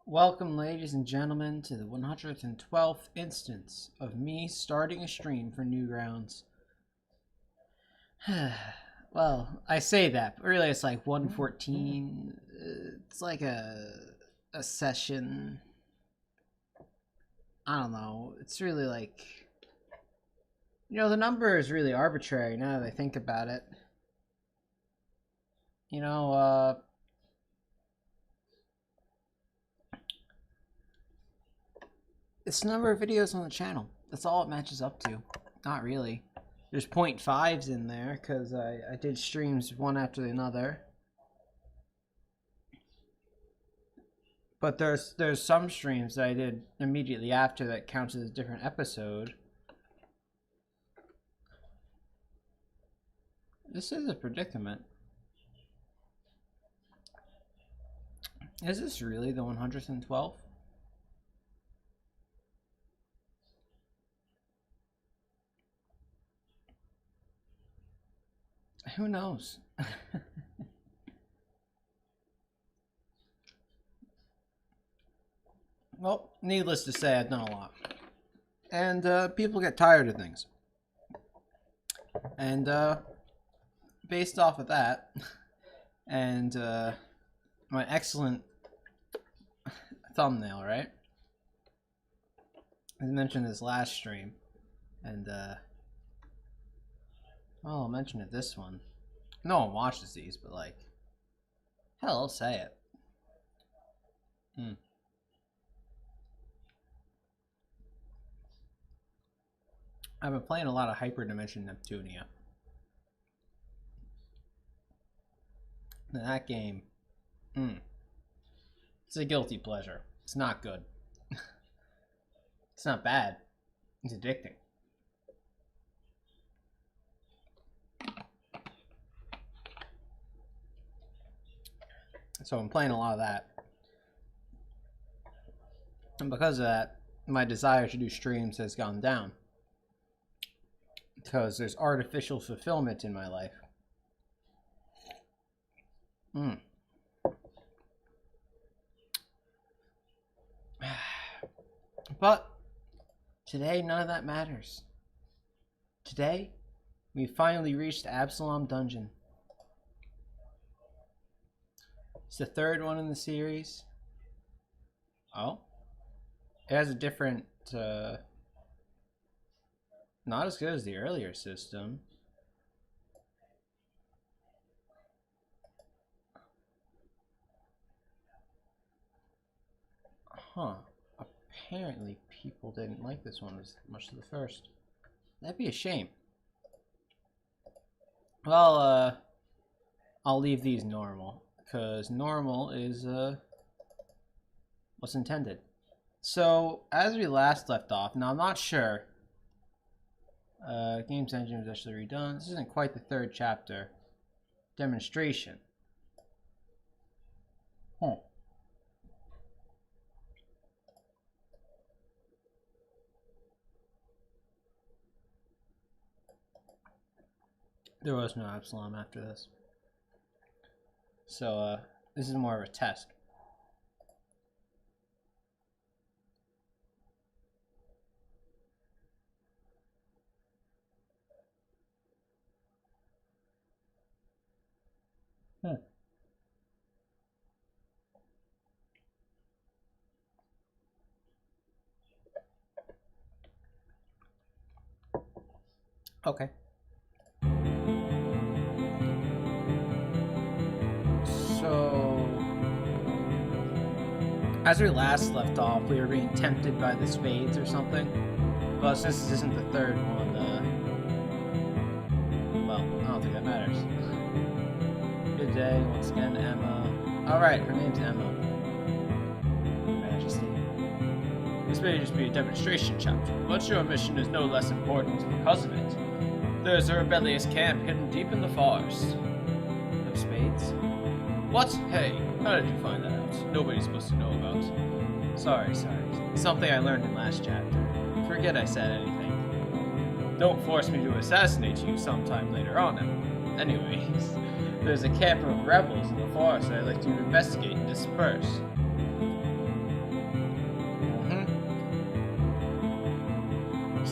Welcome, ladies and gentlemen, to the 112th instance of me starting a stream for Newgrounds. Well, I say that, but really it's like 114. It's like a session. I don't know. It's really like, the number is really arbitrary now that I think about it. You know, it's the number of videos on the channel. That's all it matches up to. Not really. There's 0.5s in there because I did streams one after another. But there's some streams that I did immediately after that counts as a different episode. This is a predicament. Is this really the 112th? Who knows? Well, needless to say, I've done a lot. And people get tired of things. And based off of that, and my excellent thumbnail, right? I mentioned this last stream, and I'll mention it this one. No one watches these, but like, hell, I'll say it. I've been playing a lot of Hyperdimension Neptunia. That game, it's a guilty pleasure. It's not good. It's not bad. It's addicting. So I'm playing a lot of that. And because of that, my desire to do streams has gone down. Because there's artificial fulfillment in my life. But today, none of that matters. Today, we finally reached Absalom Dungeon. It's the third one in the series. Oh. It has a different, not as good as the earlier system. Huh. Apparently people didn't like this one as much as the first. That'd be a shame. Well, I'll leave these normal, because normal is what's intended. So, as we last left off, now I'm not sure. Game's engine was actually redone. This isn't quite the third chapter. Demonstration. There was no Absalom after this. So, this is more of a test. Okay. So, as we last left off, we were being tempted by the spades or something. But since this isn't the third one, well, I don't think that matters. Good day, once again, Emma. Alright, her name's Emma. Majesty. This may just be a demonstration chapter, but your mission is no less important because of it. There's a rebellious camp hidden deep in the forest. No spades? What? Hey, how did you find that out? Nobody's supposed to know about. Sorry. Something I learned in last chapter. Forget I said anything. Don't force me to assassinate you sometime later on. Anyways, there's a camp of rebels in the forest that I'd like to investigate and disperse.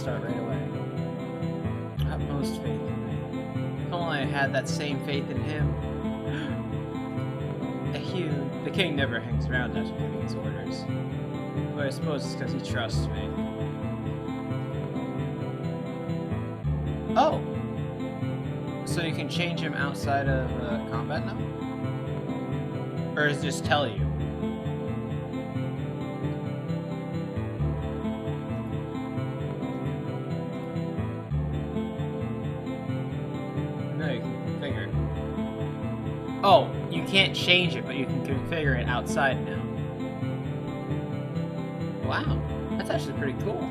start right away. Utmost faith in me. If only I had that same faith in him. The king never hangs around after giving his orders. But I suppose it's because he trusts me. Oh! So you can change him outside of combat now? Or does it just tell you? No, you can configure it. Oh, you can't change it, but you can configure it outside now. Wow, that's actually pretty cool.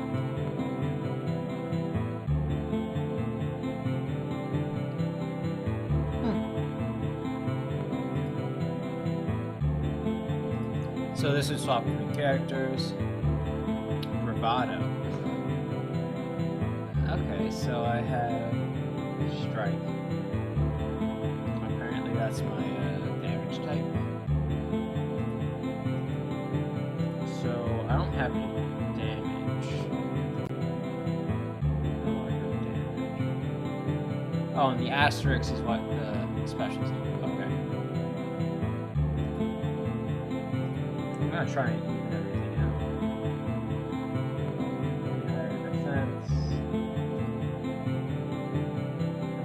So this would swap between characters. Bravado. Okay, so I have strike. Apparently that's my damage type. So I don't have any damage. Oh, and the asterisk is what the specials are. Okay. I'm gonna try and even everything out. Higher defense.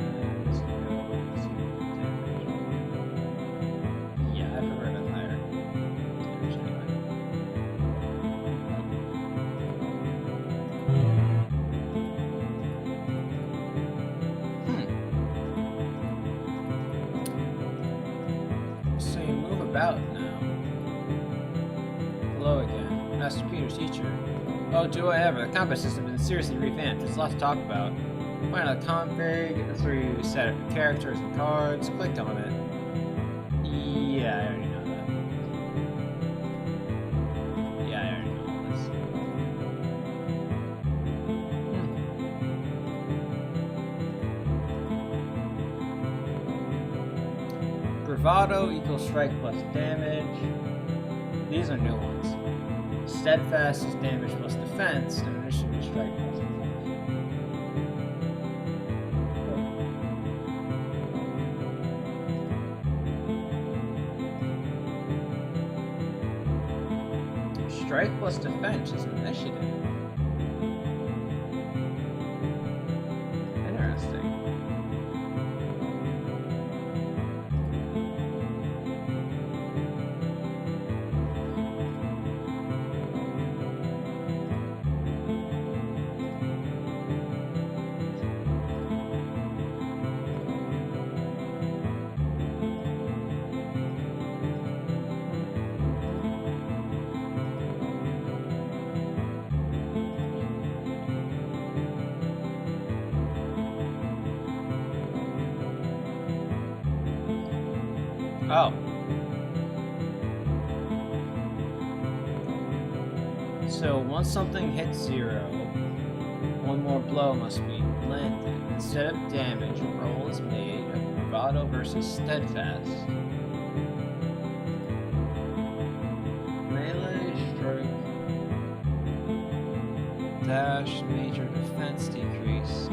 And this can go to damage. Yeah, I prefer the higher damage anyway. So you move about now. Hello again. Master Peter's teacher. Oh, do I ever. The combat system has been seriously revamped. There's a lot to talk about. Find out the config. That's where you set up your characters and cards. Click on it. Yeah, I already know that. Yeah, I already know all this. Bravado equals strike plus damage. These are new ones. Steadfast is damage plus defense, and initiative is strike plus defense. Strike plus defense is initiative. Interesting. Oh. So once something hits 0, one more blow must be landed. Instead of damage, a roll is made of bravado versus steadfast. Melee, strike, dash, major defense decrease.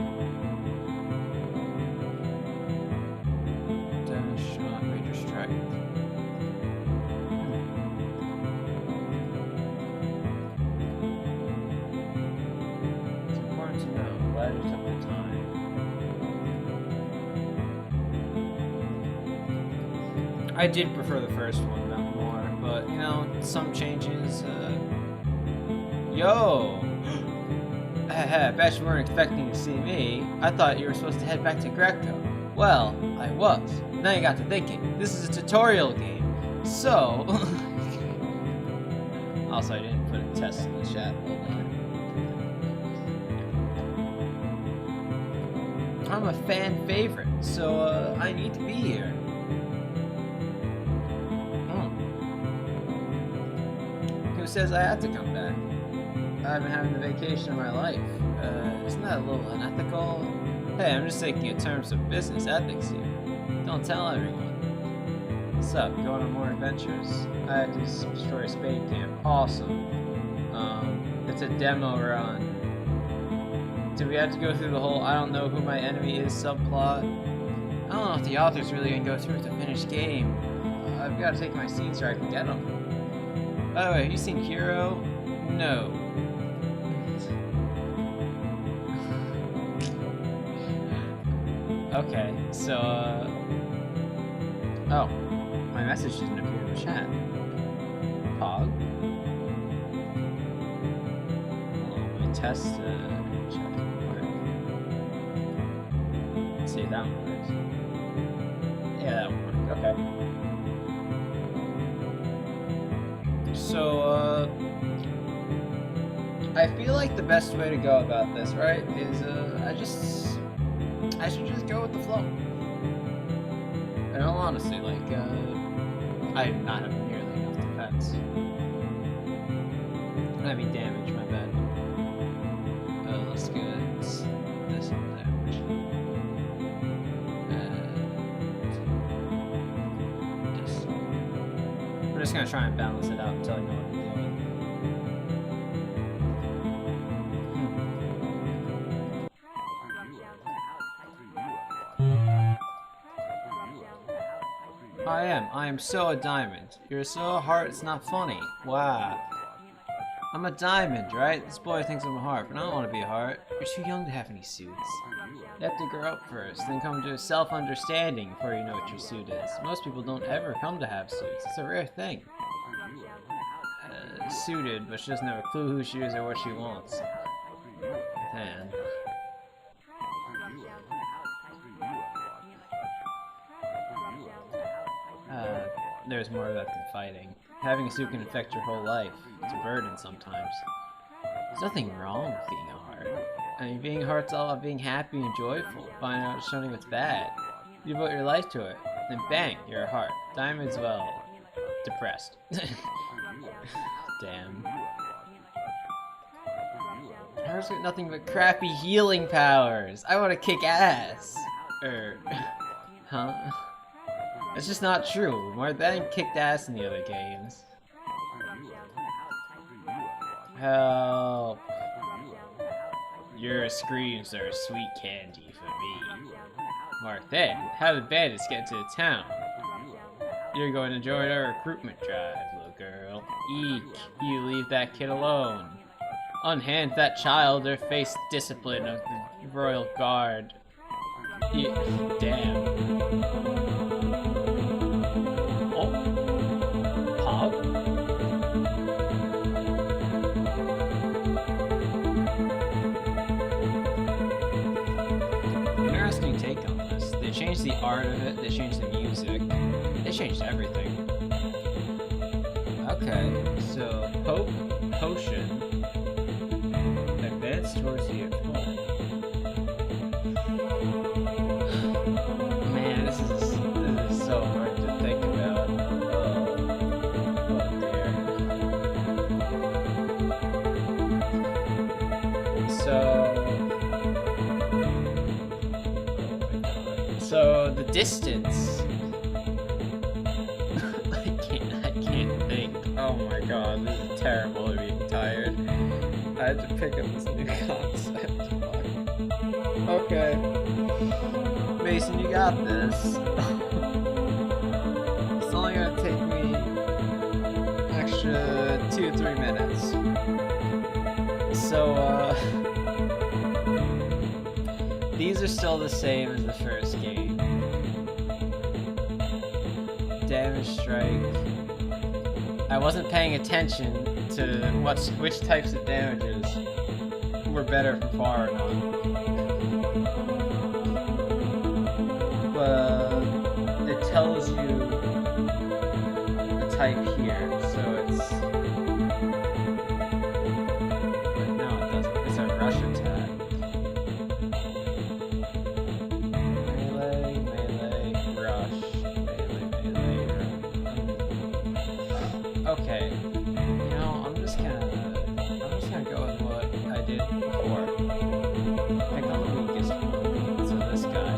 Dash, major strike. It's important to know. Glad you took the time. I did prefer the first one more, but you know, some changes. Yo! I bet you weren't expecting to see me. I thought you were supposed to head back to Greco. Well, I was. Now you got to thinking. This is a tutorial game. So... Also, I didn't put a test in the chat. Hold on. I'm a fan favorite, so I need to be here. Who says I have to come back? I've been having the vacation of my life. Isn't that a little unethical? Hey, I'm just thinking in terms of business ethics here. Don't tell everyone. What's up? Going on more adventures? I had to destroy a spade camp. Awesome. It's a demo run. Do we have to go through the whole I don't know who my enemy is subplot? I don't know if the author's really gonna go through with the finished game. I've got to take my seed so I can get them. By the way, have you seen Hero? No. Okay, so, oh, my message didn't appear in the chat. Pog? My test, chat didn't work. Let's see if that one works. Yeah, that one worked, okay. So, I feel like the best way to go about this, right, is, I should just go with the flow. In all honesty, like, I do not have nearly enough defense. I mean damage, my bad. Let's get this on damage. And this. We're just gonna try and balance it out until I know what I'm doing. I am so a diamond. You're so a heart, it's not funny. Wow. I'm a diamond, right? This boy thinks I'm a heart, but I don't want to be a heart. You're too young to have any suits. You have to grow up first, then come to a self-understanding before you know what your suit is. Most people don't ever come to have suits. It's a rare thing. Suited, but she doesn't have a clue who she is or what she wants. Man. There's more of that than fighting. Having a suit can affect your whole life. It's a burden sometimes. There's nothing wrong with being a heart. I mean, being a heart's all about being happy and joyful, finding out showing what's bad. You devote your life to it, then bang, you're a heart. Diamond's, well, depressed. Damn. Heart's got nothing but crappy healing powers. I want to kick ass. Huh? It's just not true. More than kicked ass in the other games. Help. Your screams are sweet candy for me. Mark then, how did bandits get into the town? You're going to join our recruitment drive, little girl. Eek, you leave that kid alone. Unhand that child or face discipline of the Royal Guard. Damn. Interesting take on this. They changed the art of it, they changed the music, they changed everything. Okay, so potion, advance towards the opponent. Man, this is so hard to think about. Oh dear. So the distance. I can't think. Oh my god, this is terrible of being tired. I had to pick up this new concept. Okay. Mason, you got this. It's only gonna take me an extra 2 or 3 minutes. So, these are still the same as the first game. Damage strike. I wasn't paying attention to which types of damages were better from far and on. But it tells you the type here, so it's. But no, it doesn't. It's a rush attack. Okay, you know, I'm just gonna go with what I did before. Pick on the weakest one, so this guy,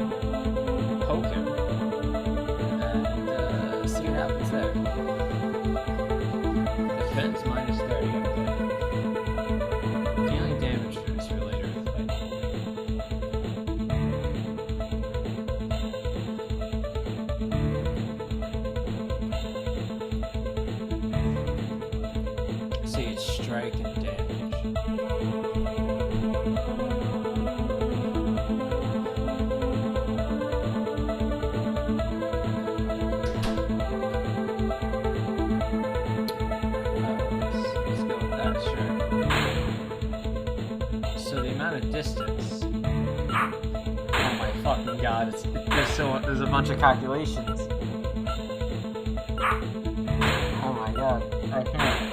poke him, and see what happens there. Defense -30, okay. Dealing damage for later in the fight. strike and damage. Let's go with that, sure. So the amount of distance. Oh my fucking god! There's a bunch of calculations. Oh my god! I can't.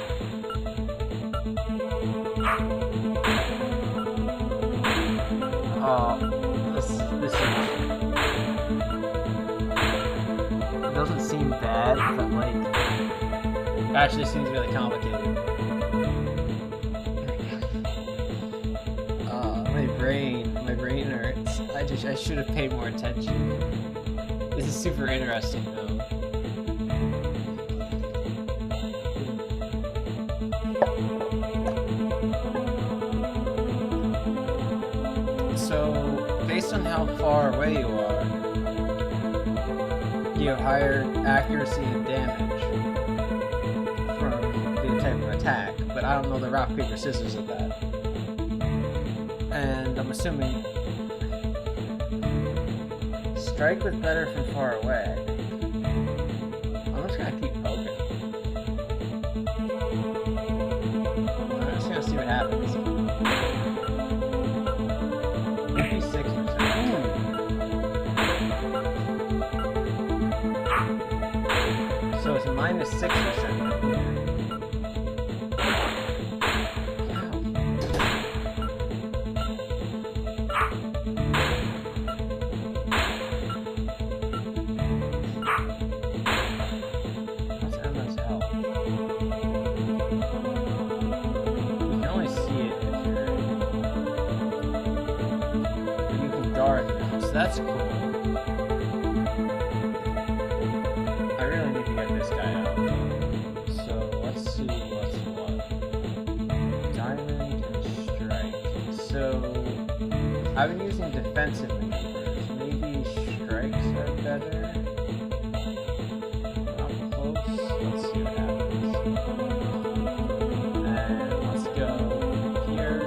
This it doesn't seem bad, but like it actually seems really complicated. My brain hurts. I should have paid more attention. This is super interesting though. So, based on how far away you are, you have higher accuracy and damage from the type of attack, but I don't know the rock, paper, scissors of that. And I'm assuming strike was better from far away. I'm just gonna keep poking. I'm just gonna see what happens. 56%. So it's minus 6%. That's cool. I really need to get this guy out. So let's see what's what. Diamond and strike. So I've been using defensive maneuvers. Maybe strikes are better. I'm close. Let's see what happens. And let's go here.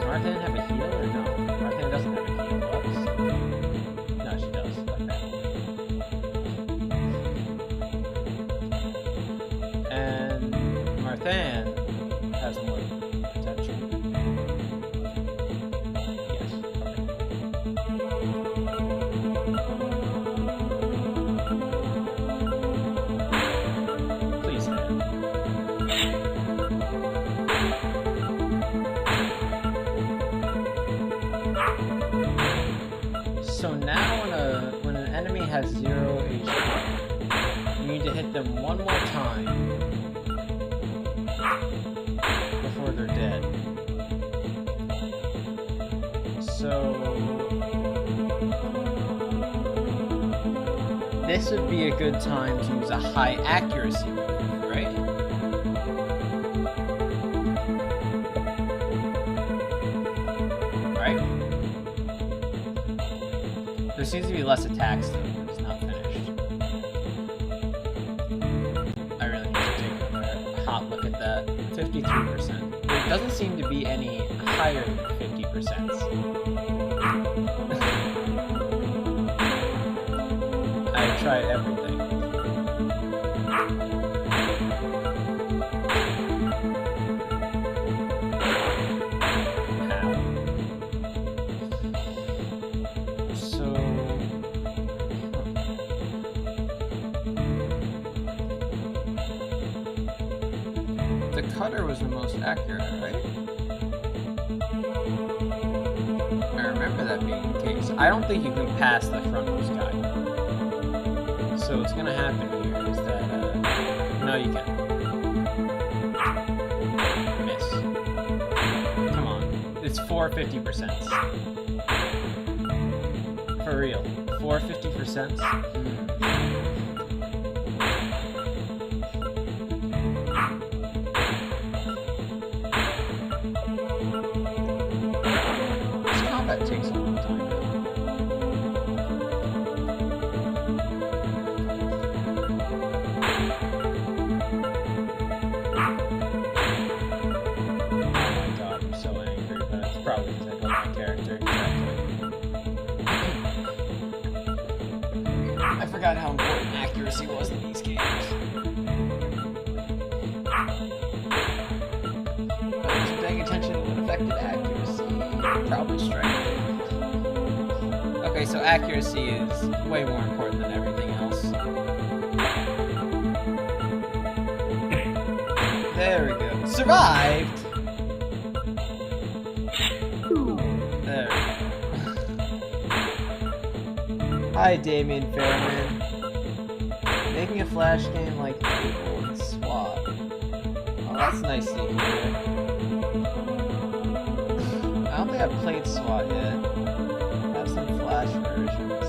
Martha have a heal or no? Martha doesn't have a heal, does? No, she does. Okay. And Marthan has more potential. Yes. Okay. Please hit. So now when an enemy has 0 HP, you need to hit them one more time before they're dead. So this would be a good time to use a high accuracy move, right? There seems to be less attacks though, but it's not finished. I really need to take a hot look at that. 53%. There doesn't seem to be any higher than 50%. I've tried everything. The cutter was the most accurate, right? I remember that being the case. I don't think you can pass the frontless guy. So what's gonna happen here is that, no you can't. Miss. Come on. It's 450%. For real. 450%? That takes a long time now. I forgot how important accuracy was in these games. But just paying attention to what affected accuracy, probably strength. Okay, so accuracy is way more important than everything else. There we go. Survived! There we go. Hi, Damien Fairman. Making a Flash game like Fable and SWAT. Oh, that's nice to hear. I don't think I've played SWAT yet. I have some Flash versions.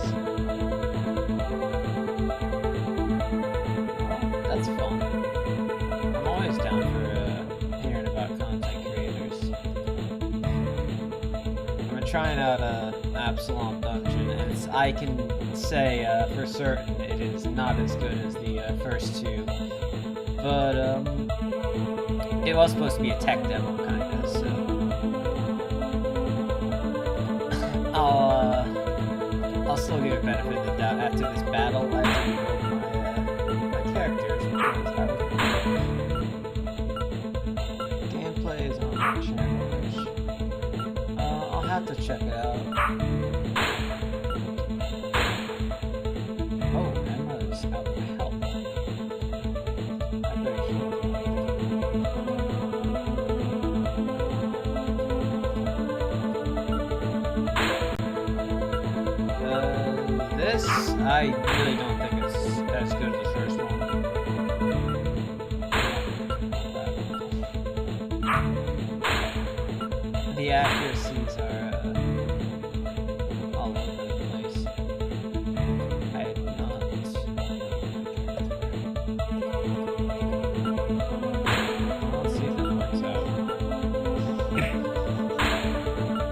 Oh, that's fun. I'm always down for hearing about content creators. I've been trying out Absalom dungeon, and I can say for certain it is not as good as the first two. But it was supposed to be a tech demo, kinda, so I'll still give it benefit of the doubt after this battle. I have to rebuild my characters because that was gameplay is on my channel. I'll have to check it out. Oh, Emma's out of health. I better heal. This, I really don't think it's as good as the first one. The accuracies are all over the place. I have not. Let's see if that works out.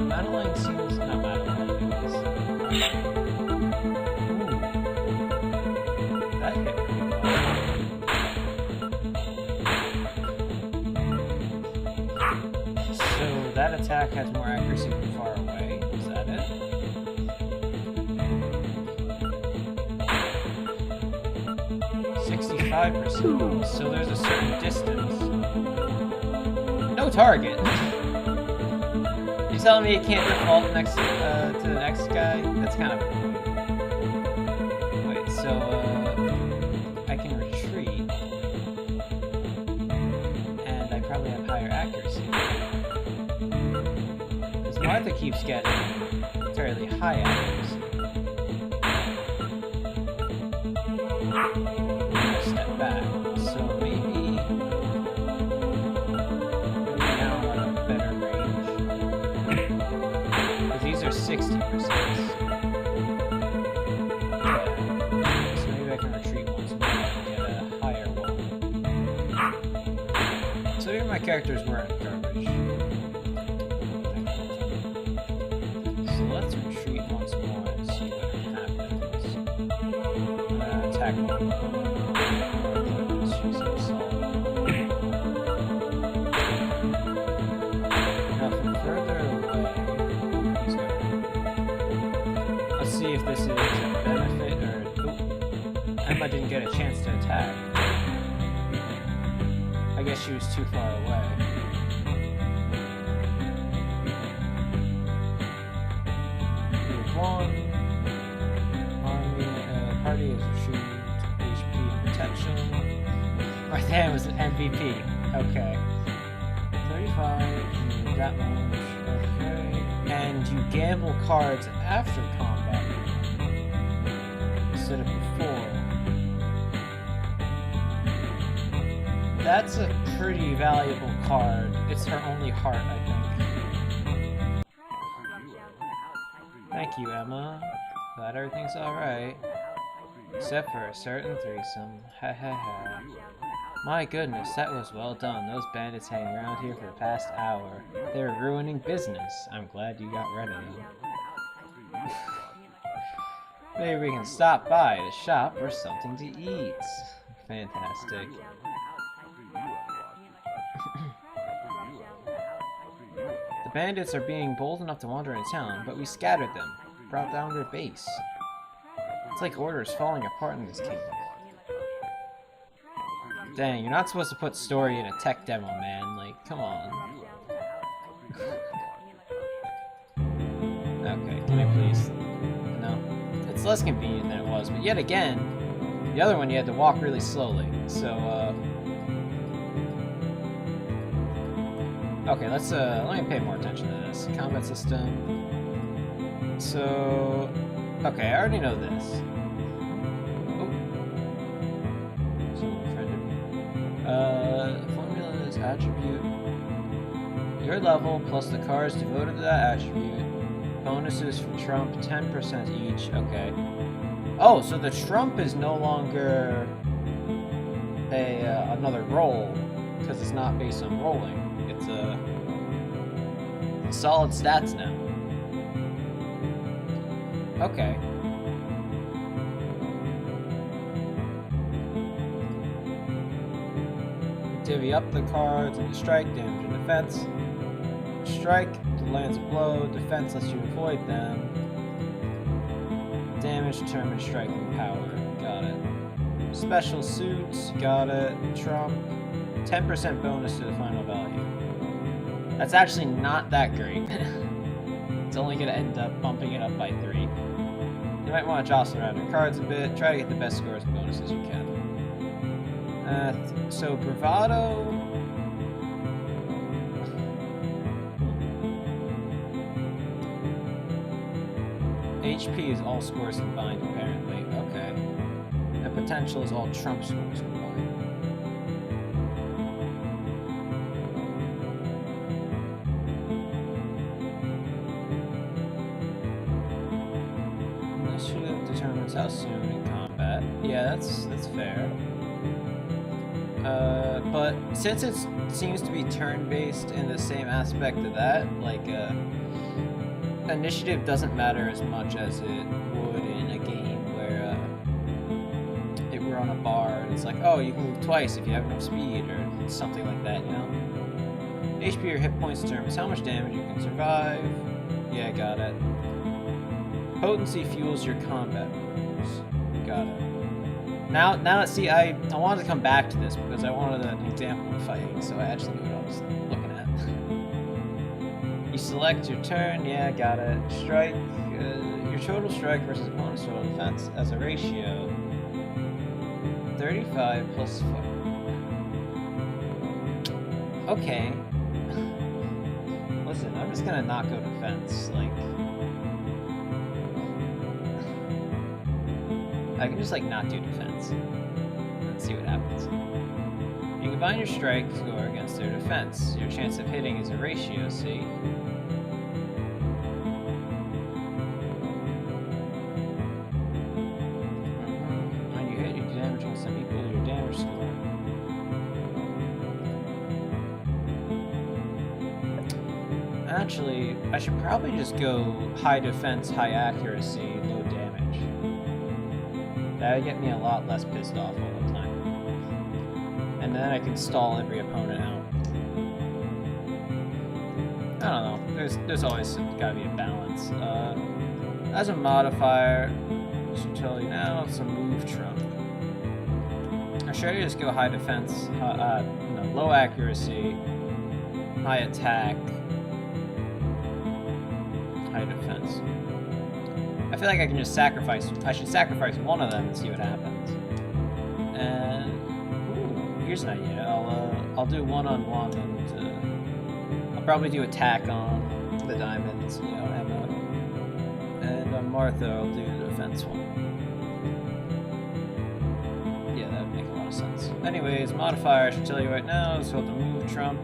Madeline seems not Madeline. That hit pretty well. So that attack has more accuracy from far away. Is that it? %. So there's a certain distance. No target. You telling me it can't default next to the next guy? That's kind of wait. So I can retreat, and I probably have higher accuracy because Martha keeps getting fairly high accuracy. Step back. So maybe now I'm at a better range. Because these are 60%. Yeah. So maybe I can retreat once more and get a higher one. So maybe my characters weren't garbage. So let's retreat once more and see what happens. Attack one. Now from further away, he's going. Let's see if this is a benefit or. Oop, Emma didn't get a chance to attack. I guess she was too far away. Here's one. Army party is retrieved. HP protection. Right there was an MVP. Okay. 35. That much. Okay. And you gamble cards after combat instead of before. That's a pretty valuable card. It's her only heart, I think. Thank you, Emma. Glad everything's alright. Except for a certain threesome. Ha ha ha. My goodness, that was well done. Those bandits hanging around here for the past hour. They're ruining business. I'm glad you got rid of them. Maybe we can stop by the shop for something to eat. Fantastic. The bandits are being bold enough to wander into town, but we scattered them, brought down their base. It's like order's falling apart in this kingdom. Dang, you're not supposed to put story in a tech demo, man. Like, come on. Okay, can I please? No. It's less convenient than it was, but yet again, the other one you had to walk really slowly. So, okay, let me pay more attention to this. Combat system. So, okay, I already know this. Formula is attribute. Your level plus the cars devoted to that attribute. Bonuses for Trump, 10% each. Okay. Oh, so the Trump is no longer another roll because it's not based on rolling. It's solid stats now. Okay. Divvy up the cards and the strike, damage and defense. Strike lands a blow, defense lets you avoid them. Damage determines striking power. Got it. Special suits, got it. Trump. 10% bonus to the final value. That's actually not that great. It's only going to end up bumping it up by 3. You might want to jostle around your cards a bit. Try to get the best scores and bonuses you can. So bravado. HP is all scores combined, apparently. Okay. And potential is all Trump scores combined. Initiative determines how soon in combat. Yeah, that's fair. But since it seems to be turn-based in the same aspect of that, like, initiative doesn't matter as much as it would in a game where, if we're on a bar and it's like, oh, you can move twice if you have enough speed, or something like that, you know? HP or hit points determines how much damage you can survive. Yeah, got it. Potency fuels your combat moves. Got it. Now, see, I wanted to come back to this because I wanted an example of fighting, so I actually knew what I was looking at. You select your turn, yeah, got it. Strike, your total strike versus opponent's total defense as a ratio. 35 plus 5. Okay. Listen, I'm just gonna not go defense, like... I can just, like, not do defense. Let's see what happens. You combine your strike score against their defense. Your chance of hitting is a ratio, see? When you hit, you're damaging some equal to your damage score. Actually, I should probably just go high defense, high accuracy, low damage. That would get me a lot less pissed off all the time. And then I can stall every opponent out. I don't know. There's always gotta be a balance. As a modifier, I should tell you now, it's a move Trump. Or should I just go high defense, no, low accuracy, high attack, high defense. I feel like I can just sacrifice. I should sacrifice one of them and see what happens. And ooh, here's an idea. I'll do one-on-one, and I'll probably do attack on the diamonds, you know, Emma. And on Martha, I'll do the defense one. Yeah, that would make a lot of sense. Anyways, modifier I should tell you right now is called the move Trump.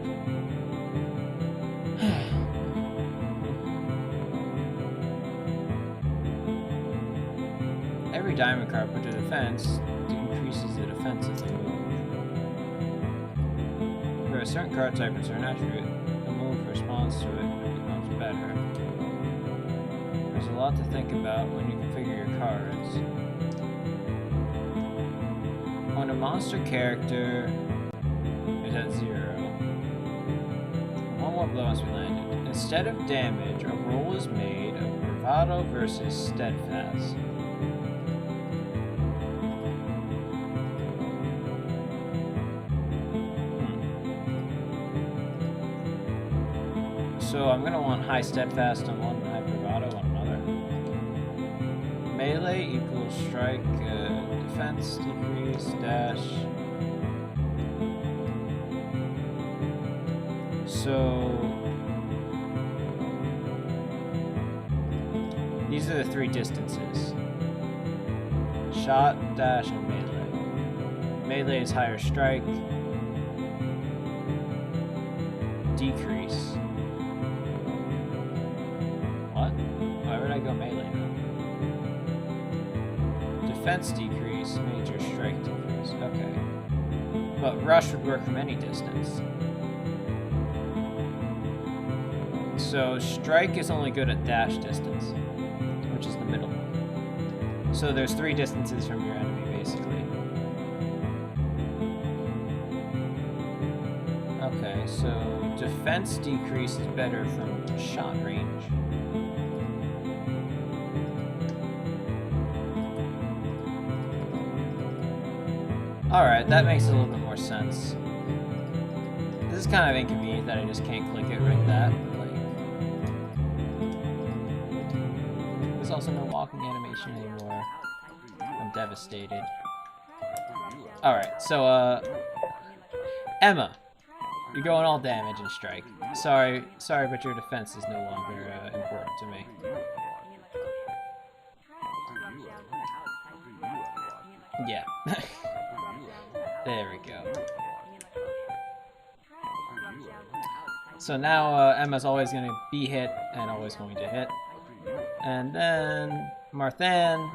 Every diamond card put to defense increases the defense of the move. For a certain card type and certain attribute, the move responds to it and becomes better. There's a lot to think about when you configure your cards. When a monster character is at 0, one more blow must be landed. Instead of damage, a roll is made of bravado versus steadfast. So I'm gonna want high steadfast on one and high bravado on another. Melee equals strike, defense decrease, dash. So these are the three distances. Shot, dash, and melee. Melee is higher strike. Decrease. What? Why would I go melee now? Defense decrease, major strike decrease. Okay. But rush would work from any distance. So strike is only good at dash distance, which is the middle one. So there's three distances from your enemy, basically. Okay, so defense decrease is better from shot range. Alright, that makes a little bit more sense. This is kind of inconvenient that I just can't click it like that. There's also no walking animation anymore. I'm devastated. Alright, so, Emma. You're going all damage and strike. Sorry, but your defense is no longer, important to me. Yeah. There we go. So now, Emma's always going to be hit and always going to hit. And then Marthan,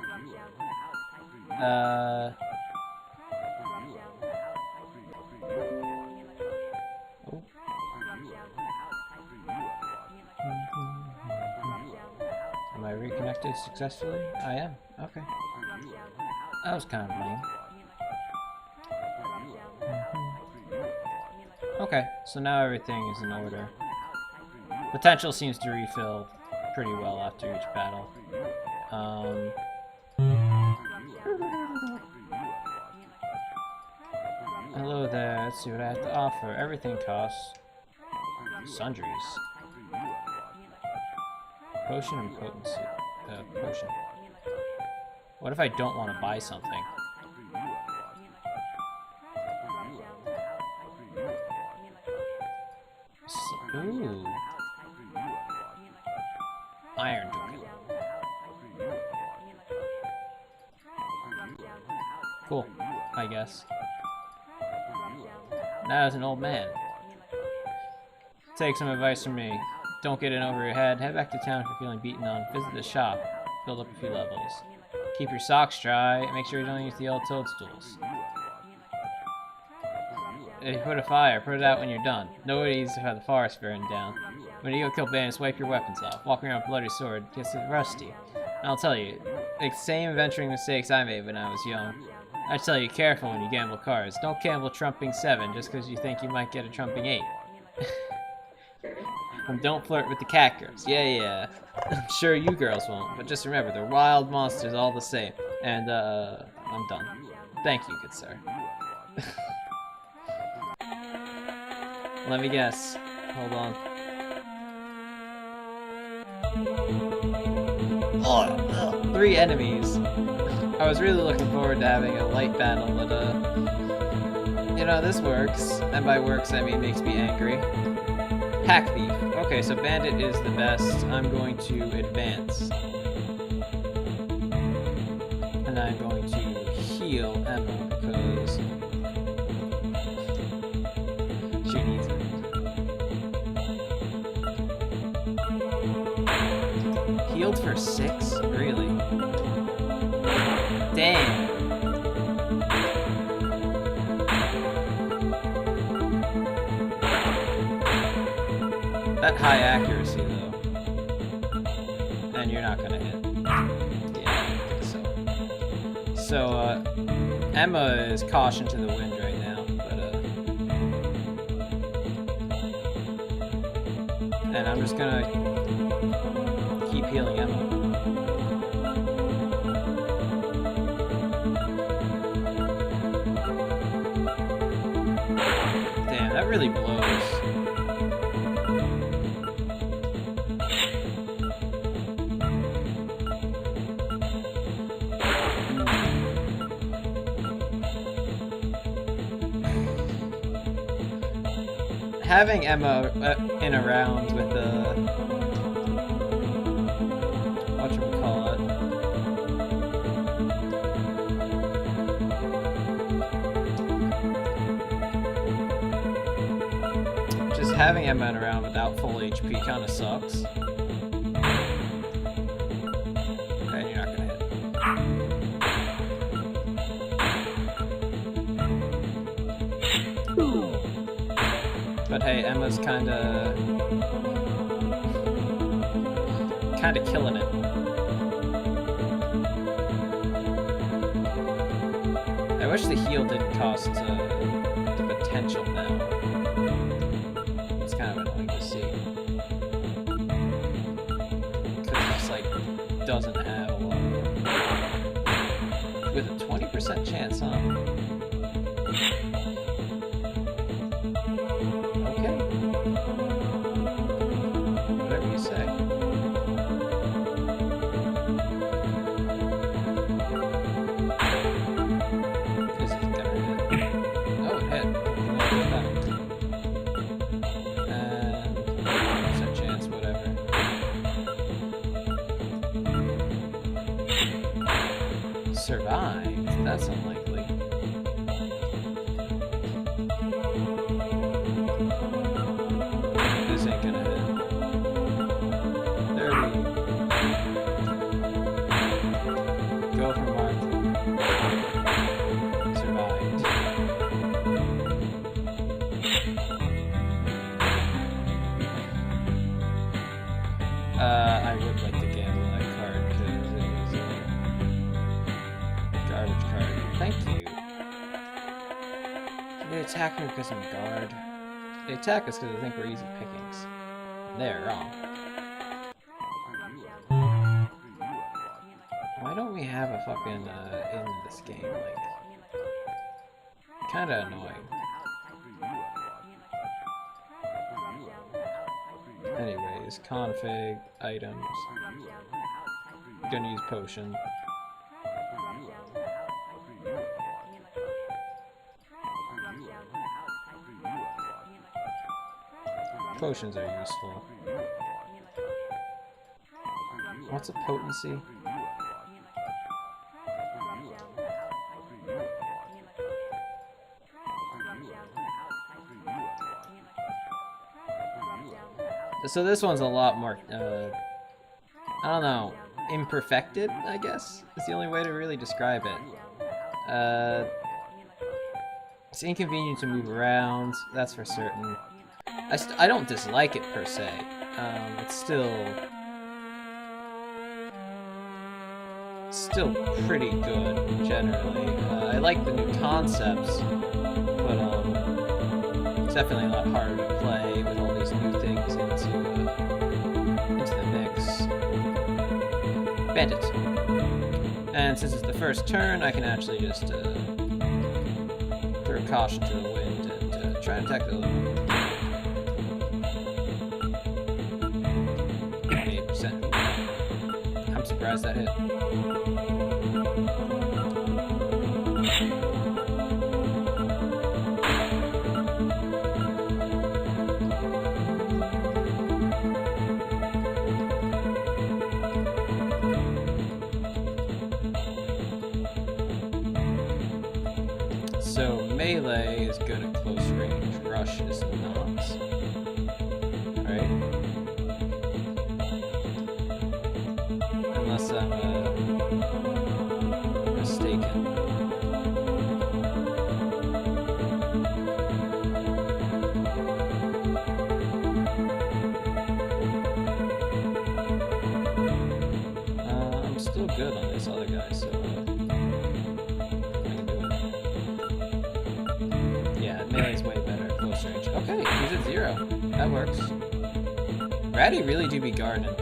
am I reconnected successfully? I am. Okay. That was kind of lame. Okay, so now everything is in order. Potential seems to refill pretty well after each battle. Hello there, let's see what I have to offer. Everything costs sundries. Potion and potency. Potion. What if I don't want to buy something? Ooh. Iron door. Cool, I guess. Now as an old man. Take some advice from me. Don't get in over your head. Head back to town if you're feeling beaten on. Visit the shop. Build up a few levels. Keep your socks dry. And make sure you don't use the old toadstools. If you put a fire, put it out when you're done. Nobody needs to have the forest burned down. When you go kill bandits, wipe your weapons off. Walk around with a bloody sword gets it rusty. And I'll tell you, the same adventuring mistakes I made when I was young. I tell you, careful when you gamble cards. Don't gamble trumping 7 just because you think you might get a trumping 8. And don't flirt with the cat girls. Yeah. I'm sure you girls won't, but just remember, they're wild monsters all the same. And, I'm done. Thank you, good sir. Let me guess. Hold on. Oh, 3 enemies. I was really looking forward to having a light battle, but, you know, this works. And by works, I mean makes me angry. Hack Thief. Okay, so Bandit is the best. I'm going to advance. And I'm going to heal Emma because she needs it. Healed for 6? Really? Dang. That high accuracy, though. And you're not gonna hit. Yeah, I don't think so. So, Emma is caution to the wind right now, but, and I'm just gonna keep healing Emma. Damn, that really blows. having Emma in a round with the whatchamacallit, just having Emma in a round without full HP kind of sucks. Okay, you're not gonna hit. But hey, Emma's kinda killing it. I wish the heal didn't cost the potential now. It's kind of annoying to see. Cause it's like doesn't have a lot. With a 20% chance, huh? Survive? That's unlikely. This ain't gonna hit. 30. Go for Martha. Survived. I would like to gamble that card because it was garbage card. Thank you. They attack me because I'm guard. They attack us because they think we're easy pickings. They're wrong. Why don't we have a fucking in this game? Like, kinda annoying. Anyways, config, items. Gonna use potion. Potions are useful. What's a potency? So this one's a lot more, I don't know, imperfected, I guess, is the only way to really describe it. It's inconvenient to move around, that's for certain. I don't dislike it per se. It's still pretty good generally. I like the new concepts, but it's definitely a lot harder to play with all these new things into the mix. Bandit. And since it's the first turn, I can actually just throw caution to the wind and try and attack the other one. 28%. I'm surprised that hit. So melee is good at close range, rush is not. Right? Unless I'm mistaken. I'm still good on this other guy, so melee's way better at close range. Okay, he's at 0. That works. Ratty really do be guarding. I'd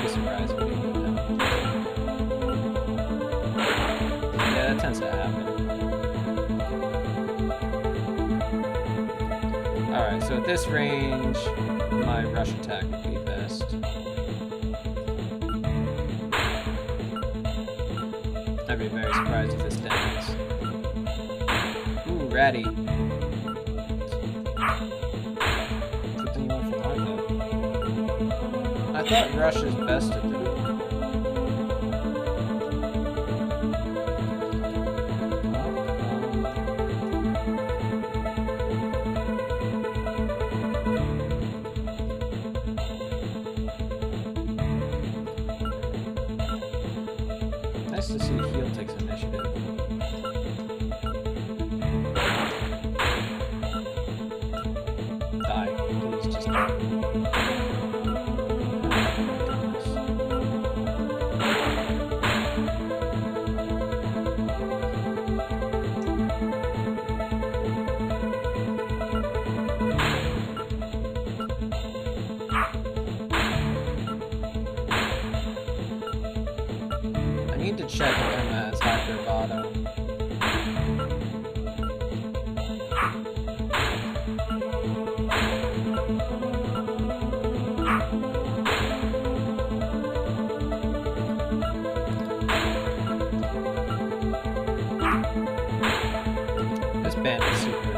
be surprised if he go down. Yeah, that tends to happen. Alright, so at this range, my rush attack would be best. I'd be very surprised if this downs. Ratty. Good thing you went for mine, though. I thought Rush is best at doing it. Nice to see Heal takes initiative. Die. Please just die. I need to check if Emma has high bravado. This band is super.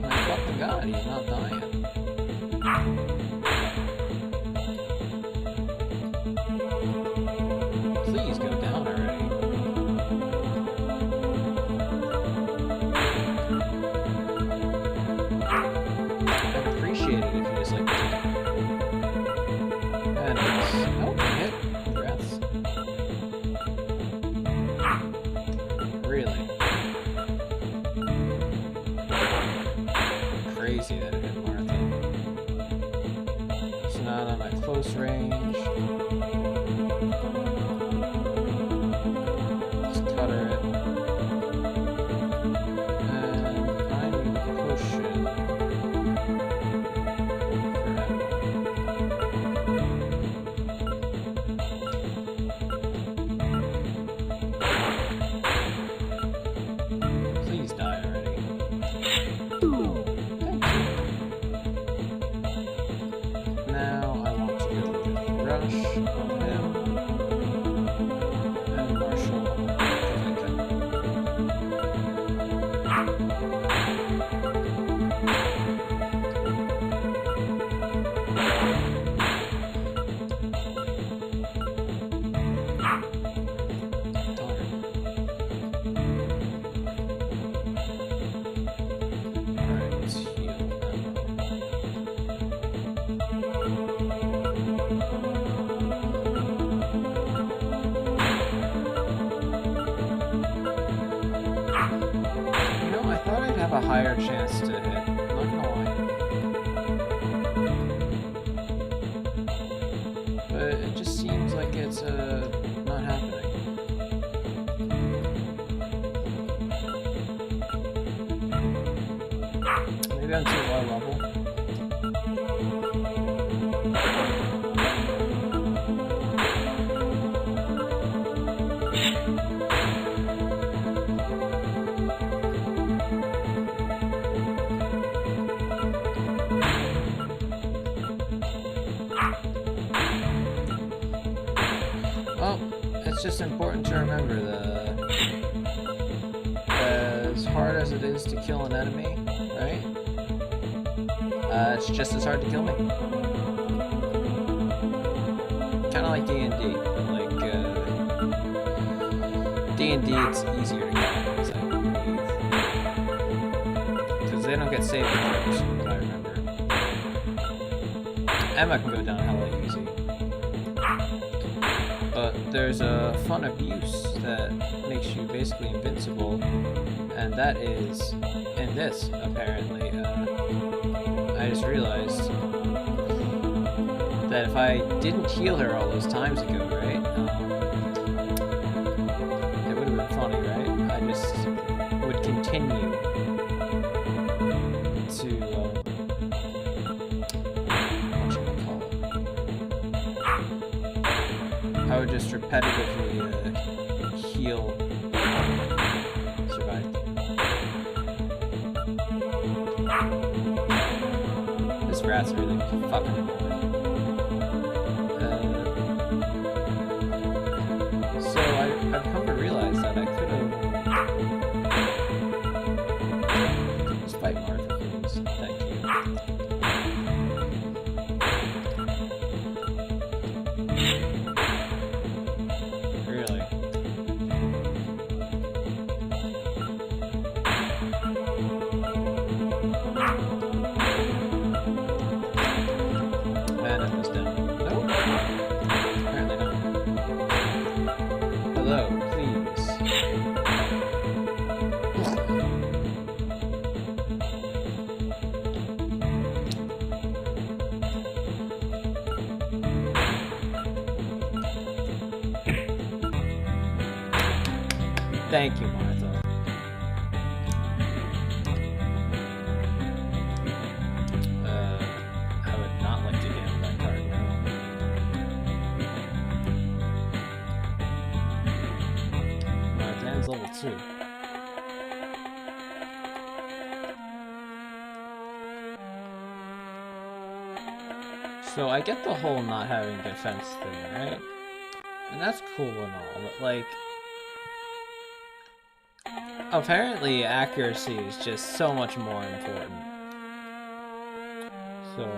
My fucking god, he's not dying. Please go down already. I'd appreciate it if you just like and oh, hit. Congrats. Really? Crazy that it hit Martha. So now I'm at close range. Just cutter it. And I need a potion for Emma. Please die already. Thank you. Now I want to go with Rush on him and Marshall because I Alright, let's heal You know, I thought I'd have a higher chance to hit. I'm not gonna lie. But it just seems like it's not happening. Maybe I'm too low level. Well, it's just important to remember that as hard as it is to kill an enemy, right? It's just as hard to kill me. Kind of like D&D, but like D&D, it's easier to kill enemies, I believe, because they don't get saved throws, from what I remember. Emma can go down hella easy. But there's a fun abuse that makes you basically invincible, and that is in this, apparently. I just realized that if I didn't heal her all those times ago, right, it would have been funny, right? I just would continue to, I would just repetitively heal. Survive. This rat's really fucking annoying. Really? Man, it was down. Nope. Apparently not. Hello, please. Thank you, Martha. I would not like to get that card now. Martha's level 2. So I get the whole not having defense thing, right? And that's cool and all, but like... apparently accuracy is just so much more important. So...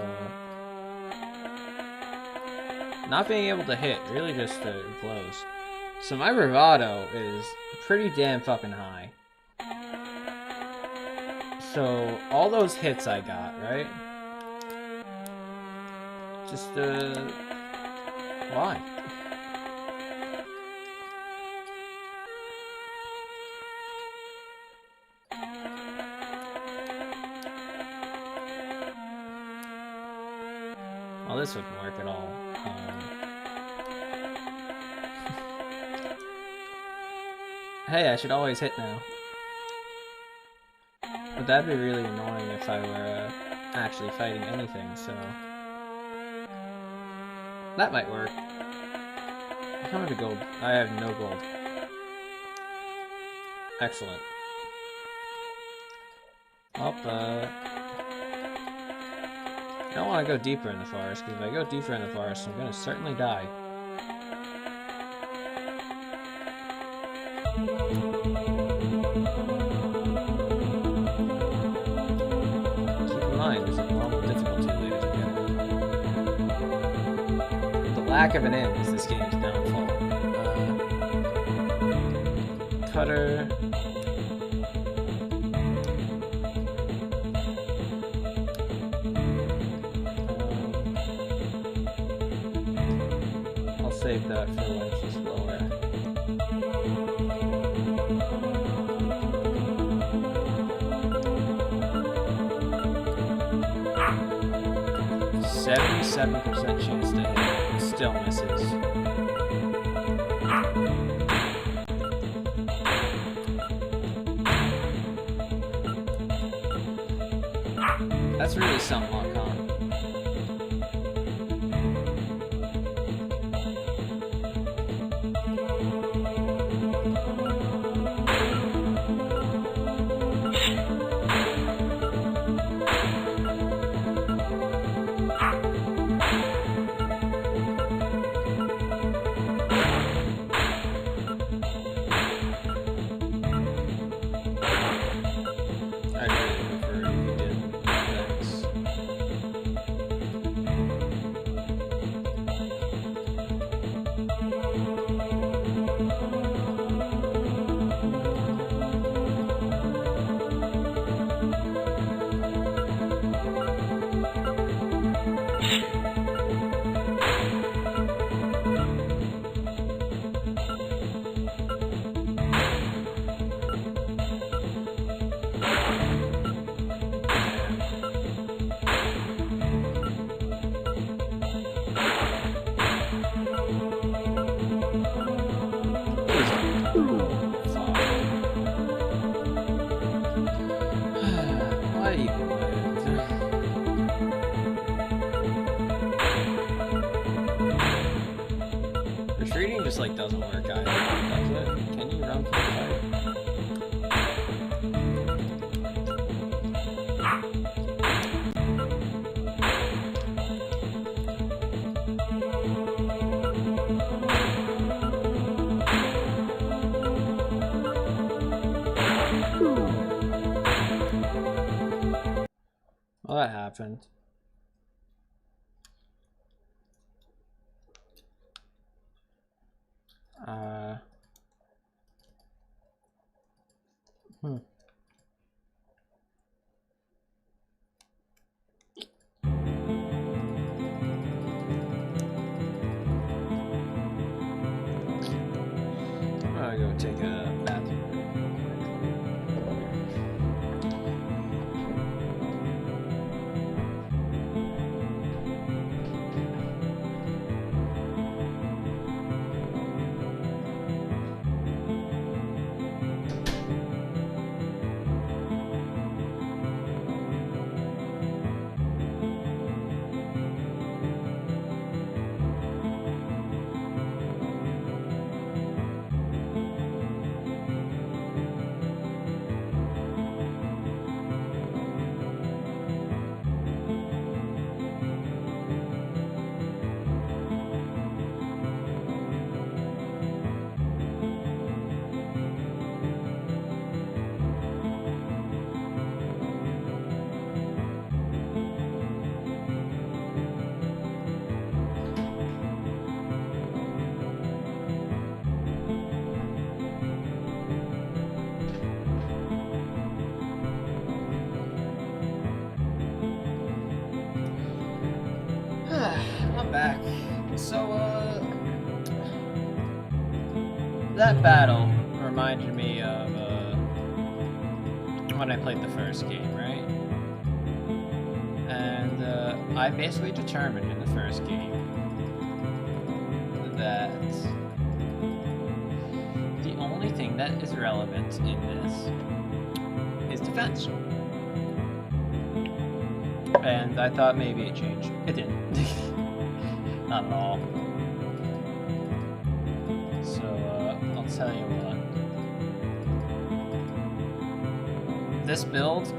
not being able to hit really just blows. So my bravado is pretty damn fucking high. So all those hits I got, right? Just, why? Well, this wouldn't work at all. Hey, I should always hit now. But that'd be really annoying if I were actually fighting anything, so... that might work. How much gold? I have no gold. Excellent. Well, I don't want to go deeper in the forest, because if I go deeper in the forest, I'm going to certainly die. Keep in mind, there's a normal difficulty, ladies and gentlemen. The lack of an end is this game's downfall. Cutter... save that for when she's lower. %77% chance to hit. Still misses. That's really some luck, huh? Retreating just like doesn't work either. Does it? Can you run for the fight? Well, that happened. happened. I'll go take a bathroom. I'm back. So, that battle reminded me of, when I played the first game, right? And, I basically determined in the first game that the only thing that is relevant in this is defense. And I thought maybe it changed. It didn't. Not at all. So, I'll tell you what. This build,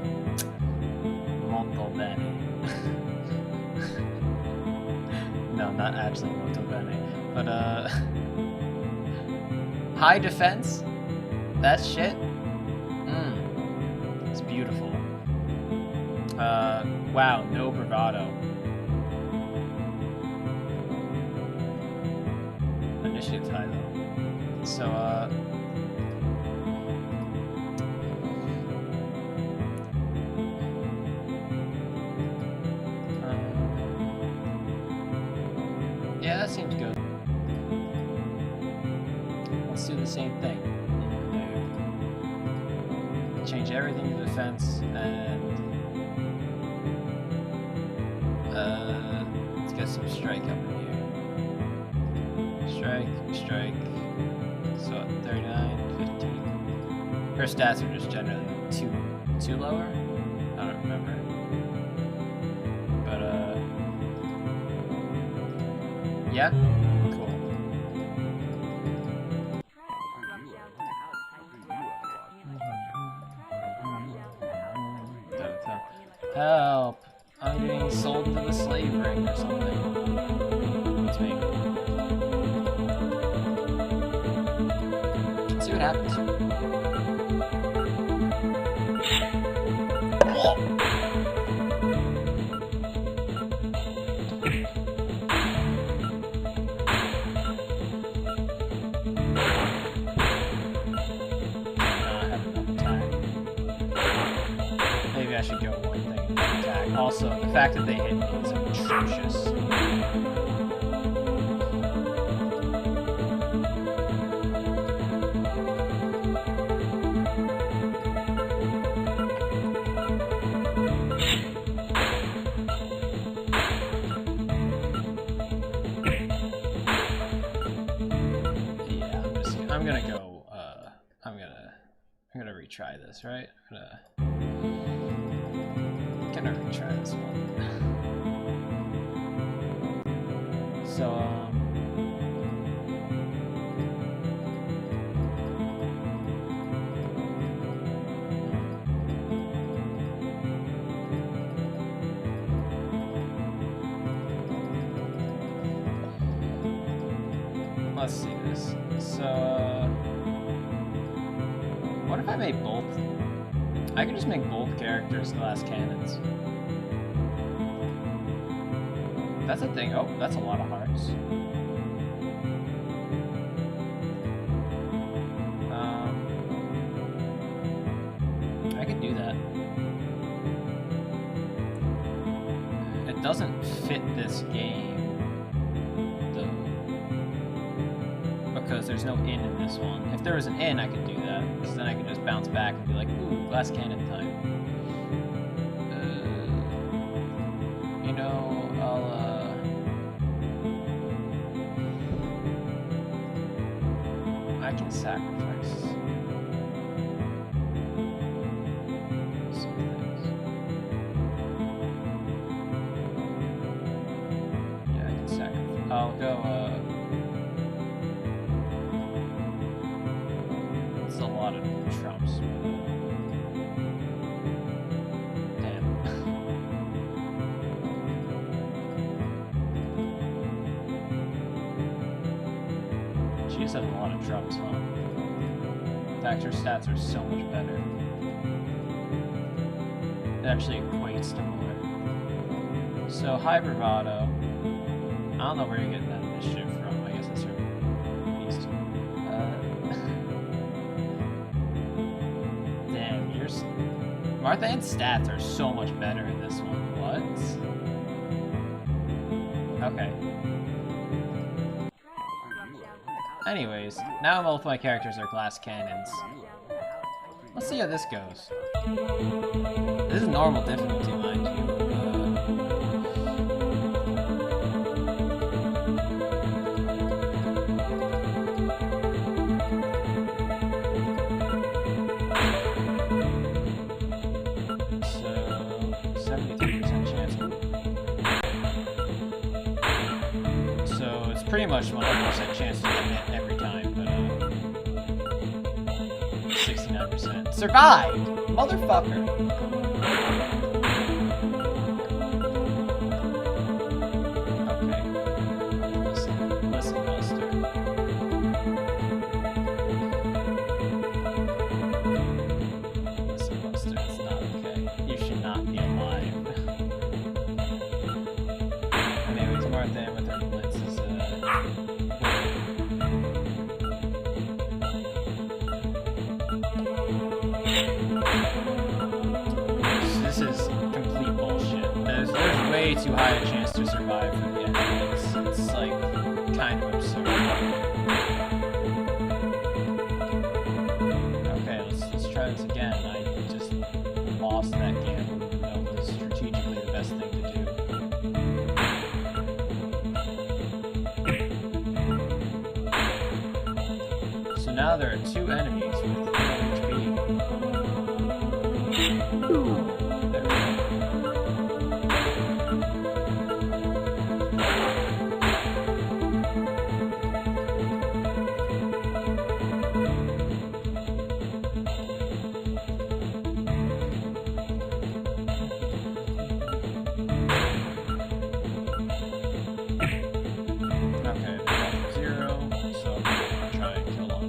molto bene. No, not actually molto bene. But, high defense, that shit, it's beautiful. Wow, no bravado. Initiative's high though. So, yeah, that seems good. Let's do the same thing. Change everything to defense and let's get some strike up in here. Strike. So 39, 15. Her stats are just generally too lower. I don't remember. But yeah, cool. Help! I'm getting sold into the slave ring or something. Let's make. Let's see what happens. Whoa! I should go one thing and attack. Also, the fact that they hit me is atrocious. Yeah, I'm gonna go. I'm gonna retry this, right? I'm gonna retry this one. So, let's see this. So, what if I made both? I could just make both characters glass cannons. That's a thing. Oh, that's a lot of hearts. I could do that. It doesn't fit this game, though, because there's no inn in this one. If there was an inn, I could do that, because then I could just bounce back and be like, ooh, glass cannon time. You know, I can sacrifice some things. Yeah, I can sacrifice. I'll go, it's a lot of trumps. Damn. She just has a lot of trumps, huh? In fact, her stats are so much better. It actually equates to more. So, high bravado. I don't know where you're getting that initiative from. I guess it's from these two. Damn, yours. Martha Ann's stats are so much better in this one. What? Okay. Anyways, now both my characters are glass cannons. Let's see how this goes. This is normal difficulty, mind you. So, 73% chance. So, it's pretty much 100% chance to hit every time, but 69%. Survived! Motherfucker! Okay. Listen, Buster. Listen, Buster, it's not okay. You should not be alive. Anyways, Martha Ann with her blitz is, this is complete bullshit. There's way too high a chance to survive from the enemies. It's like kind of absurd. Okay, let's try this again. I just lost that gamble. That was strategically the best thing to do. So now there are two enemies with HP. There we go. Okay, 0, so I'm gonna try and kill him.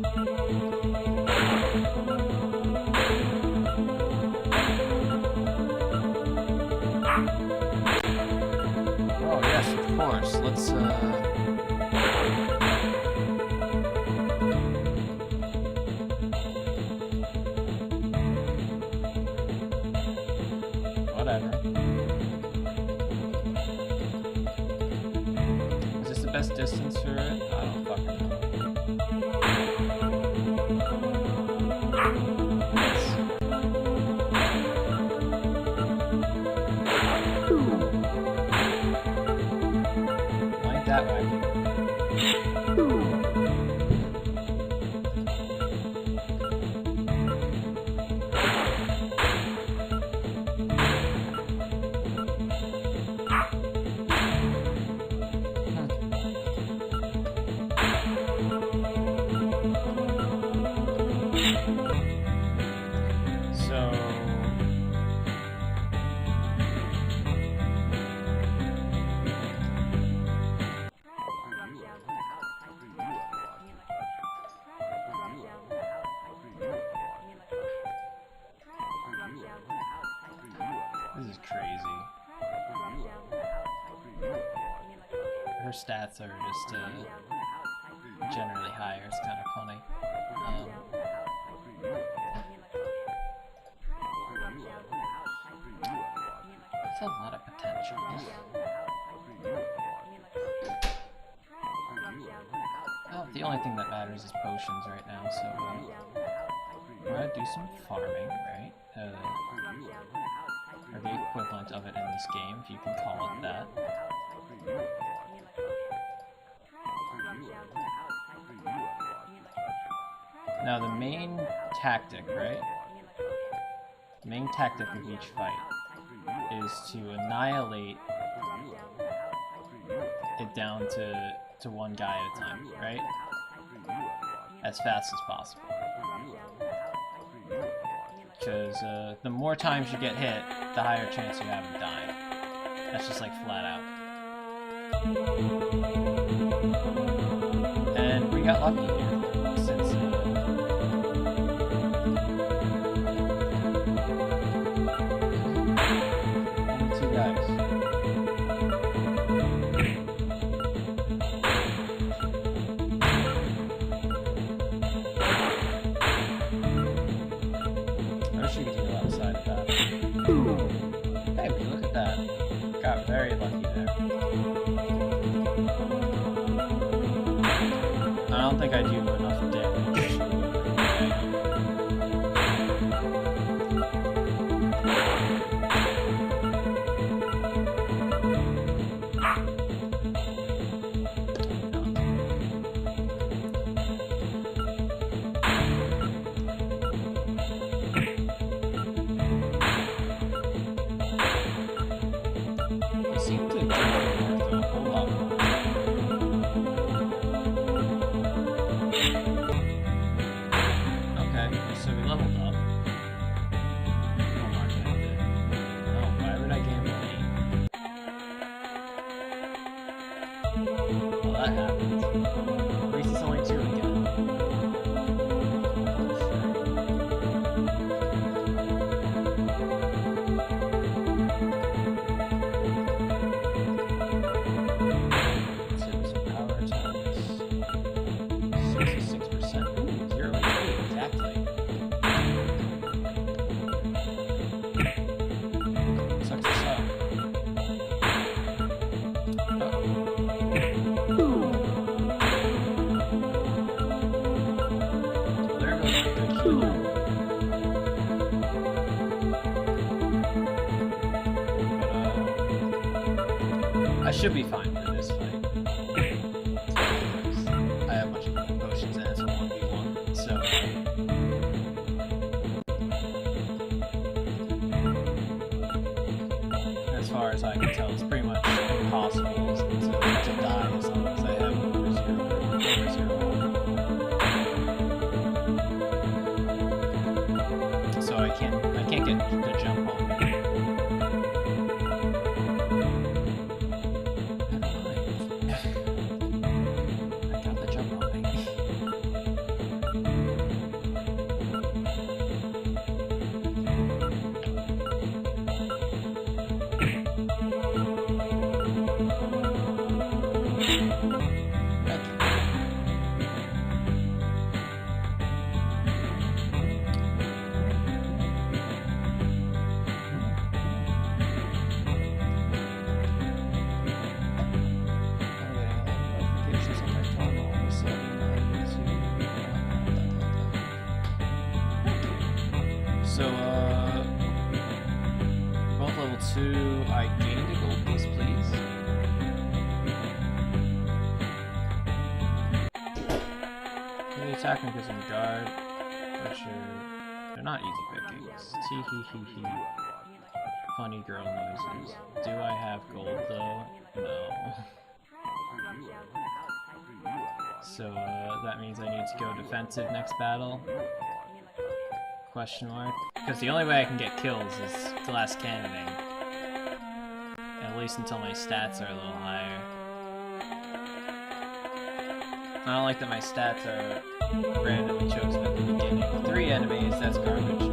Oh yes, of course. Let's whatever. Is this the best distance for it? I don't fucking know. Yes. Why ain't that wacky? So her stats are just generally higher. It's kind of funny. That's a lot of potential. Oh, the only thing that matters is potions right now, so we're gonna do some farming, right? Or the equivalent of it in this game, if you can call it that. Now the main tactic, right? The main tactic of each fight is to annihilate it down to one guy at a time, right? As fast as possible. Because the more times you get hit, the higher chance you have of dying. That's just like flat out. And we got lucky here, since only 2 guys. I wish we could heal outside of that. Hey, would you look at that? Got very lucky there. I don't think I do enough damage. They seem to jump a whole lot more. Okay, so we leveled up. How much I did? Oh, why would I gamble any? Well, that happened. At least it's only 2 again. I should be fine for this fight. I have a bunch of potions and it's a 1v1, so... As far as I can tell, it's pretty much impossible to die as long as I have over 0. So I can't get the jump on me. So, both level 2, I gained a gold piece, please. They attack me because I'm guard, which they're not easy pickings. Tee hee hee hee. Funny girl noises. Do I have gold though? No. So, that means I need to go defensive next battle. Question mark? Because the only way I can get kills is glass cannoning. At least until my stats are a little higher. I don't like that my stats are randomly chosen at the beginning. 3 enemies, that's garbage.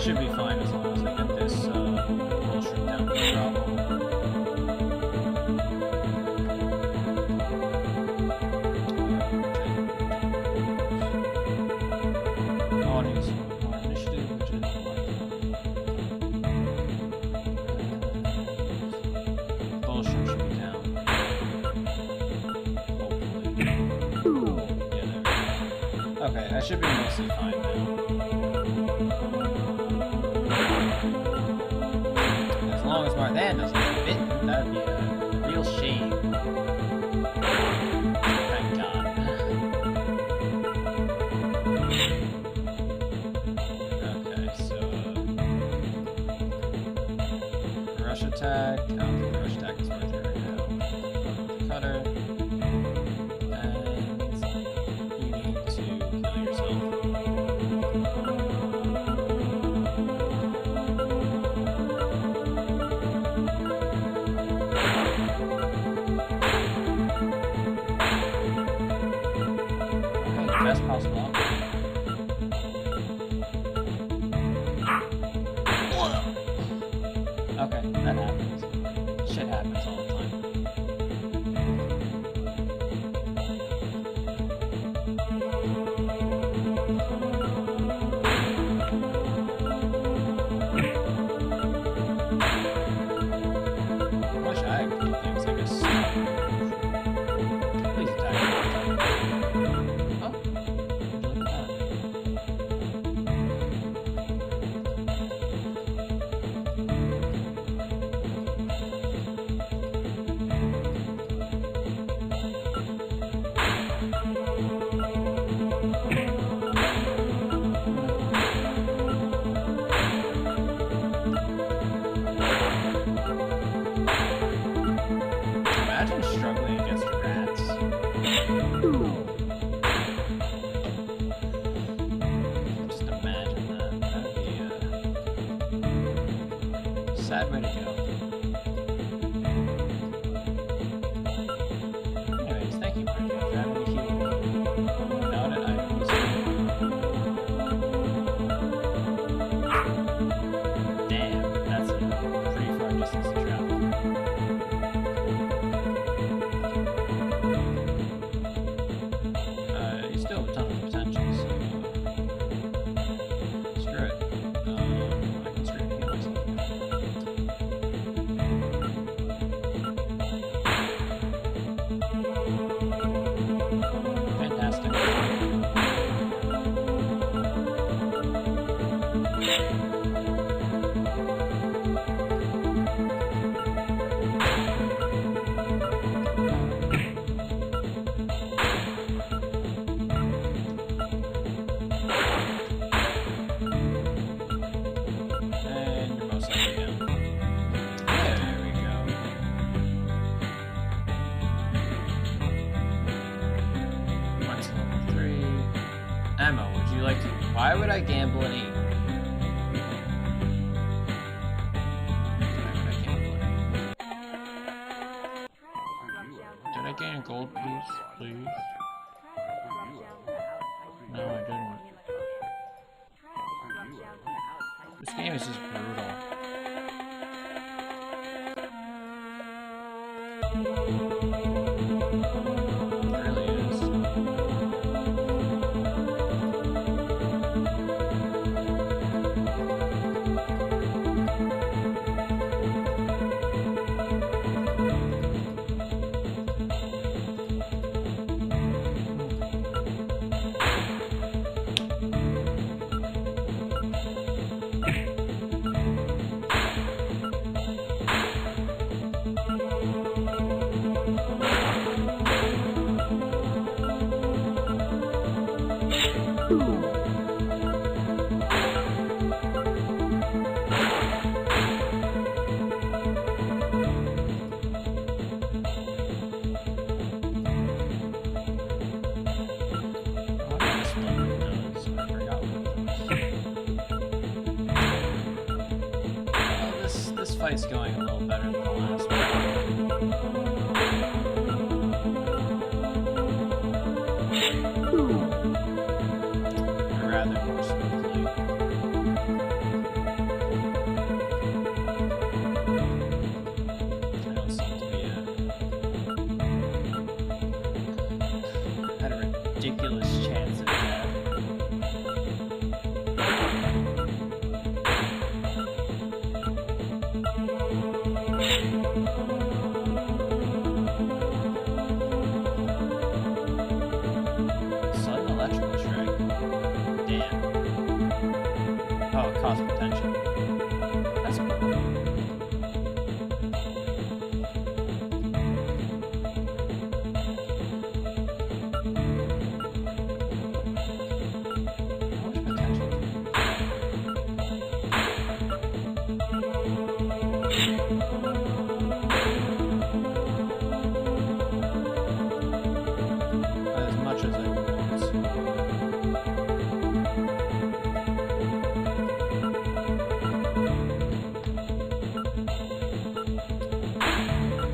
should be fine as long as I get this bullshit down to the problem. Audience more initiative, which is bullshit should be down. Hopefully. Yeah, there. Okay, I should be mostly fine now. As long as Marthan doesn't get bitten, that'd be a real shame. Thank God. Okay, so rush attack. I don't think the rush attack is worth it right now. Cutter. And you need to heal yourself. Best possible outcome. Okay, that happens. Shit happens all the time. I wish I had cool things, I guess. Please attack. Oh. Imagine struggling against rats. Just imagine that. That'd be a sad way to go. Anyways, thank you, Mark, for having me heal. Without it, I would be damn, that's a pretty far distance to travel. You still have a ton of potential, so screw it. I can screw it myself. Fantastic. And you're most likely down. There we go. Mine's level 3. Emma, would you like to... Why would I gamble an 8? Why would I gamble an 8? Did I gain a gold piece, please? No, I didn't. This game is just brutal. It really is. This fight's going a little better than the last one. Or rather, more smoothly. ridiculous chance of death. Sudden electrical strike. Damn. Oh, it costs potential. That's cool.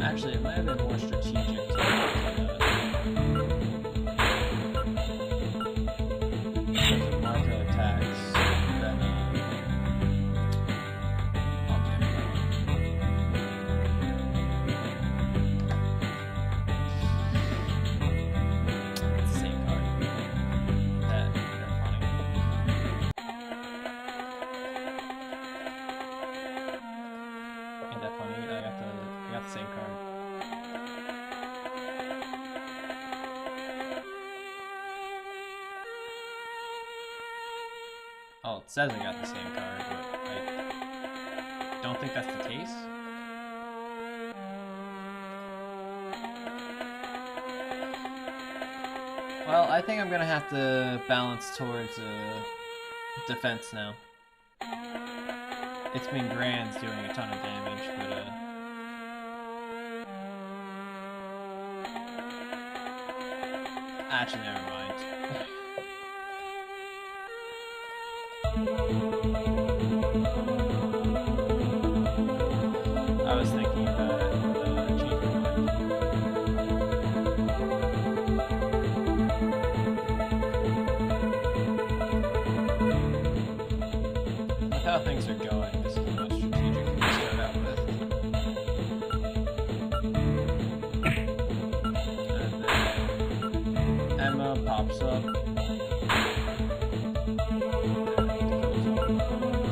Actually, it might have been more strategic to marker attacks than okay. It's the same card. They're funny. Ain't that funny? I got the same card. Oh, it says I got the same card, but I don't think that's the case. Well, I think I'm gonna have to balance towards defense now. It's been Grand's doing a ton of damage, but actually, never mind. I was thinking about it, but changed my mind. With how things are going, this is the most strategic thing to start out with. And then Emma pops up.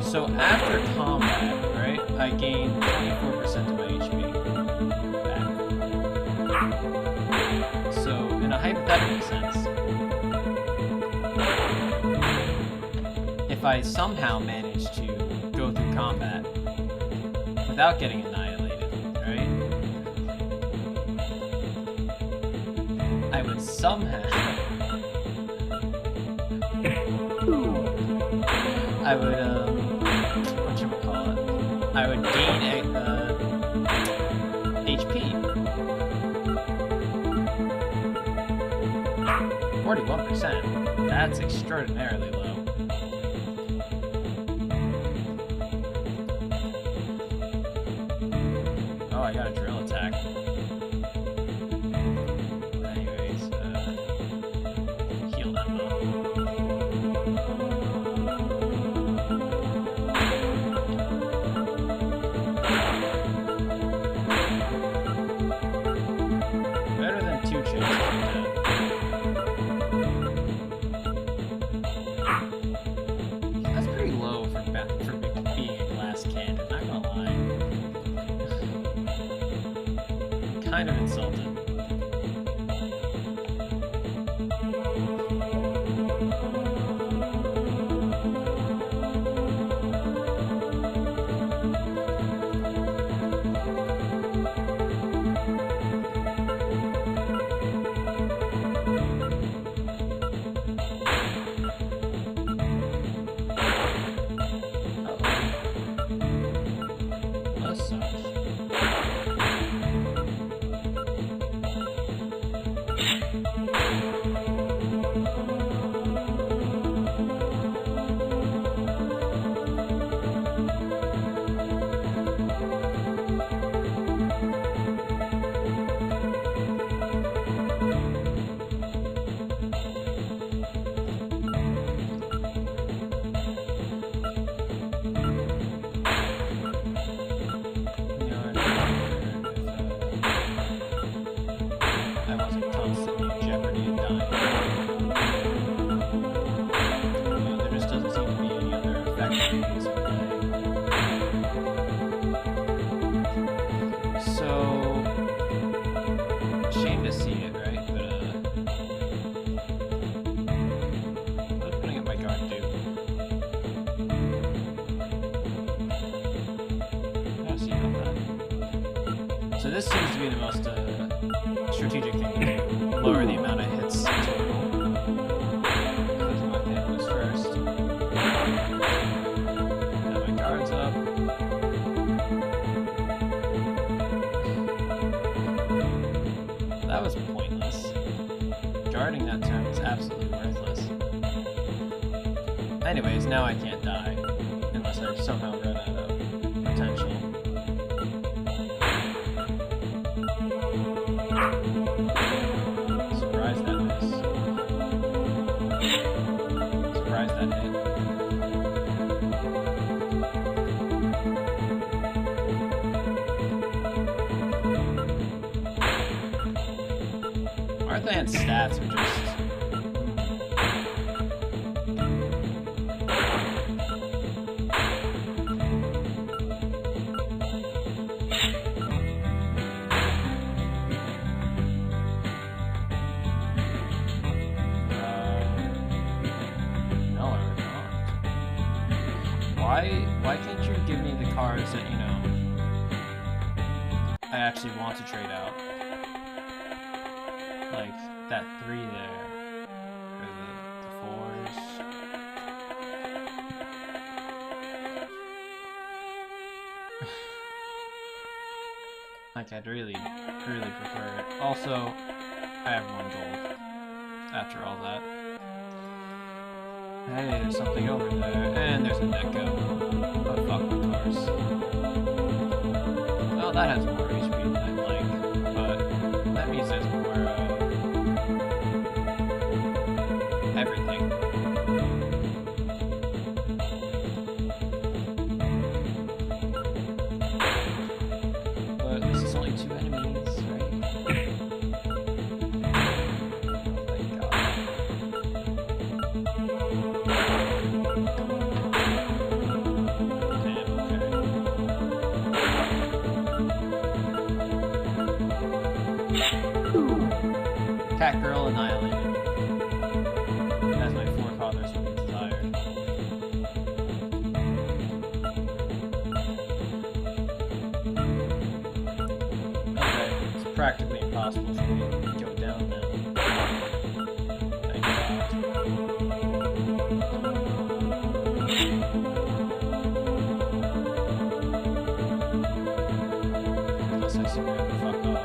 So after combat, right, I gain 24% of my HP back. So in a hypothetical sense, if I somehow manage to go through combat without getting annihilated, right, I would somehow I would I would gain HP. 41%. That's extraordinarily low. Oh, I got a drill attack. Anyways, heal them though. That's pretty low for being a glass cannon, not gonna lie. Kind of insulted. I wasn't constantly in jeopardy of dying. this seems to be the most strategic thing to do. Lower the amount of hits total. Because my hit was first. Now my guard's up. That was pointless. Guarding that turn was absolutely worthless. Anyways, now I can't die. Unless I somehow run out of potential. Surprise that miss. Surprise that hit. Marthan's stats are just... Why can't you give me the cards that, you know, I actually want to trade out? Like, that 3 there. Or the 4s. Like, I'd really prefer it. Also, I have 1 gold. After all that. Hey, there's something over there. And there's a Neko. Oh, fuck, of course. Well, that has more HP than I'd like. But that means there's more, everything. But this is only 2 enemies, right? Cat girl annihilated. As my forefathers would have desired. Okay, it's practically impossible for me to go down now. Thank God. Unless I swear to fuck off.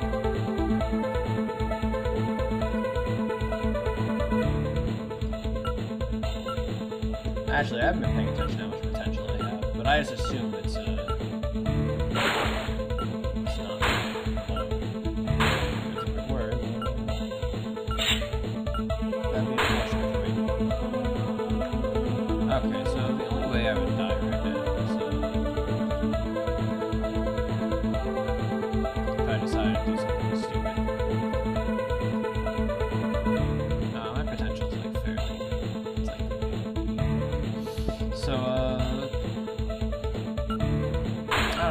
Actually, I haven't been paying attention to how much potential I have, but I just assume it's not. It's a good word. That'd be a question for me. Okay, so the only way I would die right now is if I decided to do something stupid. My potential's like fairly. So, I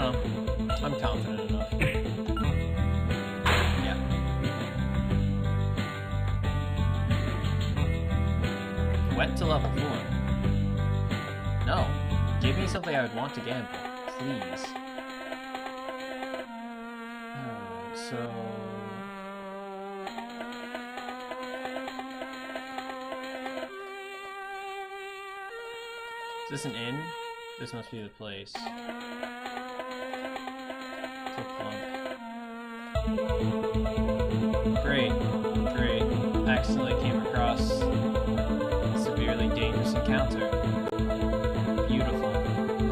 don't know. I'm confident enough. Yeah. Went to level 4. No. Give me something I would want to gamble. Please. So... Is this an inn? This must be the place. Great, great. Accidentally came across a severely dangerous encounter. Beautiful.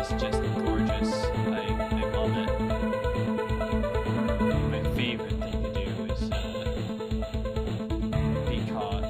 It's just gorgeous. I love it. My favorite thing to do is be caught.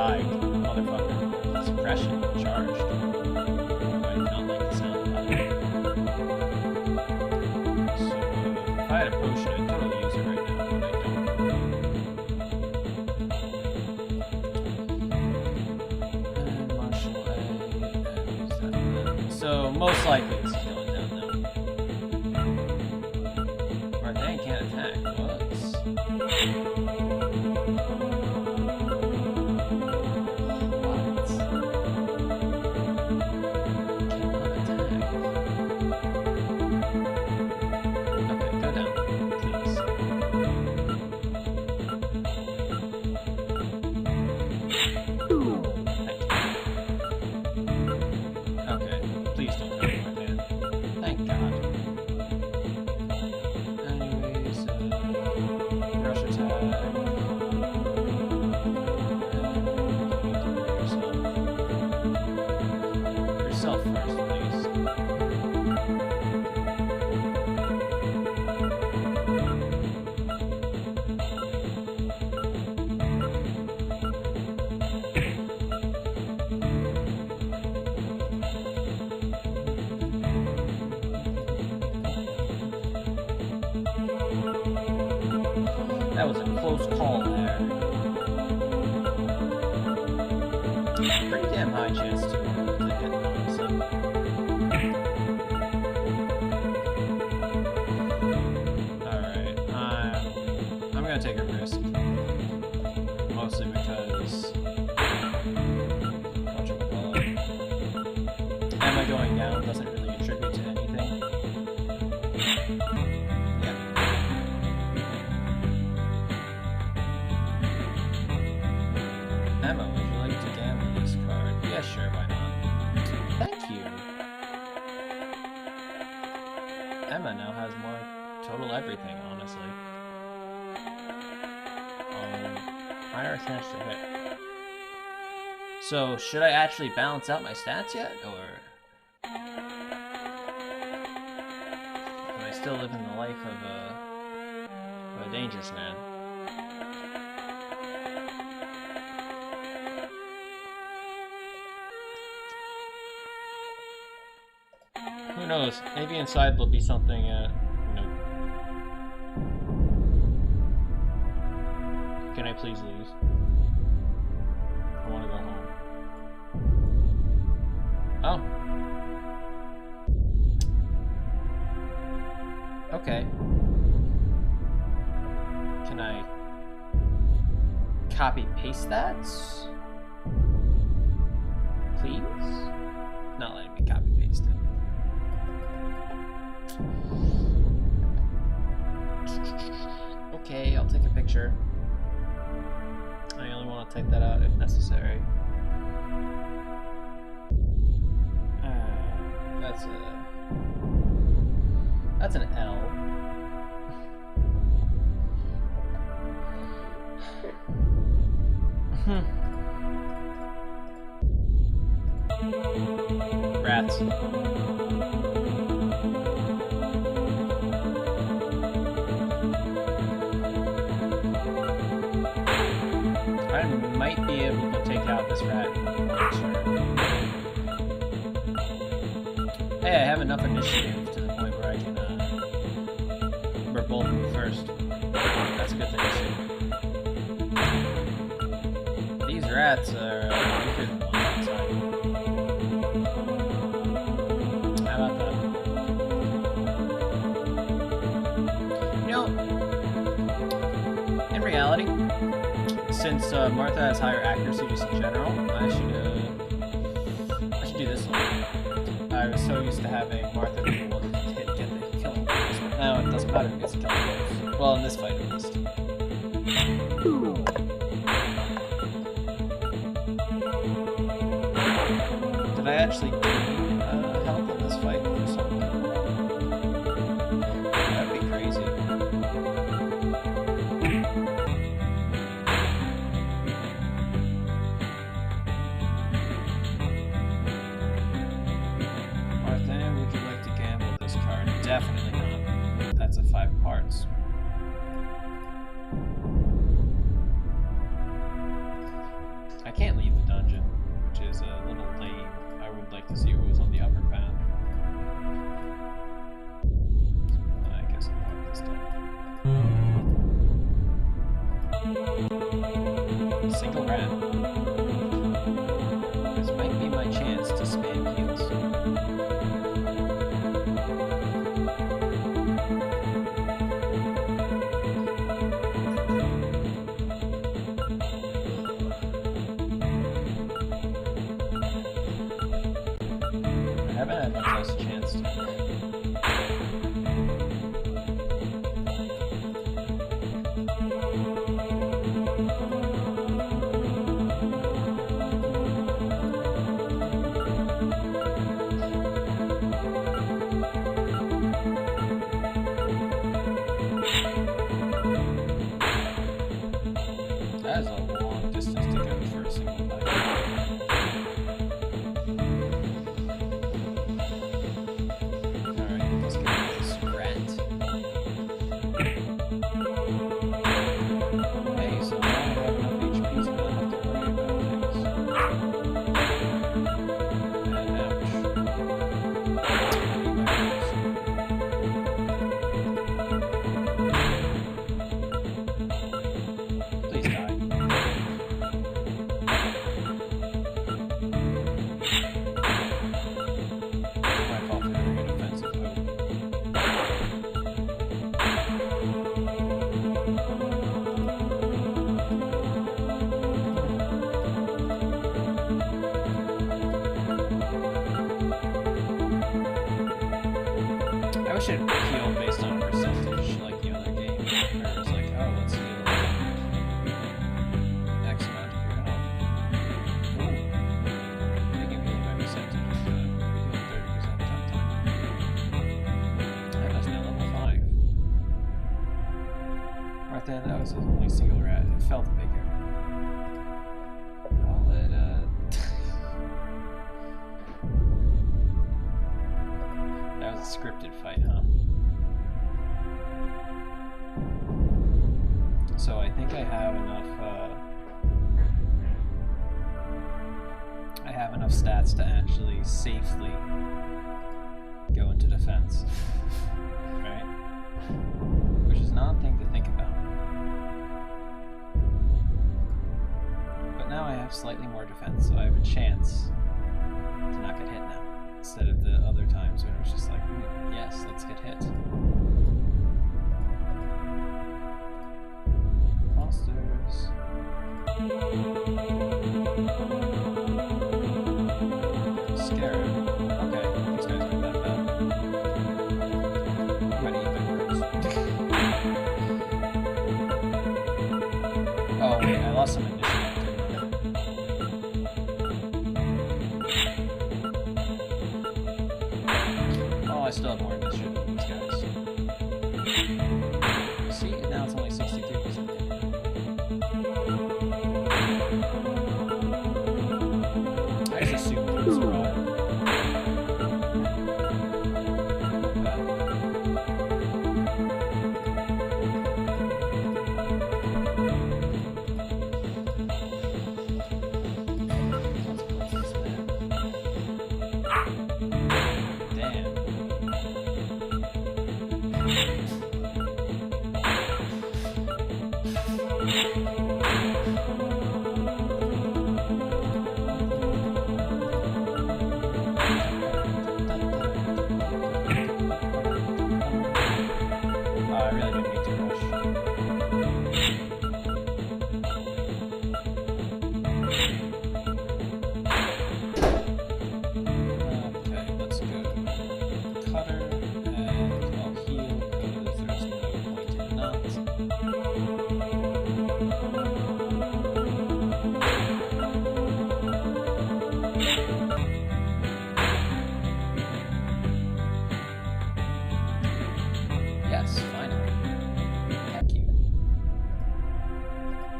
died, motherfucker. Suppression charged. I do not like the sound of that. So, if I had a potion, I'd totally use it right now, but I don't. And martial A, and use that then. So, most likely it's still down now. Marthain can't attack. Whoops. That was a close call there. Pretty damn high chance to hit, honestly. Alright, I'm gonna take a risk. Mostly because... whatchamacallit. Am I going down doesn't really attribute to anything. Emma, would you like to gamble this card? Yeah, sure, why not? Thank you! Emma now has more total everything, honestly. Higher chance to hit. So, should I actually balance out my stats yet, or... am I still living the life of a dangerous man? Who knows? Maybe inside there'll be something, nope. Can I please leave? I want to go home. Oh. Okay. Can I copy-paste that? Please? Not letting me copy-paste it. Okay, I'll take a picture. I only want to take that out if necessary. That's an L. Rats. I might be able to take out this rat. Hey, I have enough initiative to the point where I can, we're both move first. That's a good thing to see. These rats are weaker than the ones outside. How about that? You know, in reality, since Martha has higher accuracy just in general, I should do this one. I was so used to having Martha be able to get the killing blows, but now it doesn't matter who gets the killing blows. Well, in this fight at least. Did I actually gain health in this fight or something? That'd be crazy. Definitely not. That's a 5 parts. I can't leave check to see what was on the upper path. I guess I'll walk this time. Single rat. This might be my chance to spam heals. I haven't had much less chance to. That is a long distance to go for a single bite. Alright, let's get this rat. Hey, so now I have enough HP, so I don't have to worry about things. And ouch. Please die. My fault for doing an offensive move. I wish it healed based on a percentage like the other game. Where it was like, oh, let's heal X amount of your health. Ooh. Thinking maybe my percentage was good. We healed 30% that time. That was now level 5. Right then, that was the only single rat. It felt bigger. I'll let, That was a scripted fight, huh? So I think I have enough stats to actually safely go into defense. Right? Which is not a thing to think about. But now I have slightly more defense, so I have a chance to not get hit now. Instead of the other times when it was just like, yes, let's get hit. Monsters. Scarab. Okay, these guys aren't that bad. I'm gonna eat their words. Oh wait, I lost some initiative, didn't I? Oh, I still have more initiative than these guys. See, now it's only 63%. I just assumed it would survive. Let's put this there. Damn. I really didn't mean to rush. Okay, let's go cutter and I'll heal because there's no point in not. Yes, finally. Thank you.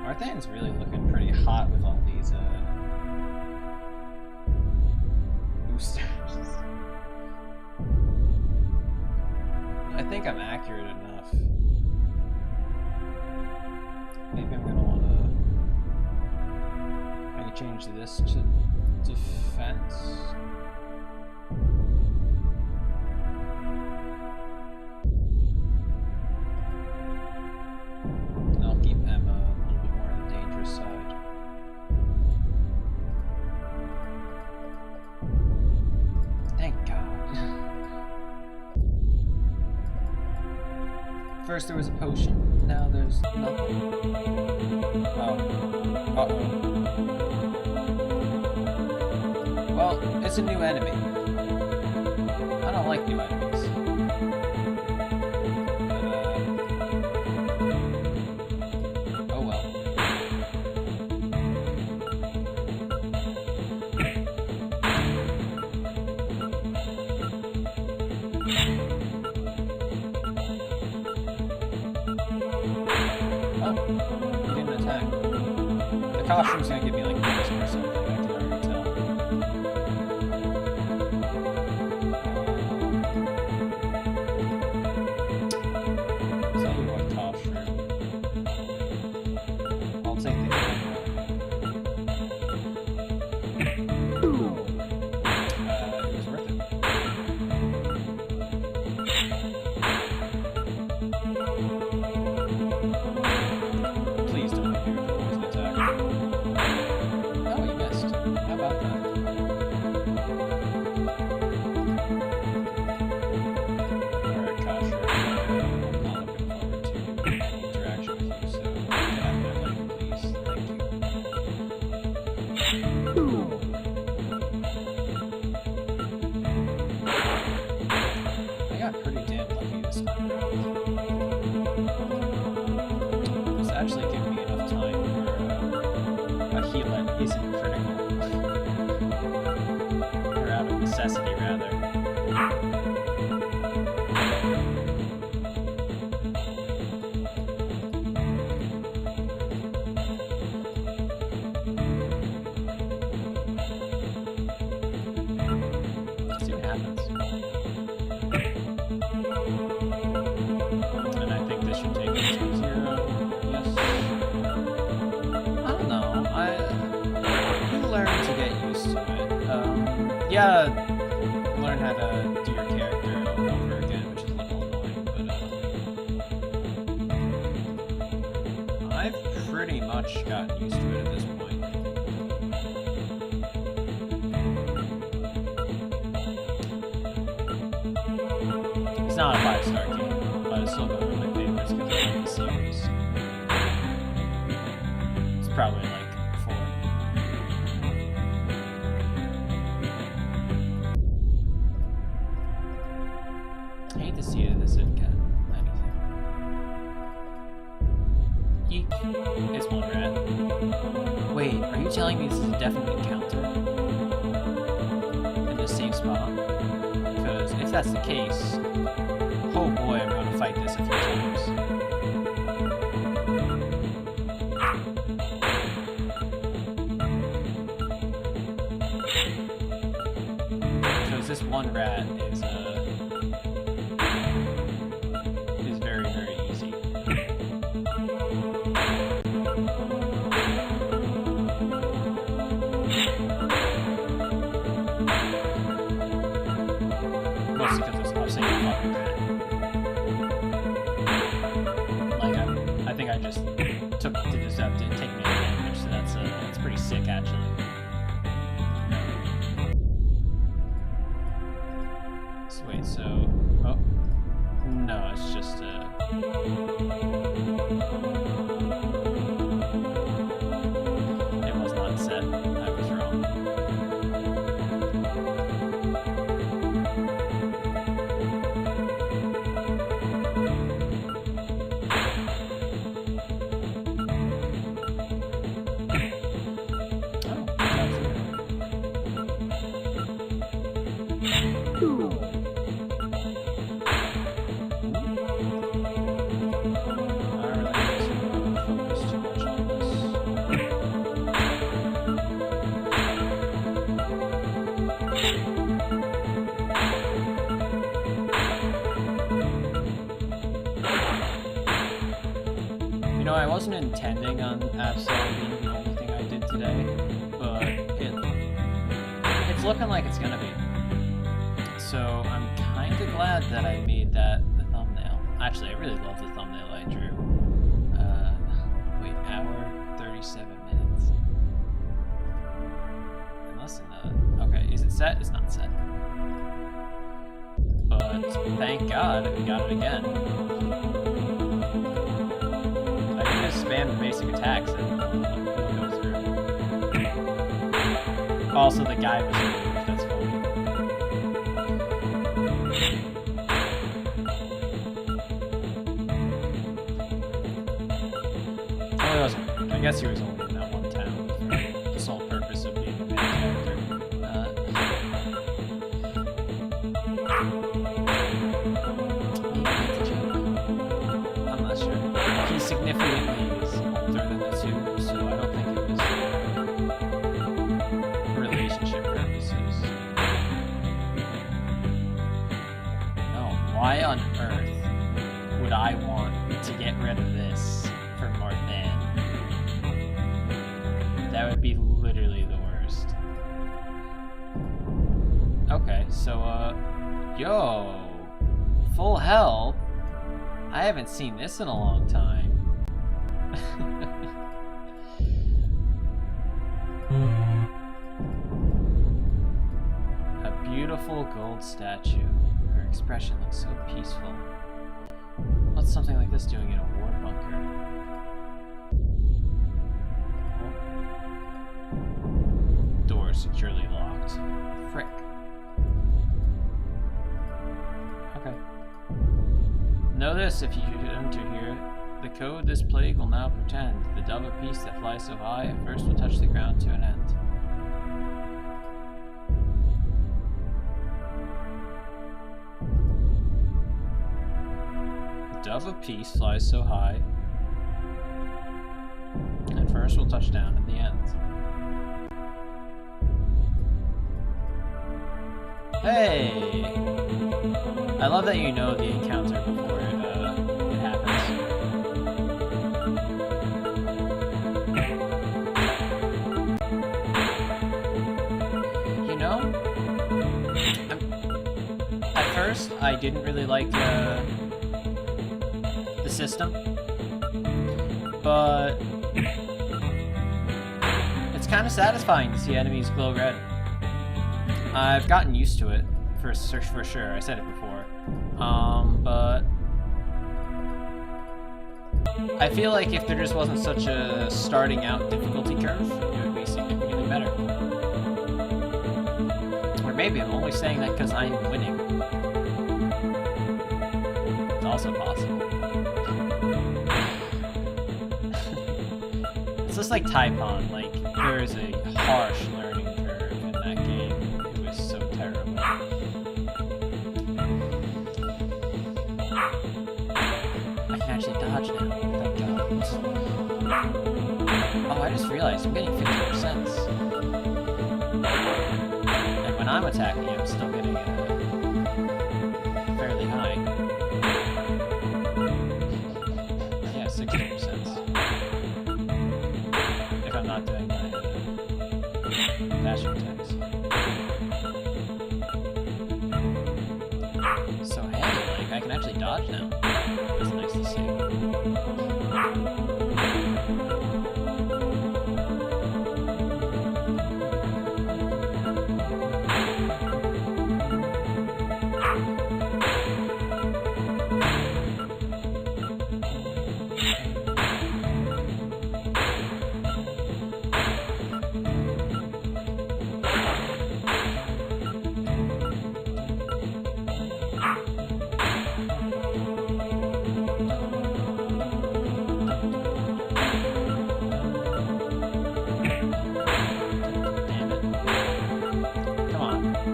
Marthane's really looking pretty hot with all these boosters. I think I'm accurate enough. Maybe I'm gonna wanna change this to defense. First there was a potion, now there's nothing. Oh. Uh-oh. Well, it's a new enemy. I don't like new enemies. But, oh well. The costume's gonna give me like poison or something, I can already tell. Tell you what costume. I'll take the it was worth it. Please don't make me with a poison attack. Oh, you missed. How about that? Alright, Kasha. I'm not looking forward to any interaction with you, so get out of my life, please. Thank you. I got pretty damn lucky this time around. This actually gave me enough time for a heal that isn't critical. Or out of necessity, rather. Let's see what happens. And I think this should take us to 0. Yes. I don't know. You learn to get used to it. Yeah, learn how to do your character over again, which is a little annoying, but I've pretty much gotten used to it at this point. It's not a 5-star game, but it's still one of my favorites because I like the series. It's probably like 4. I hate to see it. This didn't get anything. Eek. It's one rat. Wait, are you telling me this is a definite encounter? In the same spot? Because if that's the case, oh boy, I'm going to fight this a few times. Because this one rat is very, very easy. Mostly because I'm saying fucking rat. Like, I think I just took to this up, didn't take me any damage, so that's pretty sick, actually. So wait, so... Oh. No, it's just, it was not set. I was wrong. I wasn't intending on Absalom being the only thing I did today, but it's looking like it's gonna be. So I'm kind of glad that I made that the thumbnail. Actually, I really love the thumbnail I drew. Wait, hour 37 minutes. And less than that. Okay, is it set? It's not set. But thank God we got it again. spam the basic attacks and it'll go through. Also, the guy was removed, that's funny. I guess he was only in that one town for the sole purpose of being a main character. I'm not sure. He significantly is older than the two, so I don't think it was for relationship purposes. No, why on earth would I want to get rid of this for Marthan? That would be literally the worst. Okay, so, yo, full health? I haven't seen this in a long time. A beautiful gold statue. Her expression looks so peaceful. What's something like this doing in a war bunker? Door securely locked. Frick. Okay. Know this if you enter here. The code this plague will now pretend. The dove of peace that flies so high at first will touch the ground to an end. The dove of peace flies so high at first will touch down in the end. Hey! I love that you know the encounter before it happens. You know, at first I didn't really like the system, but it's kind of satisfying to see enemies glow red. I've gotten used to it, for sure, I said it before, but I feel like if there just wasn't such a starting out difficulty curve, it would be significantly better. Or maybe I'm only saying that because I'm winning. It's also possible. It's just like Taipon, like, there is a harsh learning curve in that game. So terrible. I can actually dodge now, thank God. Oh, I just realized I'm getting 50%. And when I'm attacking, I'm still getting fairly high. Yeah, 60%. If I'm not doing my dashing attacks. So hey, like, I can actually dodge now. That's nice to see.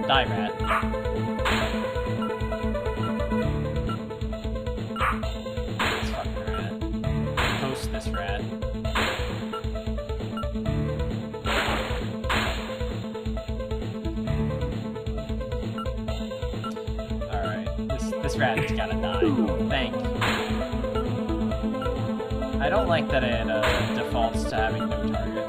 Die, rat. This fucking rat. Post this rat. Alright, this rat has gotta die. Thank you. I don't like that it defaults to having no target.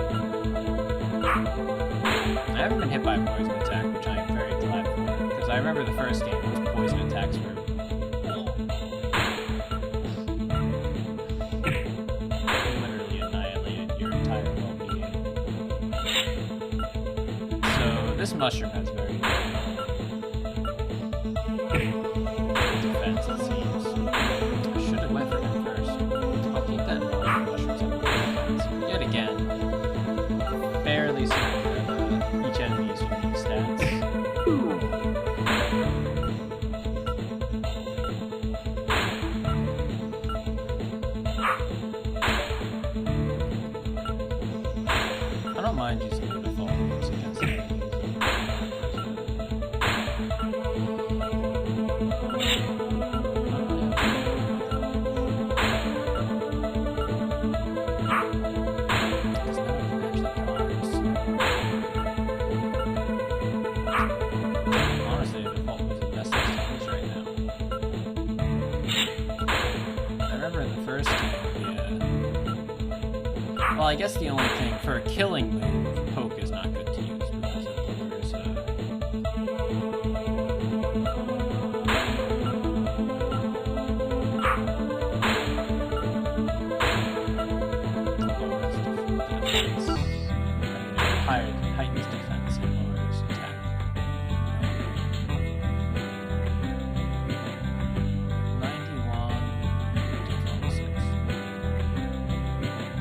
I haven't been hit by a poison attack, which I am very glad for, because I remember the first game, those poison attacks were... literally annihilated your entire well-being. So, this mushroom has very defense, it seems. I should have went for him first. I'll keep that mushrooms up. Well, I guess the only thing for a killing move, poke is not good to use because it lowers defense. Heightens defense and lowers attack. 91 to 26.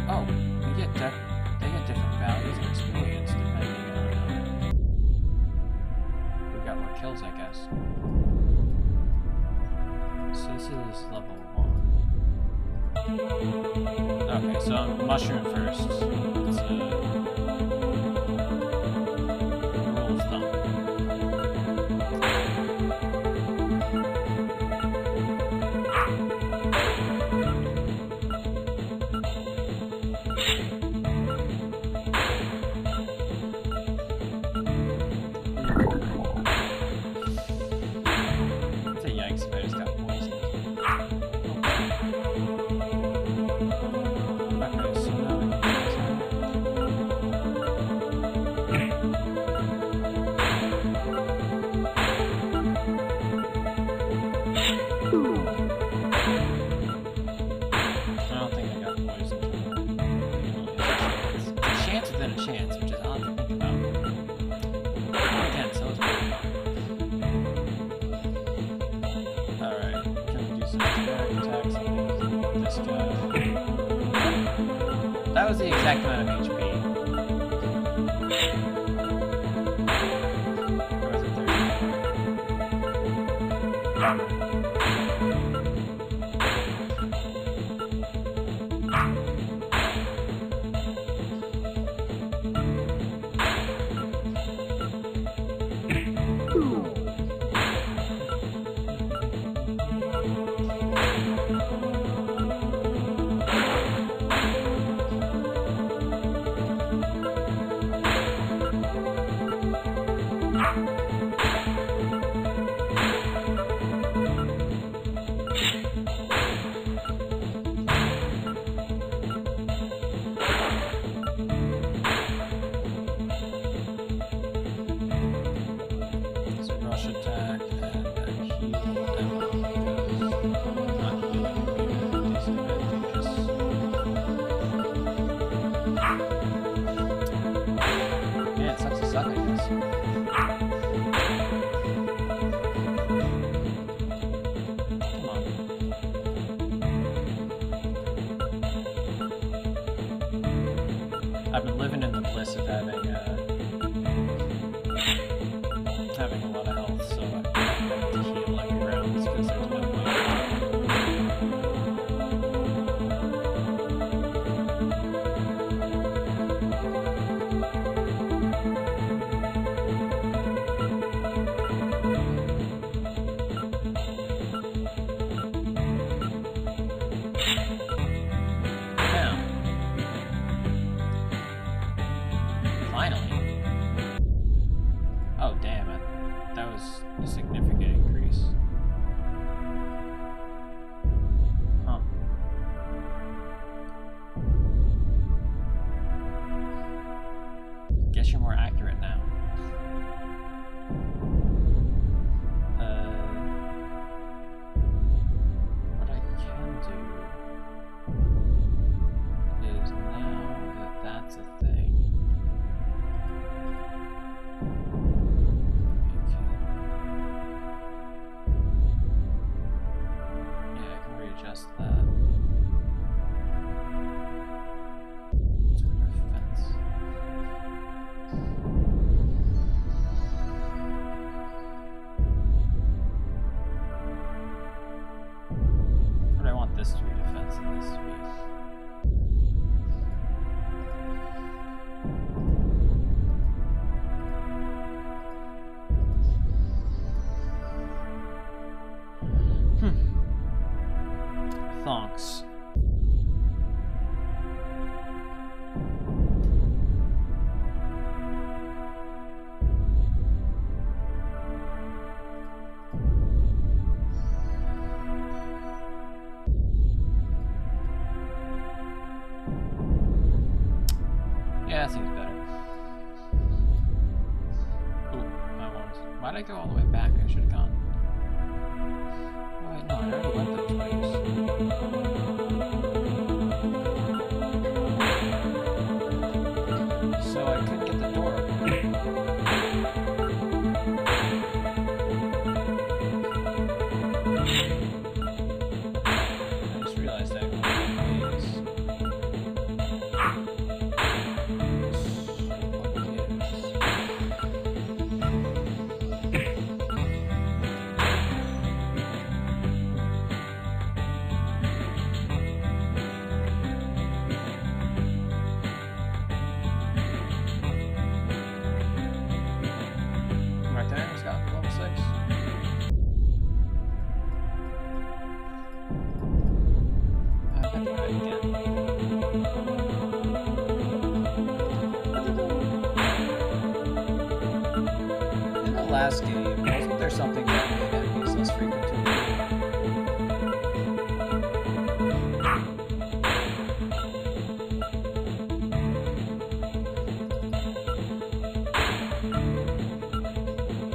Oh, they get different values of experience depending on who got more kills, I guess. So this is level 1. Okay, so mushroom first. It's a rule of thumb. It's a yikes if I just got poisoned. Okay, so now we can I don't think I got poisoned. It's a chance within a chance, which is odd to think about. Again, so it's pretty fun. Alright, can we do some direct attacks on this guy? That was the exact amount of HP. Or was it 30? So rush attack and heal ammo because not healing would be disadvantageous. Yeah, it sucks to suck, I guess. Come on. I've been living in the bliss of having a lot of health, so I have to heal every round because there's no point. Now, finally. Oh, damn it. That was a significant increase. Huh. Guess you're more accurate now. What I can do is now that that's a thing. Adjust that. Defense. But I want this to be defense and this to be. Thonks. I go all the way back? I should have gone. Oh, wait, no, I already went those ways. So I couldn't get the door open. I just realized I went ways. Last game, wasn't there something that made enemies less frequent to me?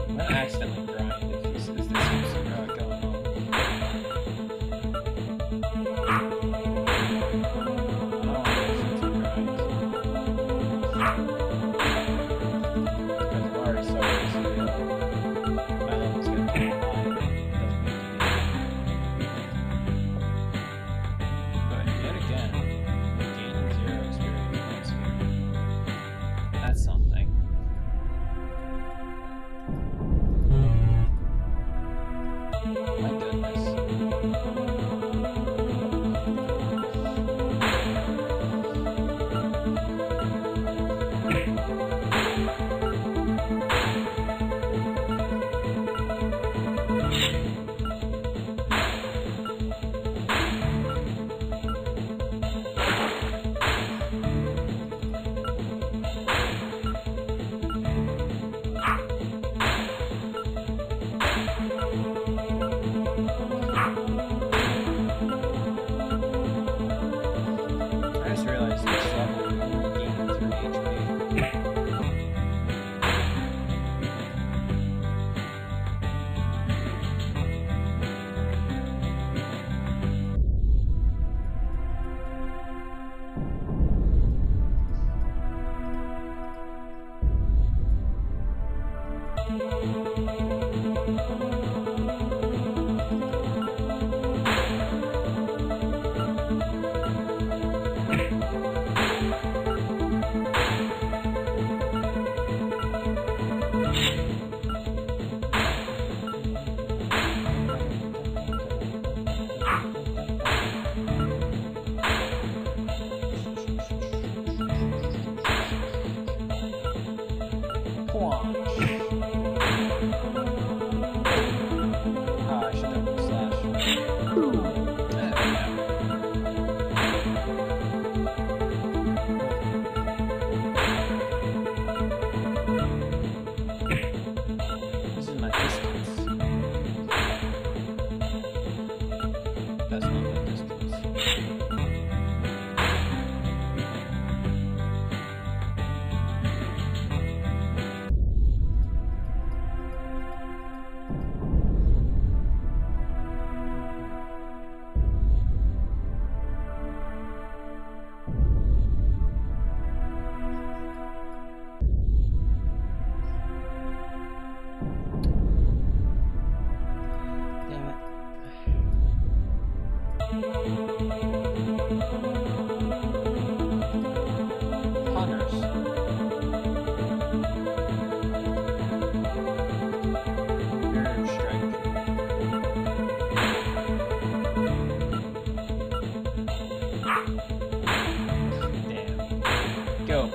I'm gonna accidentally grind if this seems to going on.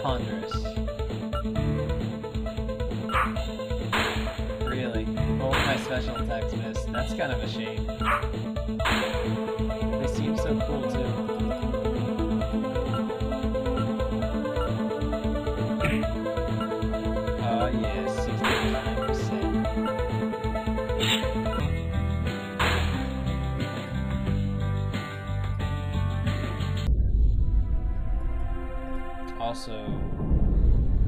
Ponderous. Really? Both my special attacks missed. That's kind of a shame. They seem so cool too. Oh yeah, 69%. Also,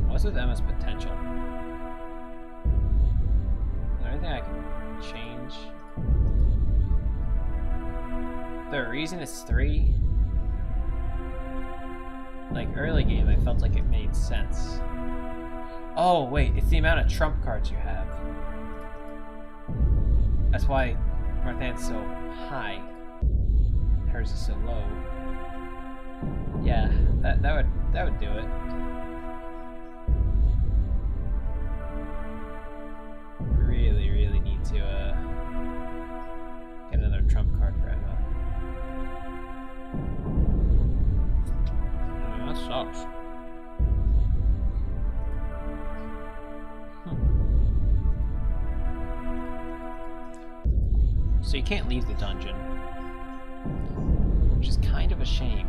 what's with Emma's potential? change. The reason it's 3? Like early game, I felt like it made sense. Oh wait, it's the amount of trump cards you have. That's why Marthan's so high. Hers is so low. Yeah, that would do it. Really need to get another trump card for Emma. That sucks. So you can't leave the dungeon, which is kind of a shame.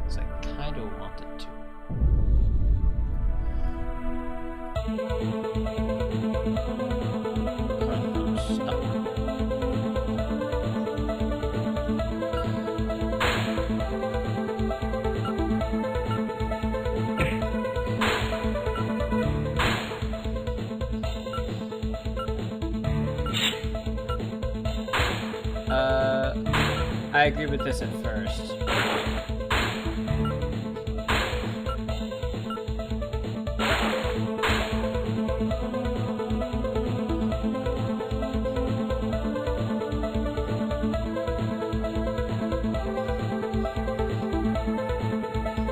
Because I kind of wanted to. I agree with this at first.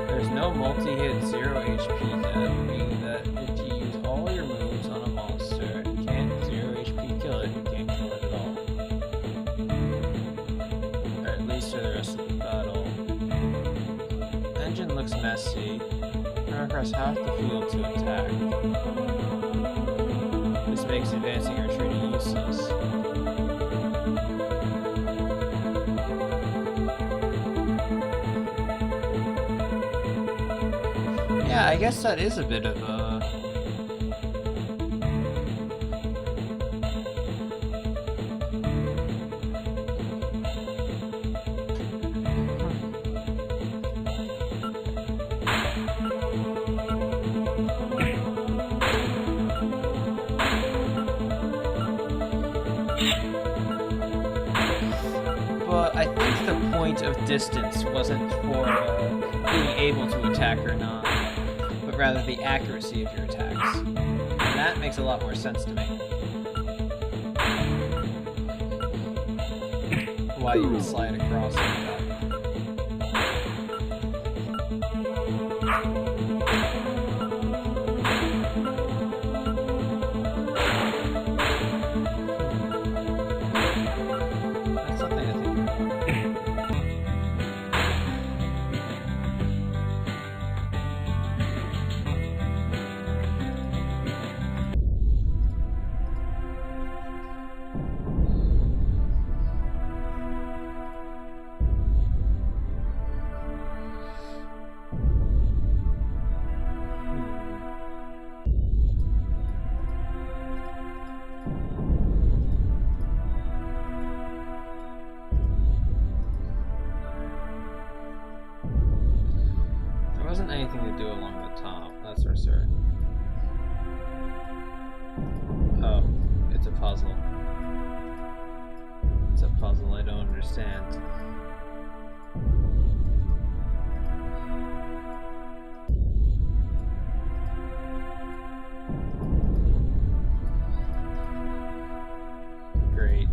There's no multi-hit 0 HP death, meaning that if you use all your moves on a monster, you can't 0 HP kill it, you can't kill it at all. For the rest of the battle. Engine looks messy. Run across half the field to attack. This makes advancing or retreating useless. Yeah, I guess that is a bit of a... of distance wasn't for being able to attack or not, but rather the accuracy of your attacks. And that makes a lot more sense to me. Why you would slide across like that. Anything to do along the top, that's for certain. Oh, it's a puzzle. It's a puzzle I don't understand. Great.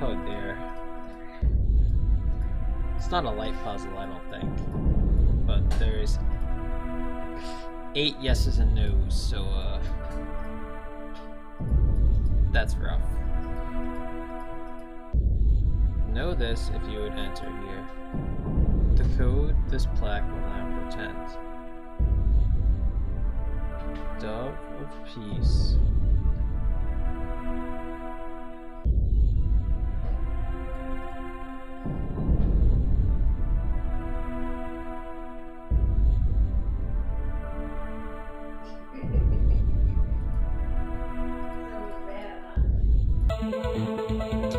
Oh dear. It's not a light puzzle, I don't think. But there's 8 yeses and nos, so that's rough. Know this if you would enter here. The code this plaque will now portend. Dove of Peace.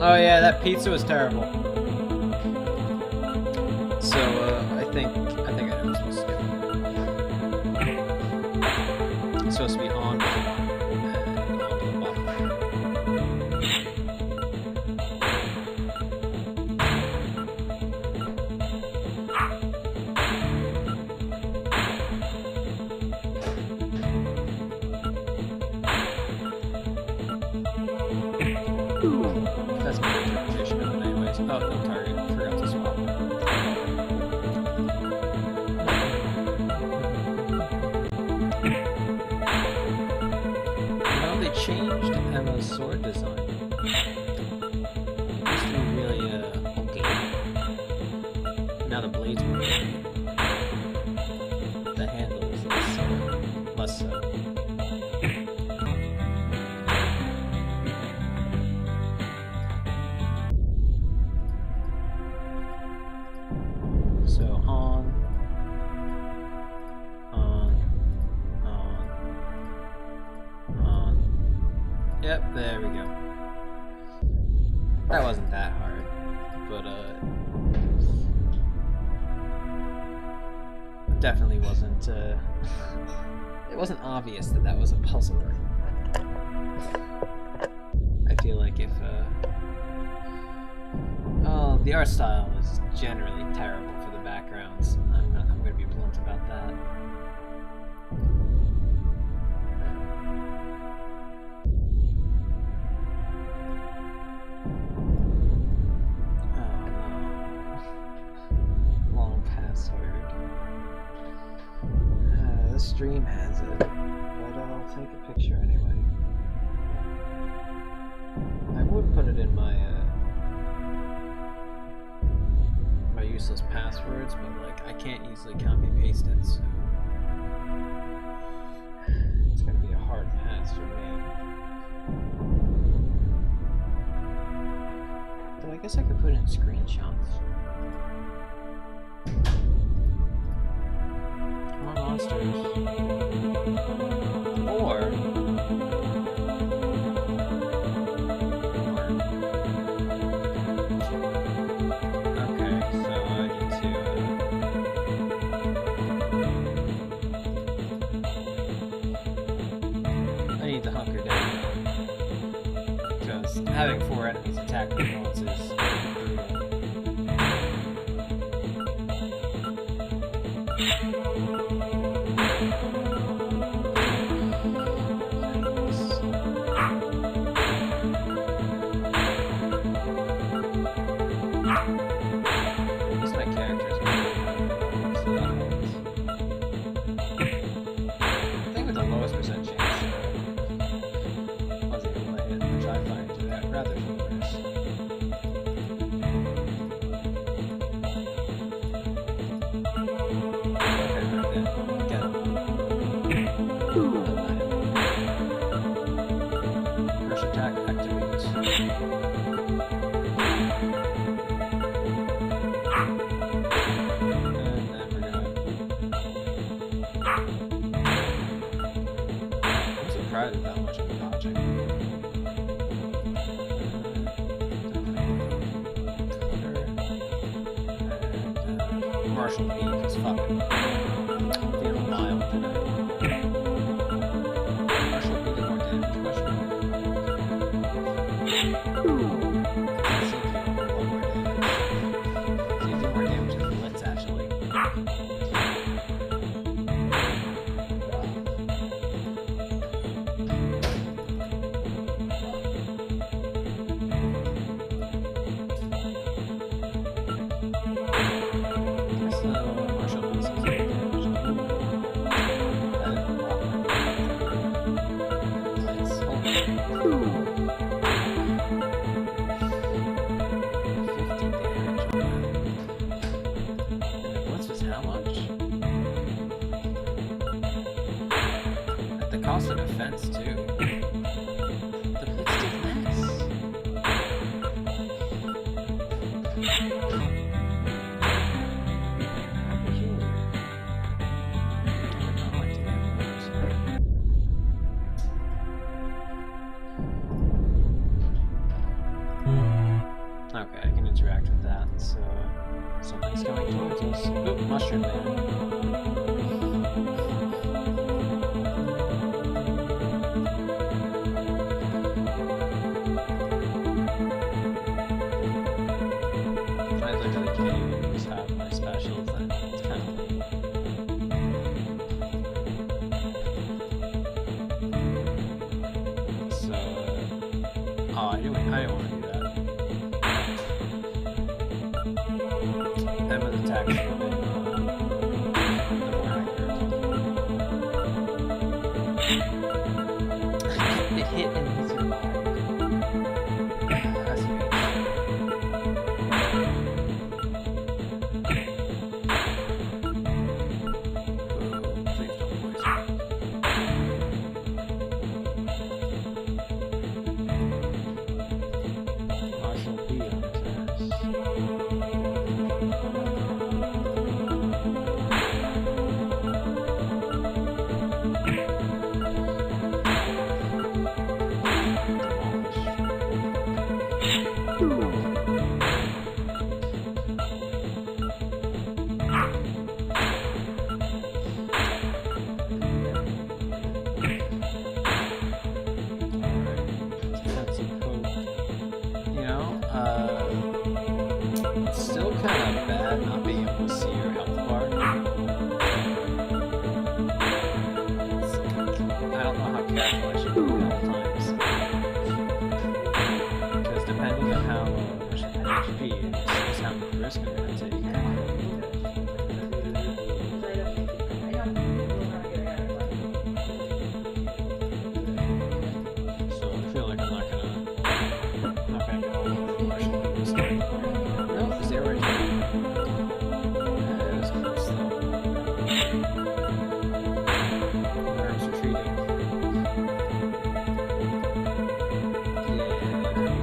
Oh yeah, that pizza was terrible. So I think I know what I'm supposed to do. It's supposed to be on to the bottom. That's my interpretation of it anyways. Oh, no target. Forgot to swap. Well, they changed Emma's sword design. It used to be really bulky. Now the blades were bulky. The handles less so. So on. Yep, there we go. That wasn't that hard, but it definitely wasn't. It wasn't obvious that that was a puzzle. I feel like if oh, the art style is generally terrible for the backgrounds. I'm going to be blunt about that. The stream has it, but I'll take a picture anyway. I would put it in my my useless passwords, but like I can't easily copy paste it, so it's gonna be a hard pass for me. But I guess I could put in screenshots. Monsters. Or okay, so I need to I need to hunker down because having 4 enemies attack me at once is cost of defense too. The blitz did less. Okay, I can interact with that, so something's going towards us. Oop, mushroom man. I didn't want to do that. Emma's attack should have been the more accurate one. It hit and he survived. That's good. Please don't poison. Marshall B on his ass. It's still kind of bad not being able to see your health bar. I don't know how careful I should be at all times. Because depending on how much HP is how much risk I'm going to take. So I feel like I'm not gonna go Marshall this time. No, is there right here? That was close though. Arms retreating.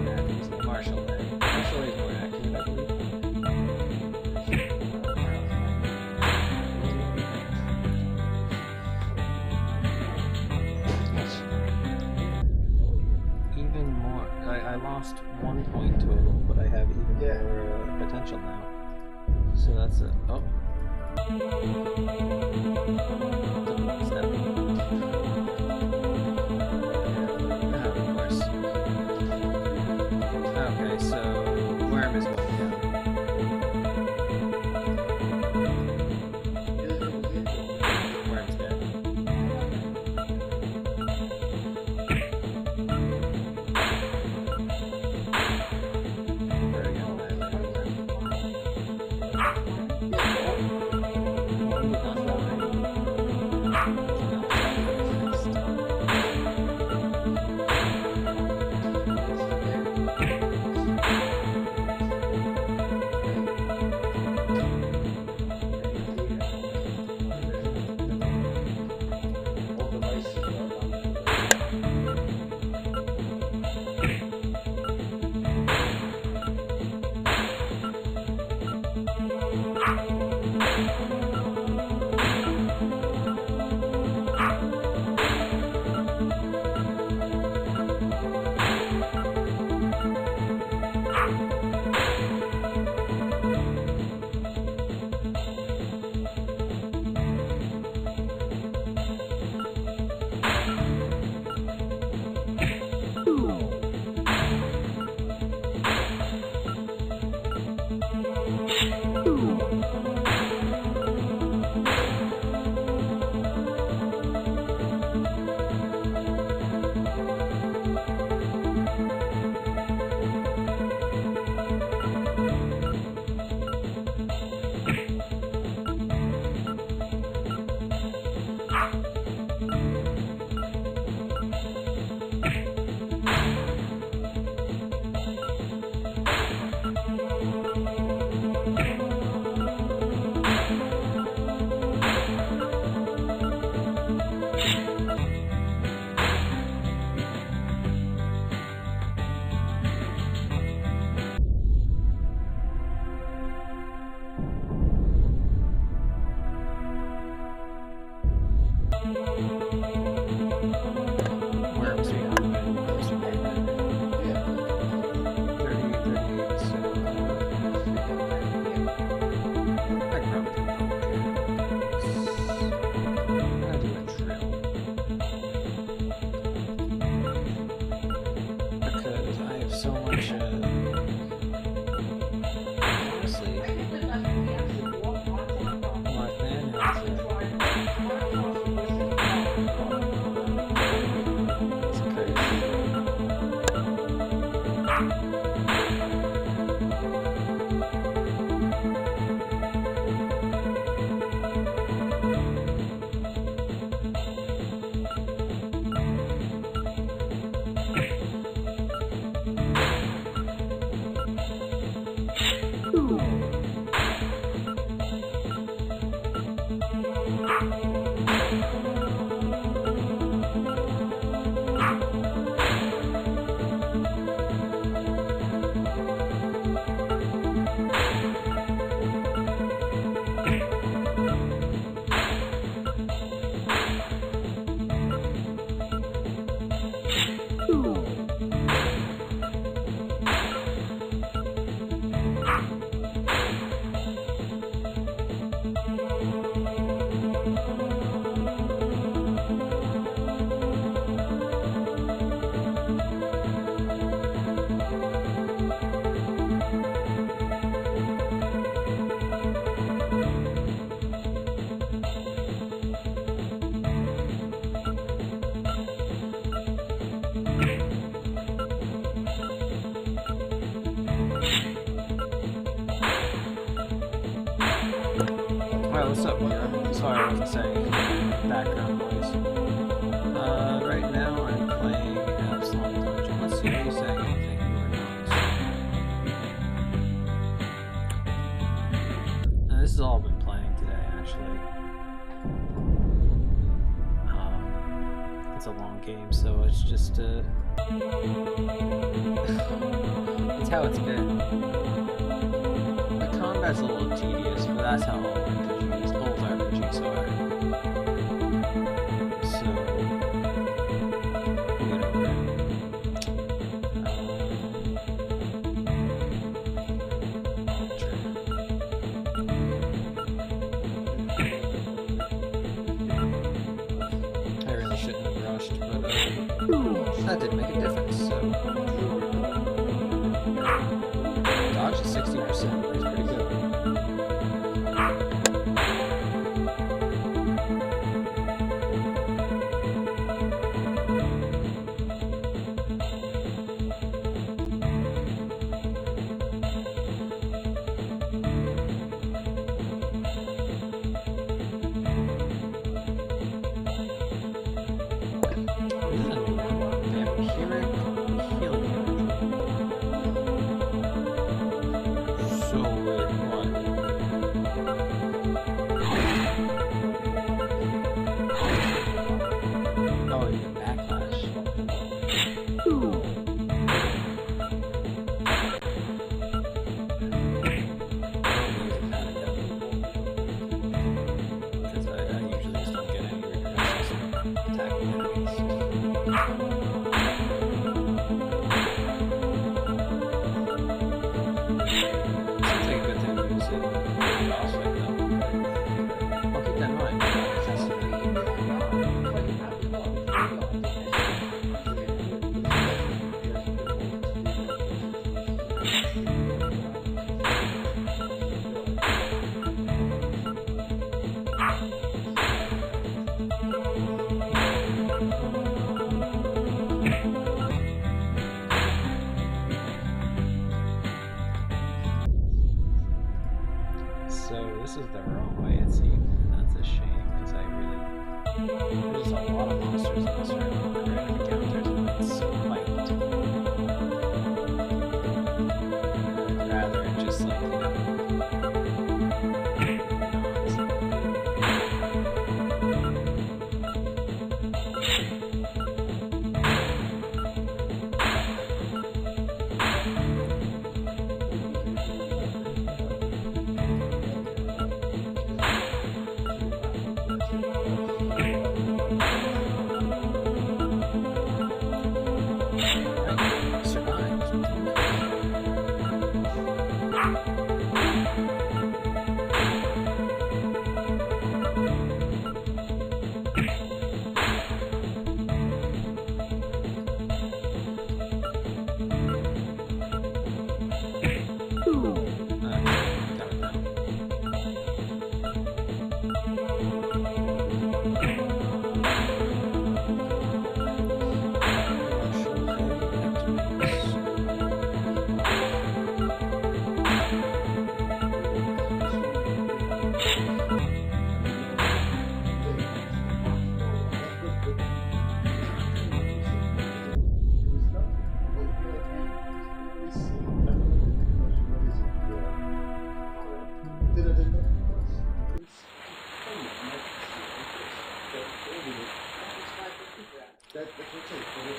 Yeah, he's the Marshall there. Marshall is more accurate, I believe. Even more. I lost 1 point total, but I have even more potential now. So that's it. Oh. Step. Of course. Okay, so Worm is going down. Worm's dead. Very good. it's a long game, so it's just it's how it's been. The combat's a little tedious, but that's how all RPGs are. So we get over it. I really shouldn't have rushed, but that didn't make a difference. So dodge is 60%. It's pretty good. So this is the wrong way it seems, and that's a shame, because I really... There's just a lot of monsters in this room, and random encounters, and it's so light. I'd rather it just, like, you know...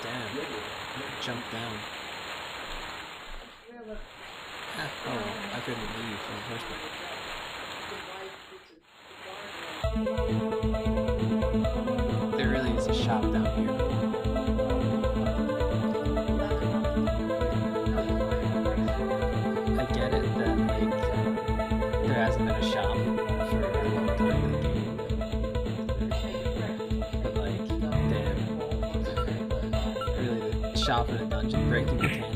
Damn, jump down. Oh, I couldn't leave in the first place. There really is a shop down here. I get it that, like, there hasn't been a shop for a very long time in the game. But, like, damn. Really, the shop in a dungeon, breaking the canon.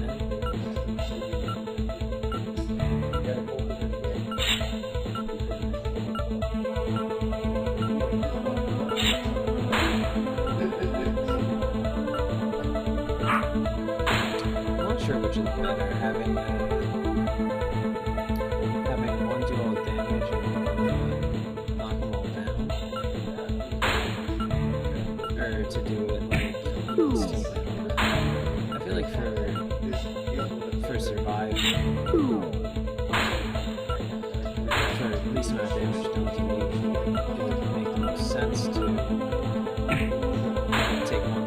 Sure which is better, having one do all the damage and knock them all down, or to do it like instantly. I feel like for surviving, for the least amount of damage done to me, it would make the most sense to take one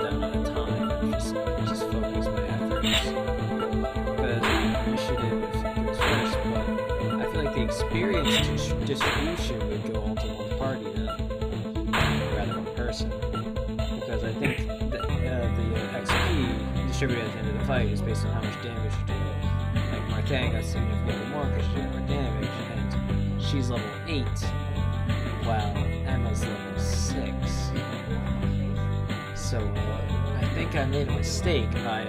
distribution would go all to one party then, rather than one person. Because I think the XP distributed at the end of the fight is based on how much damage you do. Like Marthan got significantly more because she did more damage, and she's level 8, while Emma's level 6. So I think I made a mistake by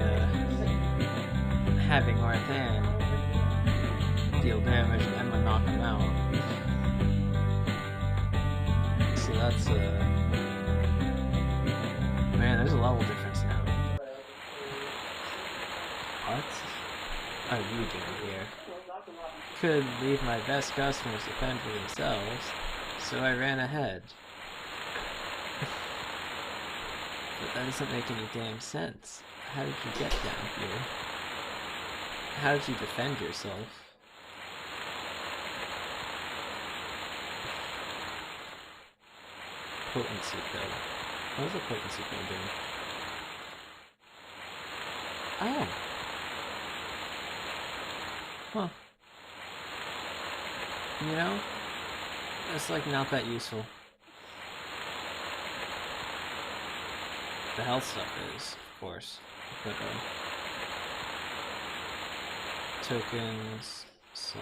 having Marthan deal damage and Emma knock him out. So that's man, there's a level difference now. What are you doing here? Could leave my best customers to fend for themselves, so I ran ahead. But that doesn't make any damn sense. How did you get down here? How did you defend yourself? Potency pill. What is a potency pill doing? Oh. Huh. You know, it's like not that useful. The health stuff is, of course. But tokens /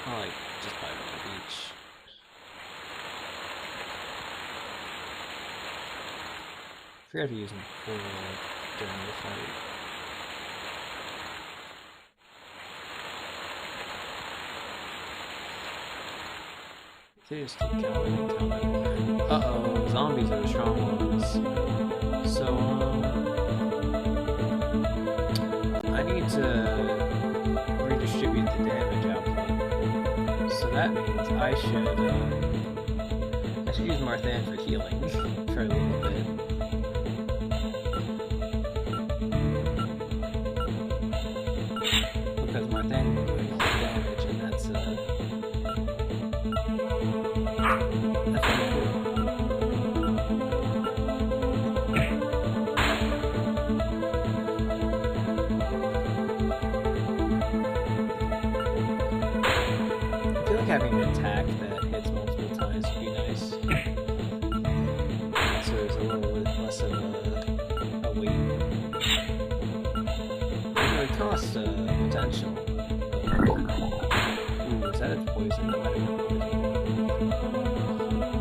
I'll like just buy one of each. I forgot to use them before during the fight. They just keep counting and counting. Uh-oh, zombies are the strong ones. So, I need to redistribute the damage output. So that means I should use Marthan for healing for a little bit. Because Marthan is doing all the damage, and that's pretty cool. I feel like having an attack that hits multiple times would be nice. So there's a little bit less of a weight. It would cost potential. Ooh, is that a poison? That might have been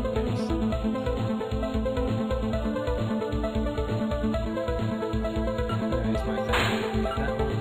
poison. There's my thing. Get that one.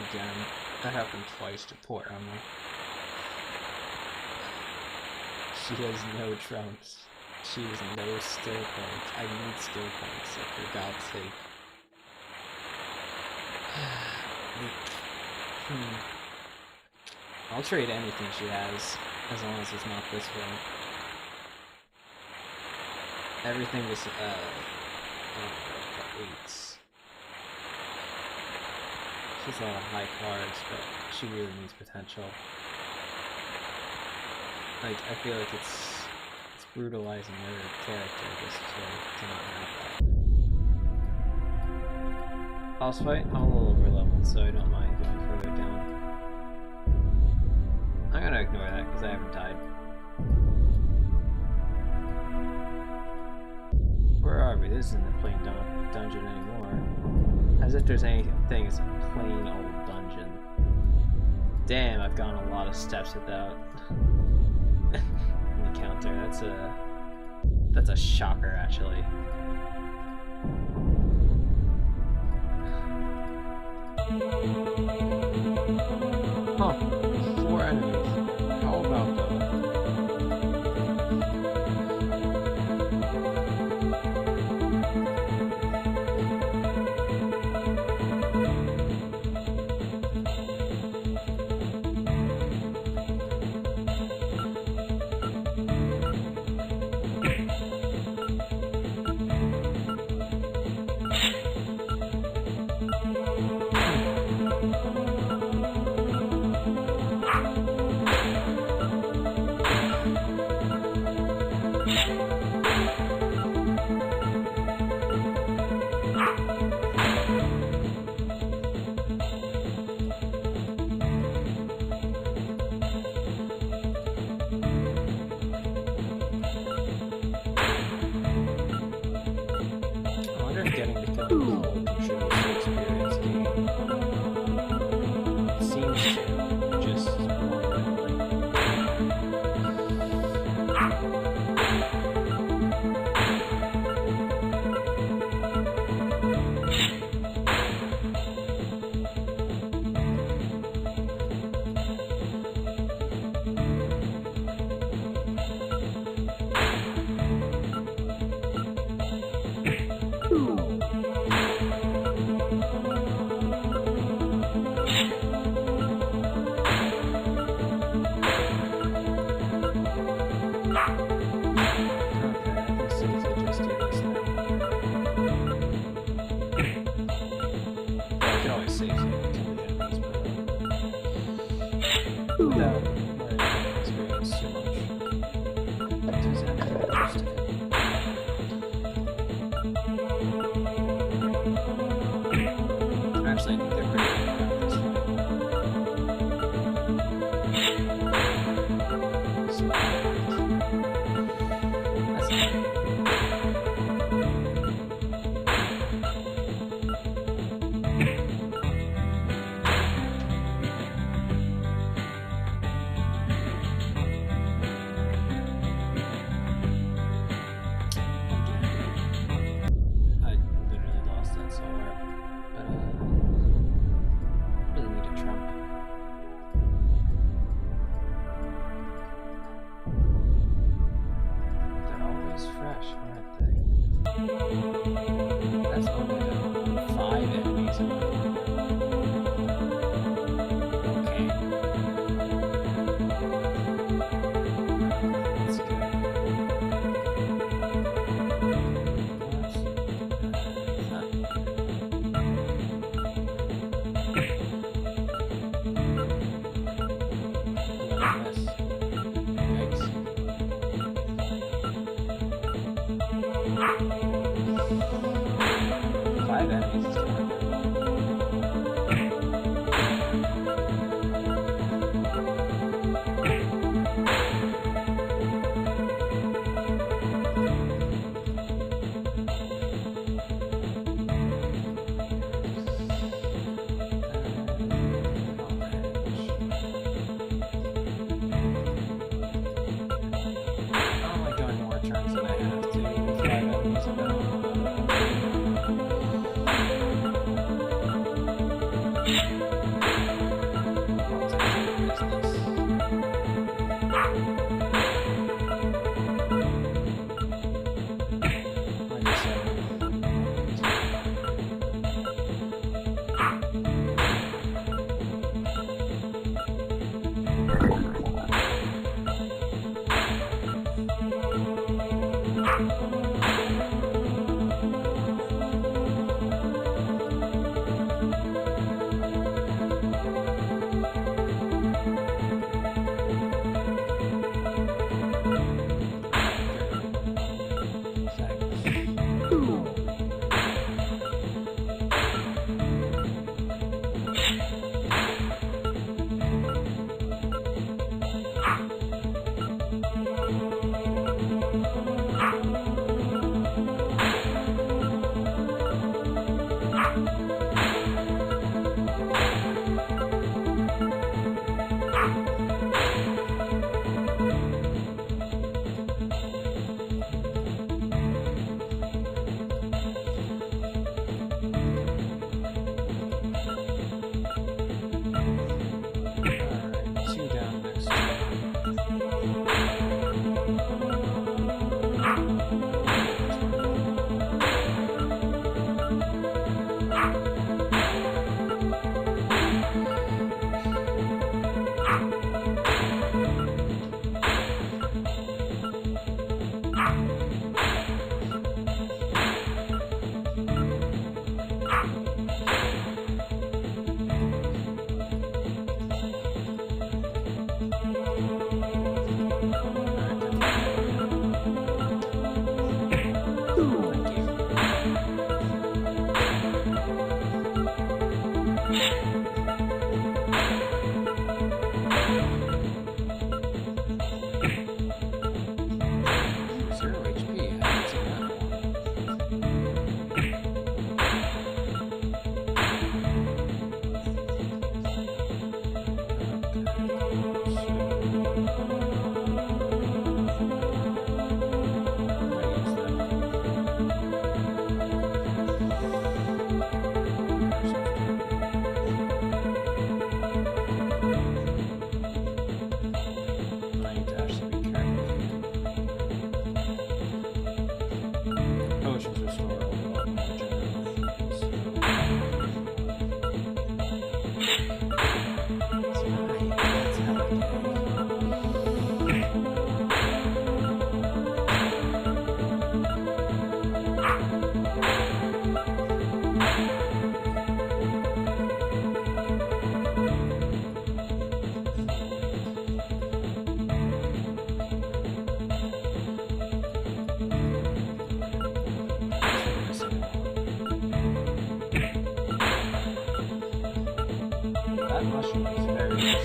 Again, that happened twice to poor Emma. She has no trumps. She has no skill points. I need skill points, so for God's sake. I'll trade anything she has, as long as it's not this one. Everything is, eights. She's a lot of high cards, but she really needs potential. Like, I feel like it's brutalizing her character just to not have that. Boss fight? I'm a little over leveled, so I don't mind going further down. I'm gonna ignore that because I haven't died. Where are we? This isn't a plain dungeon anymore. As if there's anything as a plain old dungeon. Damn, I've gone a lot of steps without encounter. That's a shocker, actually. Huh. 4 enemies. How about that? Getting to kill people contributes to experience gain. It seems to, just more Actually, I think they're pretty good at this one. I literally lost that so hard. But, really need a trump. They're always fresh, aren't they? That's only 5 enemies in one. Okay. That's good. Five enemies is not good. I'm like doing more turns than I have to with 5 enemies about.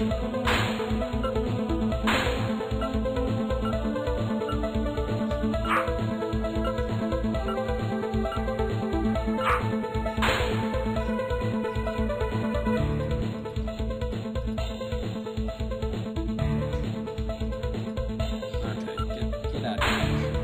Get out of here.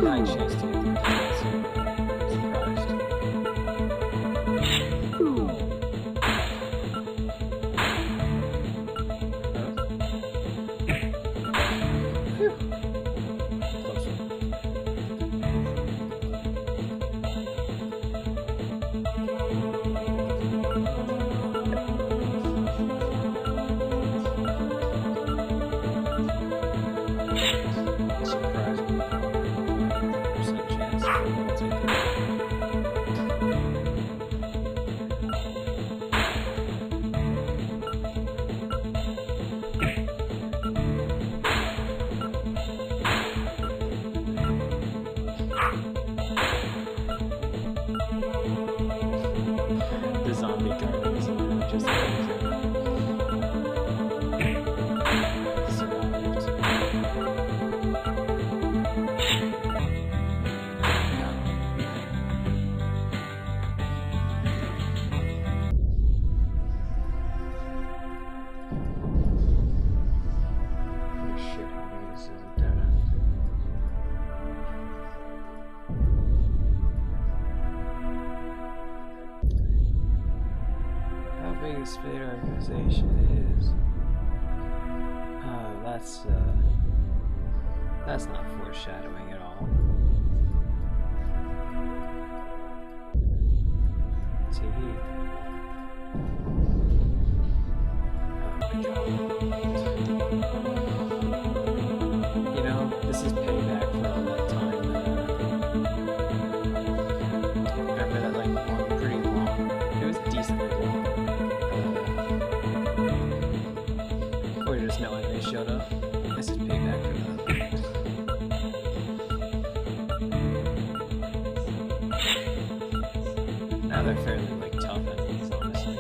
I chased to get the kills. Surprised. Close one. Surprise me. Percent chance. I'll take it. The zombie guards just survived. You're shitting me, this is a dead end. How big this Spade organization is? That's not foreshadowing at all. Tee. Oh my god. You know, this is payback for all that time. Remember that like one pretty long. It was decently long. Or just knowing they showed up. This is payback for that. Now they're fairly like tough enemies, honestly.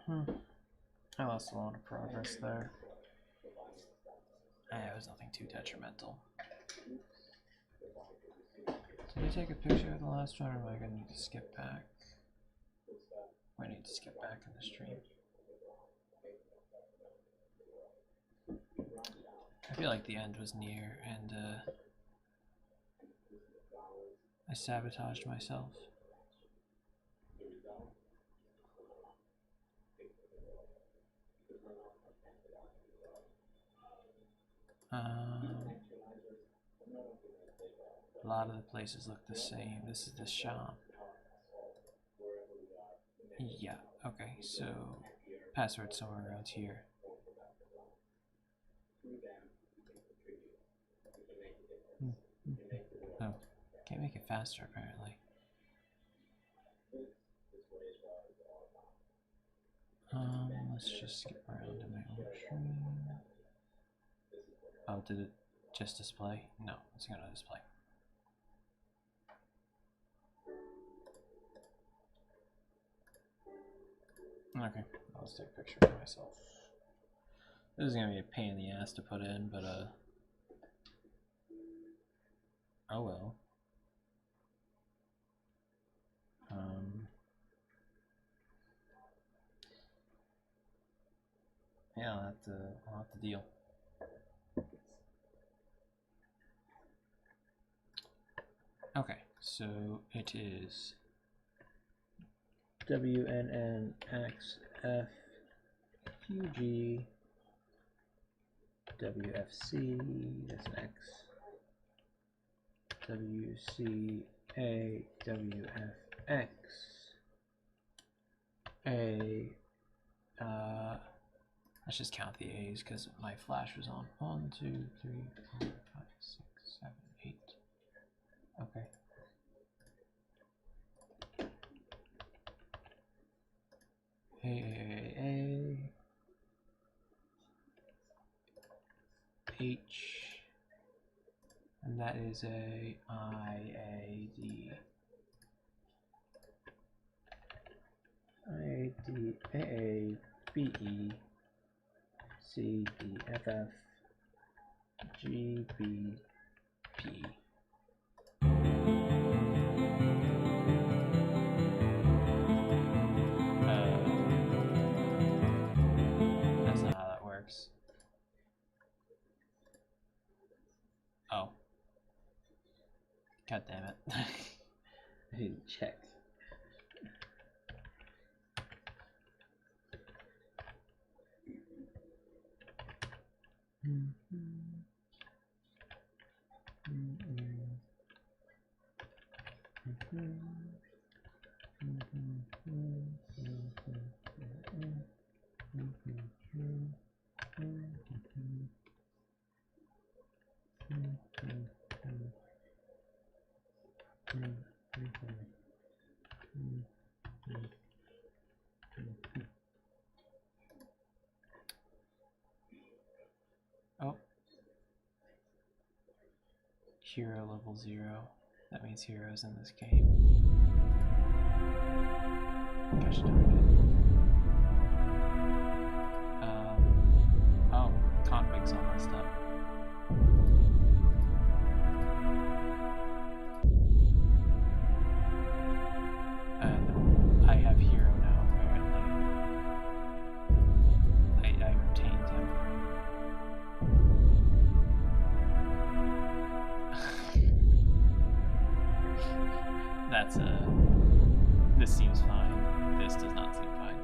I lost a lot of progress there. It was nothing too detrimental. Did I take a picture of the last one, or am I going to need to skip back? I need to skip back in the stream. I feel like the end was near, and I sabotaged myself. A lot of the places look the same. This is the shop. Yeah, okay, so password somewhere around here. Oh, can't make it faster apparently. Let's just skip around to my own stream. Oh, did it just display? No, it's gonna display. Okay, I'll just take a picture of myself. This is gonna be a pain in the ass to put in, but oh well. Yeah, I'll have to deal. Okay, so it is WNNXFQG WFC, that's an X, WCA WFX, let's just count the A's because my flash was on. 1, 2, 3, 4, 5, 6, 7, 8. Okay. A H, and that is a IAD. AABE CDFF GBP. That's not how that works. Oh. God damn it. I didn't check. Oh. Hero level 0. That means heroes in this game. Gosh darn it. Oh, config's all messed up. And I have hero now, apparently. I obtained him. That's this seems fine. This does not seem fine.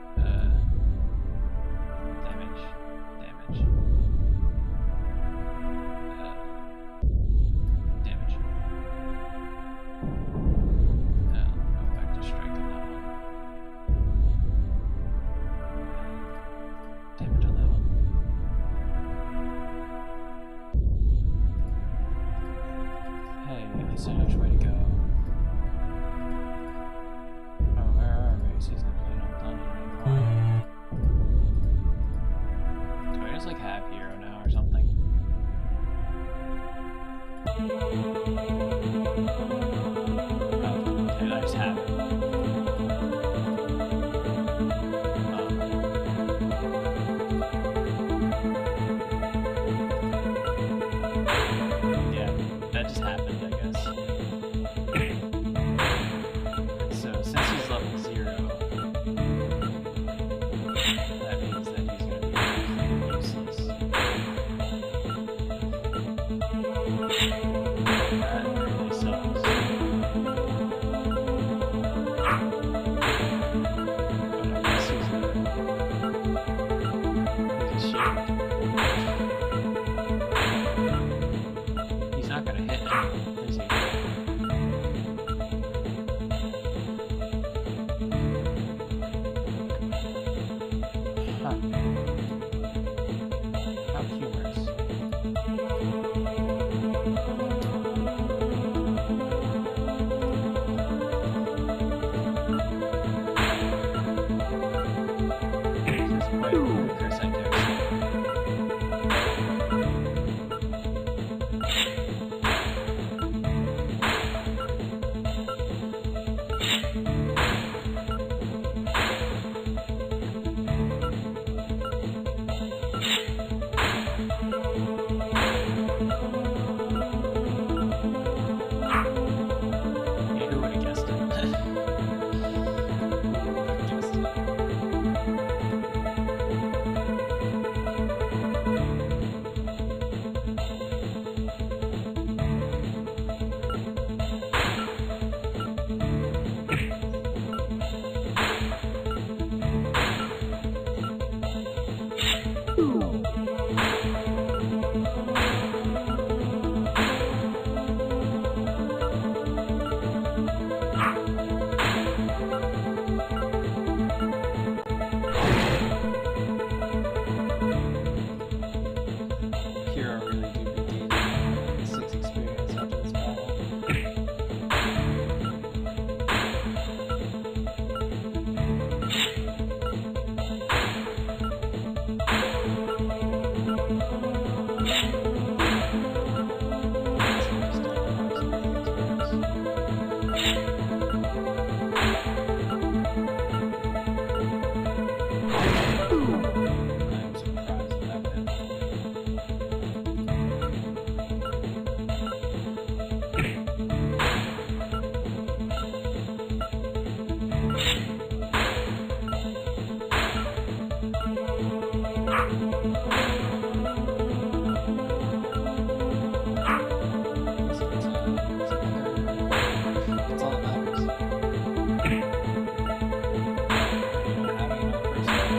He's not gonna hit him, is he? Huh. How humorous.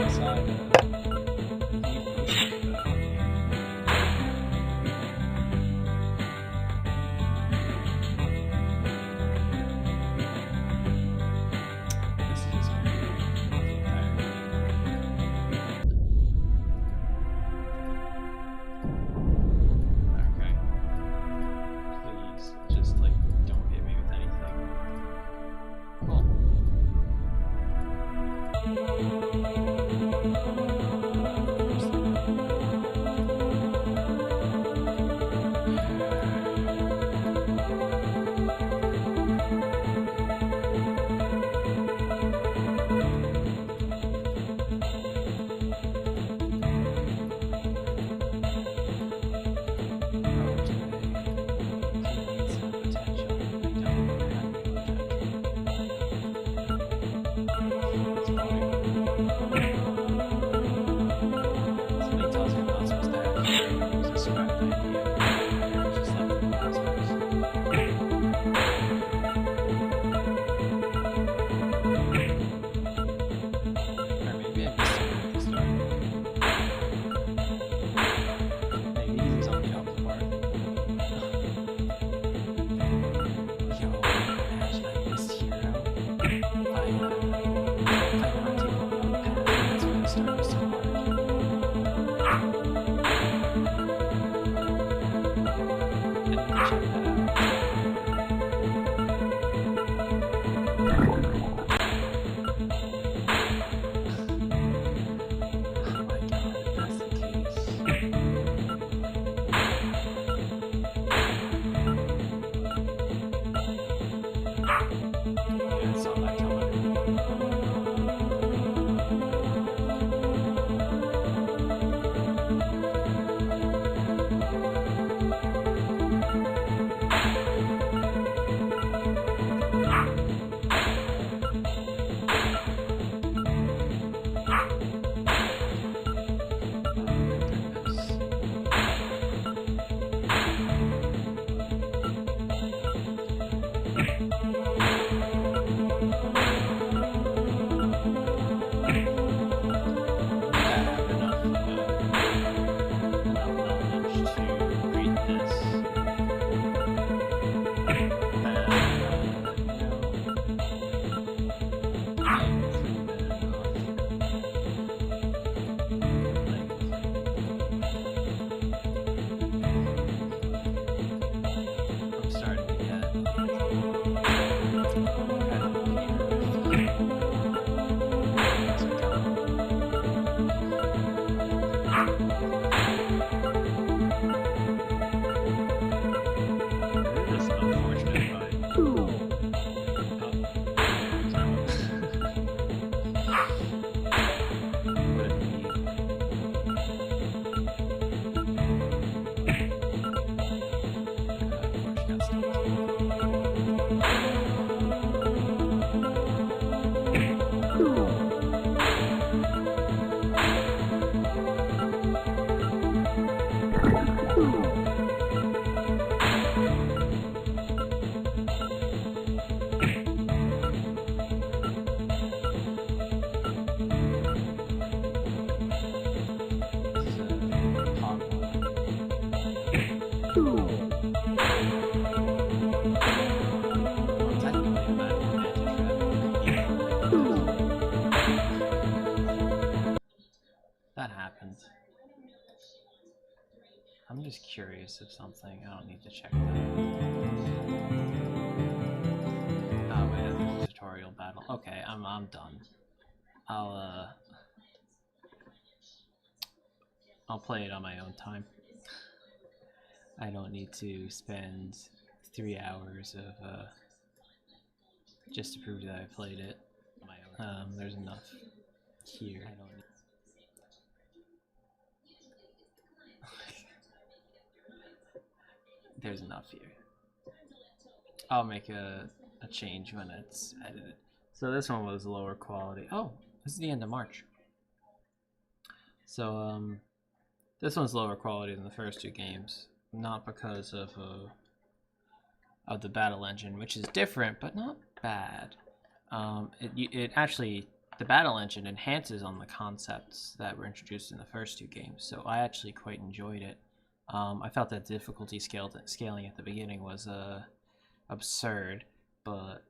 It's funny. technically, I'm at an advantage. That happened. I'm just curious of something. I don't need to check that. Oh wait, that's a tutorial battle. Okay, I'm done. I'll play it on my own time. I don't need to spend 3 hours of just to prove that I played it on my own. There's enough here. I don't need. There's enough here. I'll make a change when it's edited. So this one was lower quality. Oh, this is the end of March. So this one's lower quality than the first two games, not because of the battle engine, which is different but not bad. It actually, the battle engine enhances on the concepts that were introduced in the first two games, so I actually quite enjoyed it. I felt that difficulty scaling at the beginning was absurd, but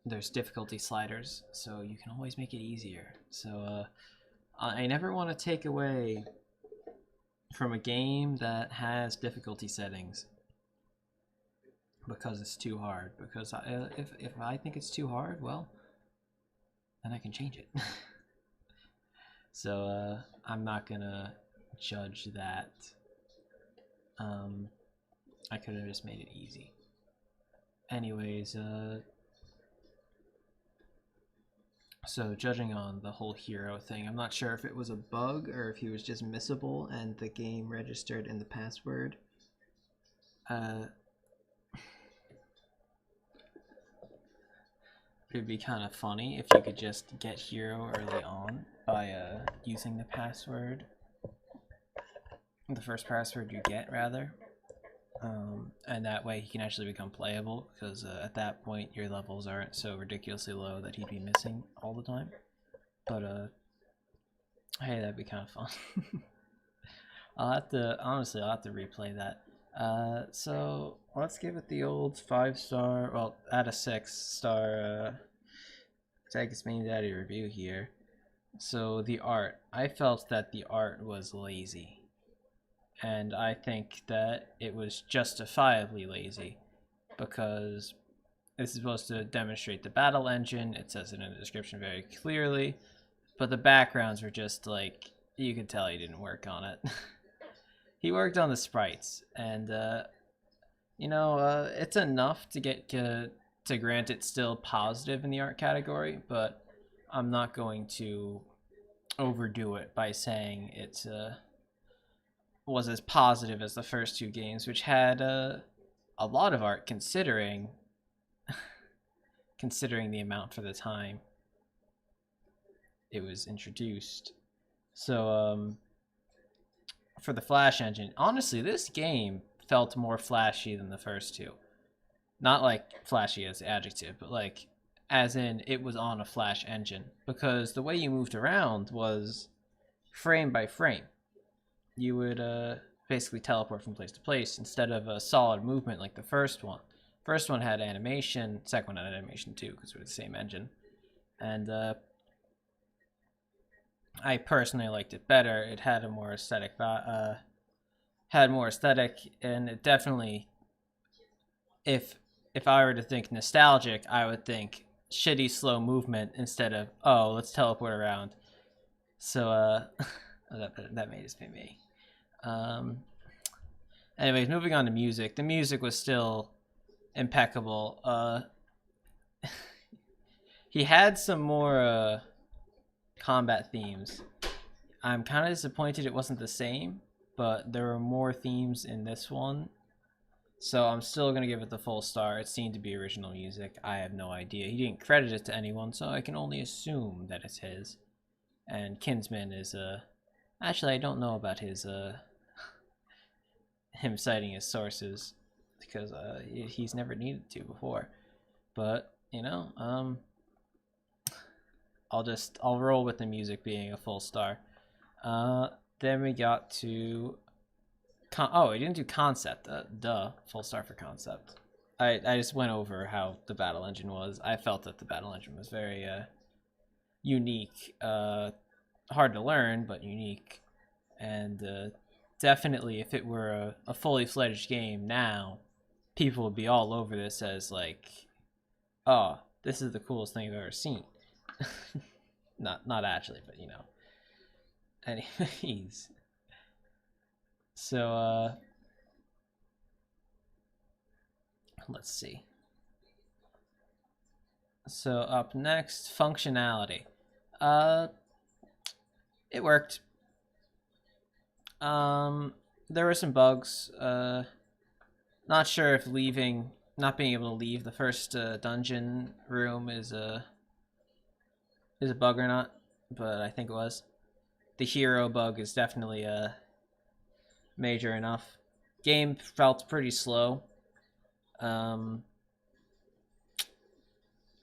there's difficulty sliders, so you can always make it easier. So I never want to take away from a game that has difficulty settings because it's too hard. Because if I think it's too hard, well, then I can change it. So I'm not gonna judge that. I could have just made it easy. Anyways, so judging on the whole hero thing, I'm not sure if it was a bug or if he was just missable and the game registered in the password. It'd be kind of funny if you could just get hero early on by using the password. The first password you get, rather. And that way he can actually become playable, because at that point your levels aren't so ridiculously low that he'd be missing all the time. But hey, that'd be kind of fun. I'll have to replay that. So let's give it the old 5-star, well, out of 6-star take its main daddy review here. So the art, I felt that the art was lazy. And I think that it was justifiably lazy, because this is supposed to demonstrate the battle engine. It says it in the description very clearly, but the backgrounds were just like, you could tell he didn't work on it. He worked on the sprites, and you know, it's enough to get to grant it still positive in the art category, but I'm not going to overdo it by saying it's was as positive as the first two games, which had a lot of art considering the amount for the time it was introduced. So for the Flash engine, honestly, this game felt more flashy than the first two. Not like flashy as the adjective, but like as in it was on a Flash engine, because the way you moved around was frame by frame. You would basically teleport from place to place instead of a solid movement like the first one. First one had animation, second one had animation too, because it was the same engine. And I personally liked it better. It had a more aesthetic, and it definitely, if I were to think nostalgic, I would think shitty slow movement instead of, oh, let's teleport around. So that may just be me. Anyways, moving on to music. The music was still impeccable. He had some more combat themes. I'm kind of disappointed it wasn't the same, but there were more themes in this one, so I'm still gonna give it the full star. It seemed to be original music. I have no idea. He didn't credit it to anyone, so I can only assume that it's his. And Kinsman is actually, I don't know about his him citing his sources, because he's never needed to before. But you know, I'll roll with the music being a full star. Then we got to Oh, he didn't do concept. Duh. Full star for concept. I just went over how the battle engine was. I felt that the battle engine was very unique. Hard to learn, but unique. And definitely, if it were a fully fledged game now, people would be all over this as like, oh, this is the coolest thing I've ever seen. Not actually, but you know. Anyways, so let's see. So up next, functionality. It worked. There were some bugs. Not sure if not being able to leave the first dungeon room is a bug or not, but I think it was. The hero bug is definitely major enough. Game felt pretty slow. Only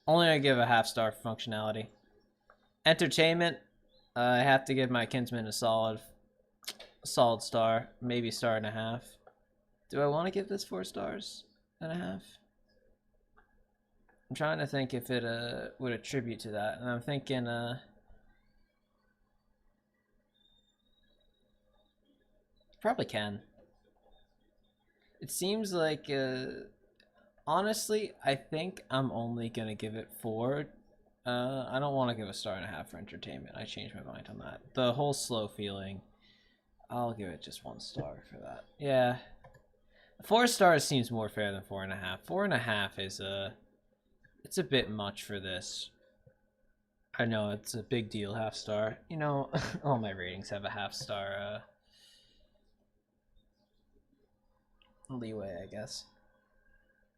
I give a half star for functionality. Entertainment, I have to give my Kinsman a solid star, maybe star and a half. Do I want to give this 4 stars and a half? I'm trying to think if it would attribute to that, and I'm thinking probably can. It seems like honestly, I think I'm only gonna give it 4. I don't want to give a star and a half for entertainment. I changed my mind on that. The whole slow feeling, I'll give it just 1 star for that. Yeah, 4 stars seems more fair than 4.5. 4.5 is it's a bit much for this. I know it's a big deal, half star. You know, all my ratings have a half star leeway, I guess.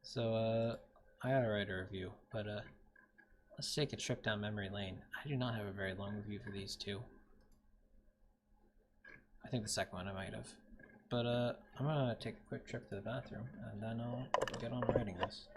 So I gotta write a review, but let's take a trip down memory lane. I do not have a very long review for these two. I think the second one I might have. But I'm gonna take a quick trip to the bathroom, and then I'll get on writing this.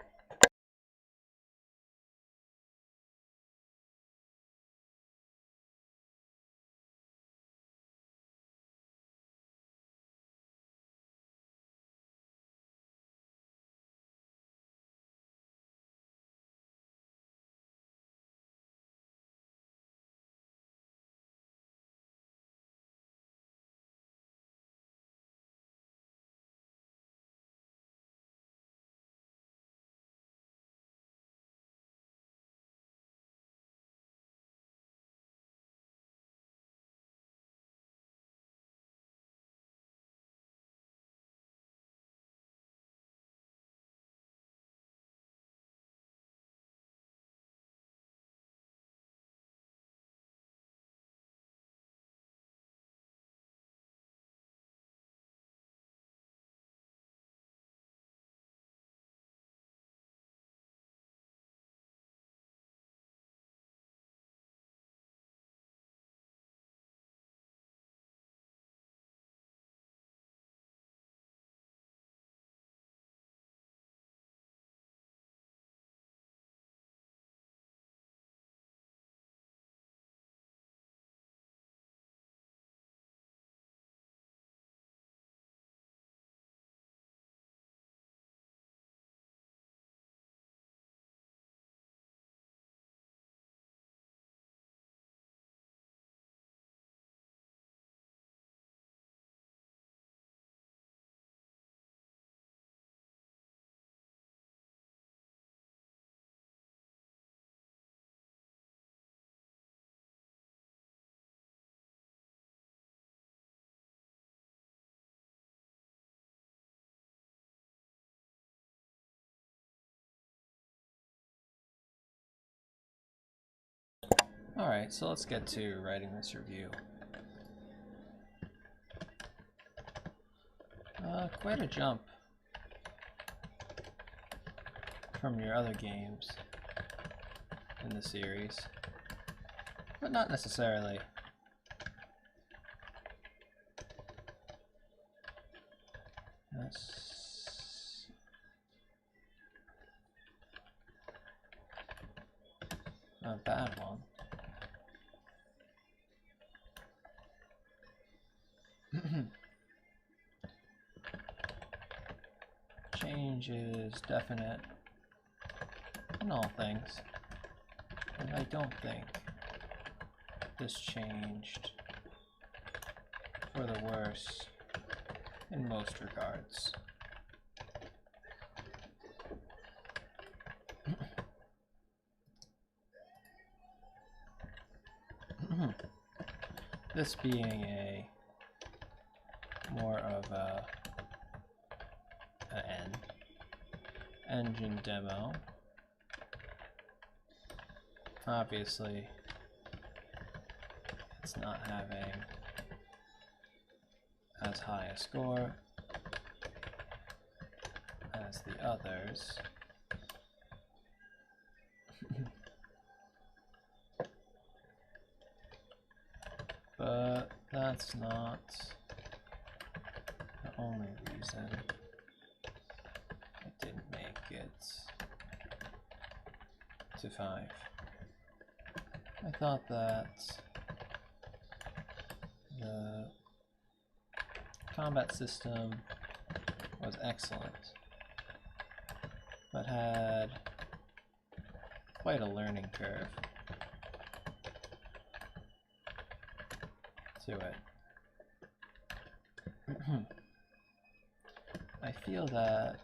Alright, so let's get to writing this review. Quite a jump from your other games in the series, but not necessarily. That's not a bad one. changes definite in all things, and I don't think this changed for the worse in most regards. This being a more of an engine demo, obviously it's not having as high a score as the others. But that's not the only reason it didn't make it to 5. I thought that the combat system was excellent, but had quite a learning curve to it. I feel that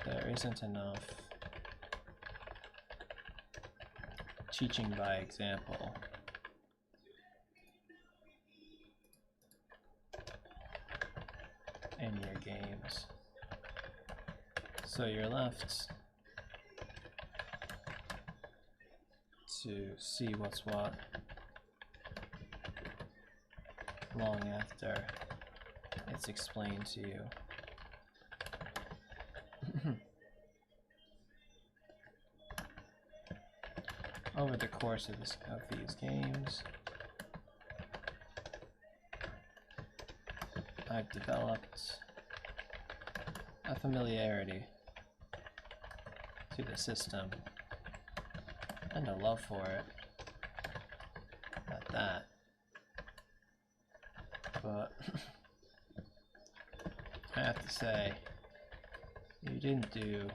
there isn't enough teaching by example in your games, so you're left to see what's what long after it's explained to you. Over the course of these games, I've developed a familiarity to the system and a love for it at that. But I have to say, you didn't do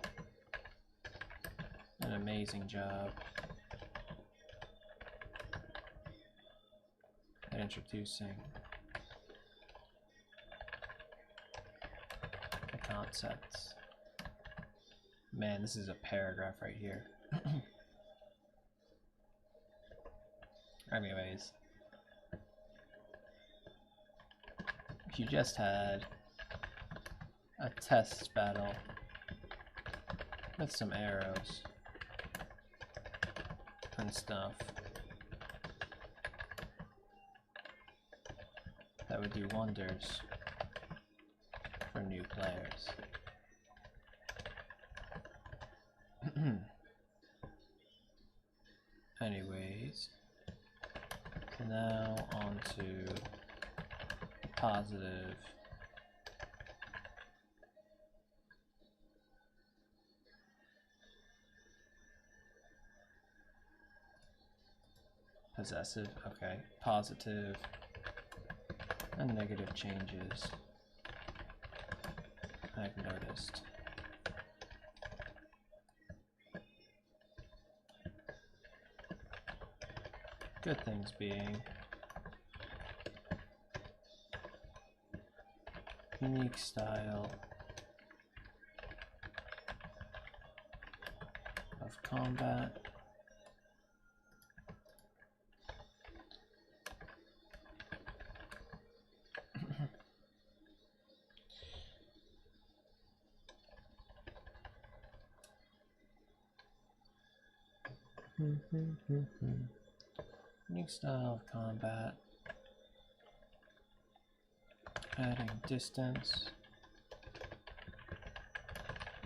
an amazing job at introducing the concepts. Man, this is a paragraph right here. Anyways, if you just had a test battle with some arrows and stuff, that would do wonders for new players. Anyways, so now on to positive possessive, okay, positive and negative changes I've noticed. Good things being unique style of combat, unique style of combat, adding distance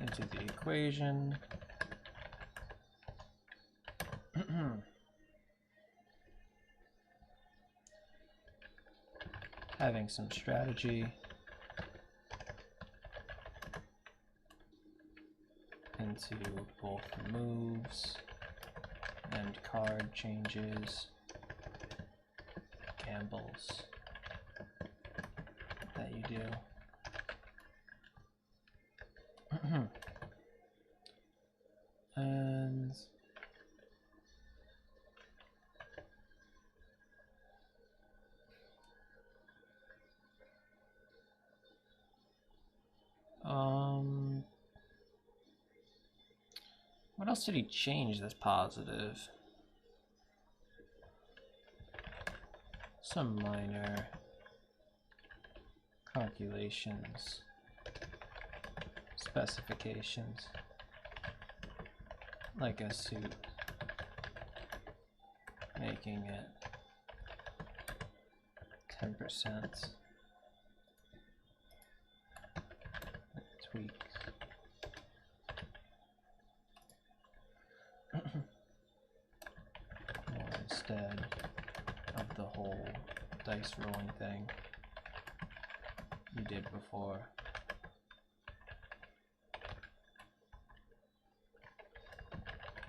into the equation. Having some strategy into both moves and card changes, gambles that you do. And what else did he change that's positive? Some minor calculations, specifications, like a suit, making it 10%. Tweaks. Or instead of the whole dice rolling thing you did before.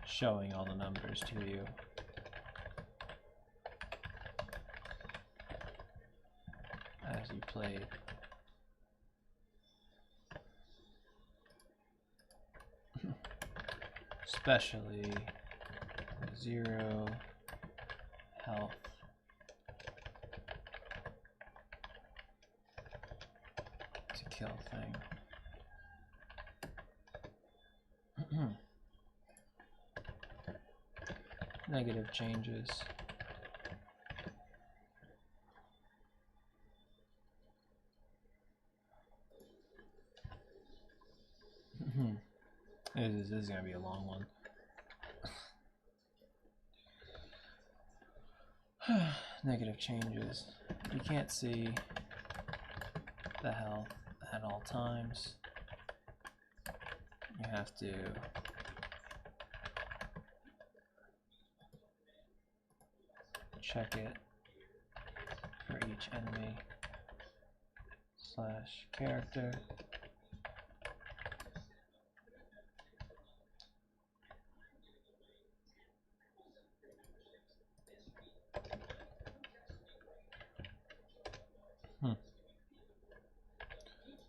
Showing all the numbers to you. As you played. Especially 0 health. To kill thing. Negative changes. This is going to be a long one. Negative changes. You can't see the health at all times. You have to check it for each enemy / character.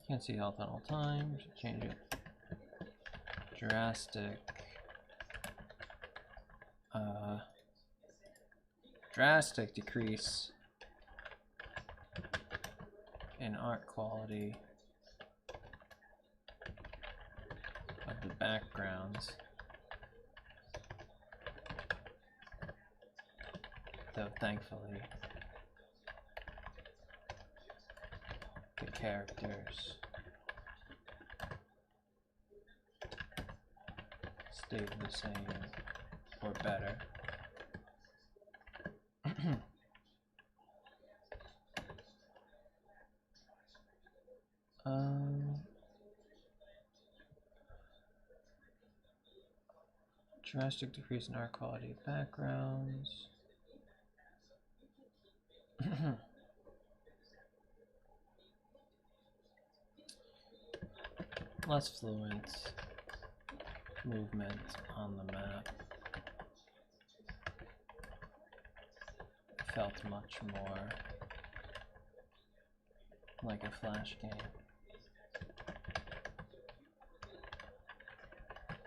Can't see health at all times. Change it. Drastic decrease in art quality of the backgrounds. Though thankfully the characters stayed the same or better. Drastic decrease in art quality of backgrounds. Less fluent movement on the map. Felt much more like a Flash game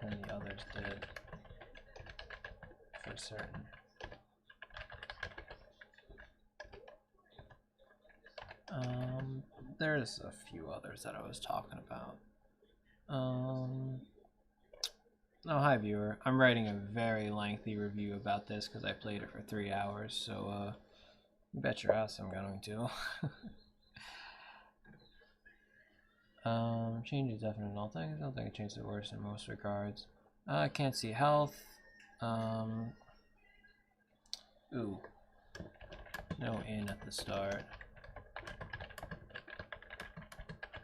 than the others did, for certain. There's a few others that I was talking about. Oh, hi viewer. I'm writing a very lengthy review about this because I played it for 3 hours, so you bet your ass I'm going to. Changes definite in all things. I don't think it changed the worst in most regards. I can't see health. Ooh. No in at the start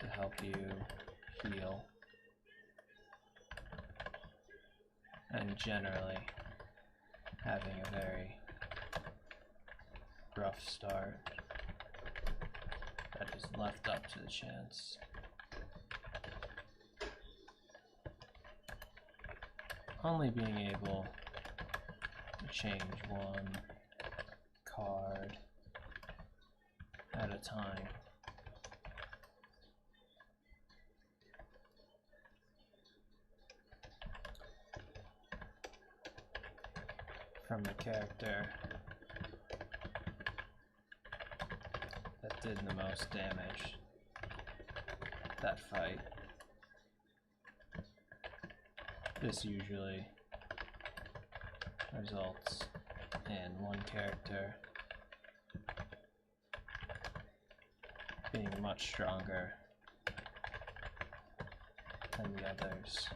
to help you heal. And generally having a very rough start that is left up to the chance. Only being able to change one card at a time. from the character that did the most damage that fight. This usually results in one character being much stronger than the others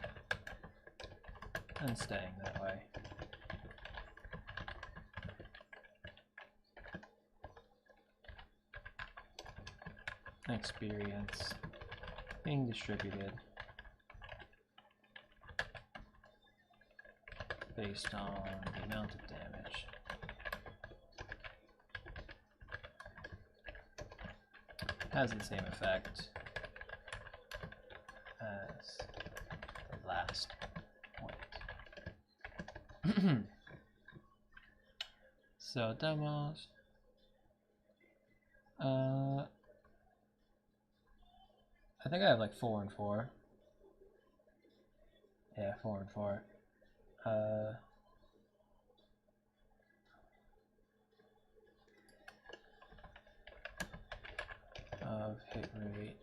and staying that way. Experience being distributed based on the amount of damage. Has the same effect as the last point. So demos. I think I have like 4 and 4. Yeah, 4 and 4. Of hit rate.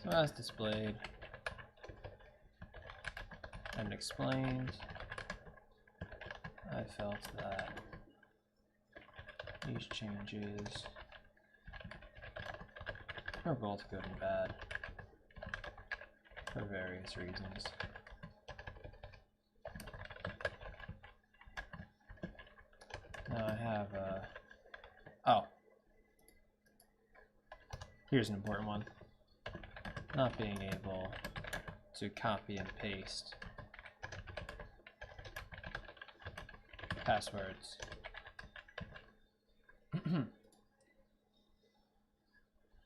So as displayed and explained, I felt that these changes are both good and bad for various reasons. Now I have oh, here's an important one. Not being able to copy and paste passwords.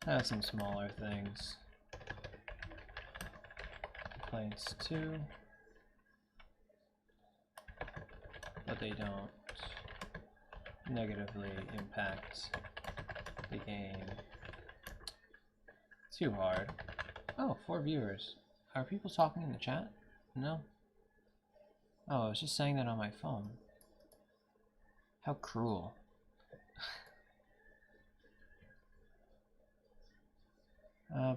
Have some smaller things. Complaints too, but they don't negatively impact the game too hard. Oh, 4 viewers. Are people talking in the chat? No? Oh, I was just saying that on my phone. How cruel.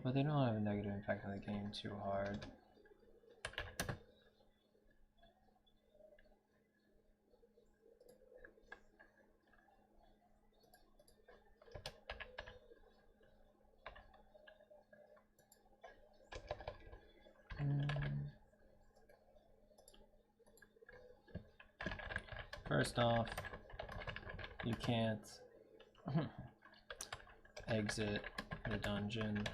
But they don't have a negative impact on the game too hard. First off, you can't exit the dungeon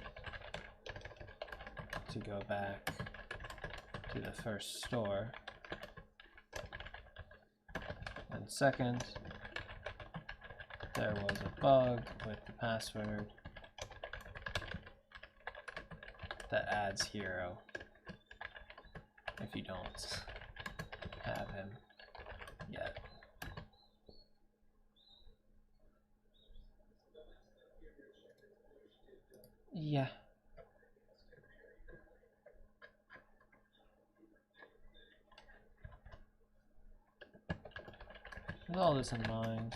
to go back to the first store. And second, there was a bug with the password that adds hero if you don't have him yet. Yeah. With all this in mind,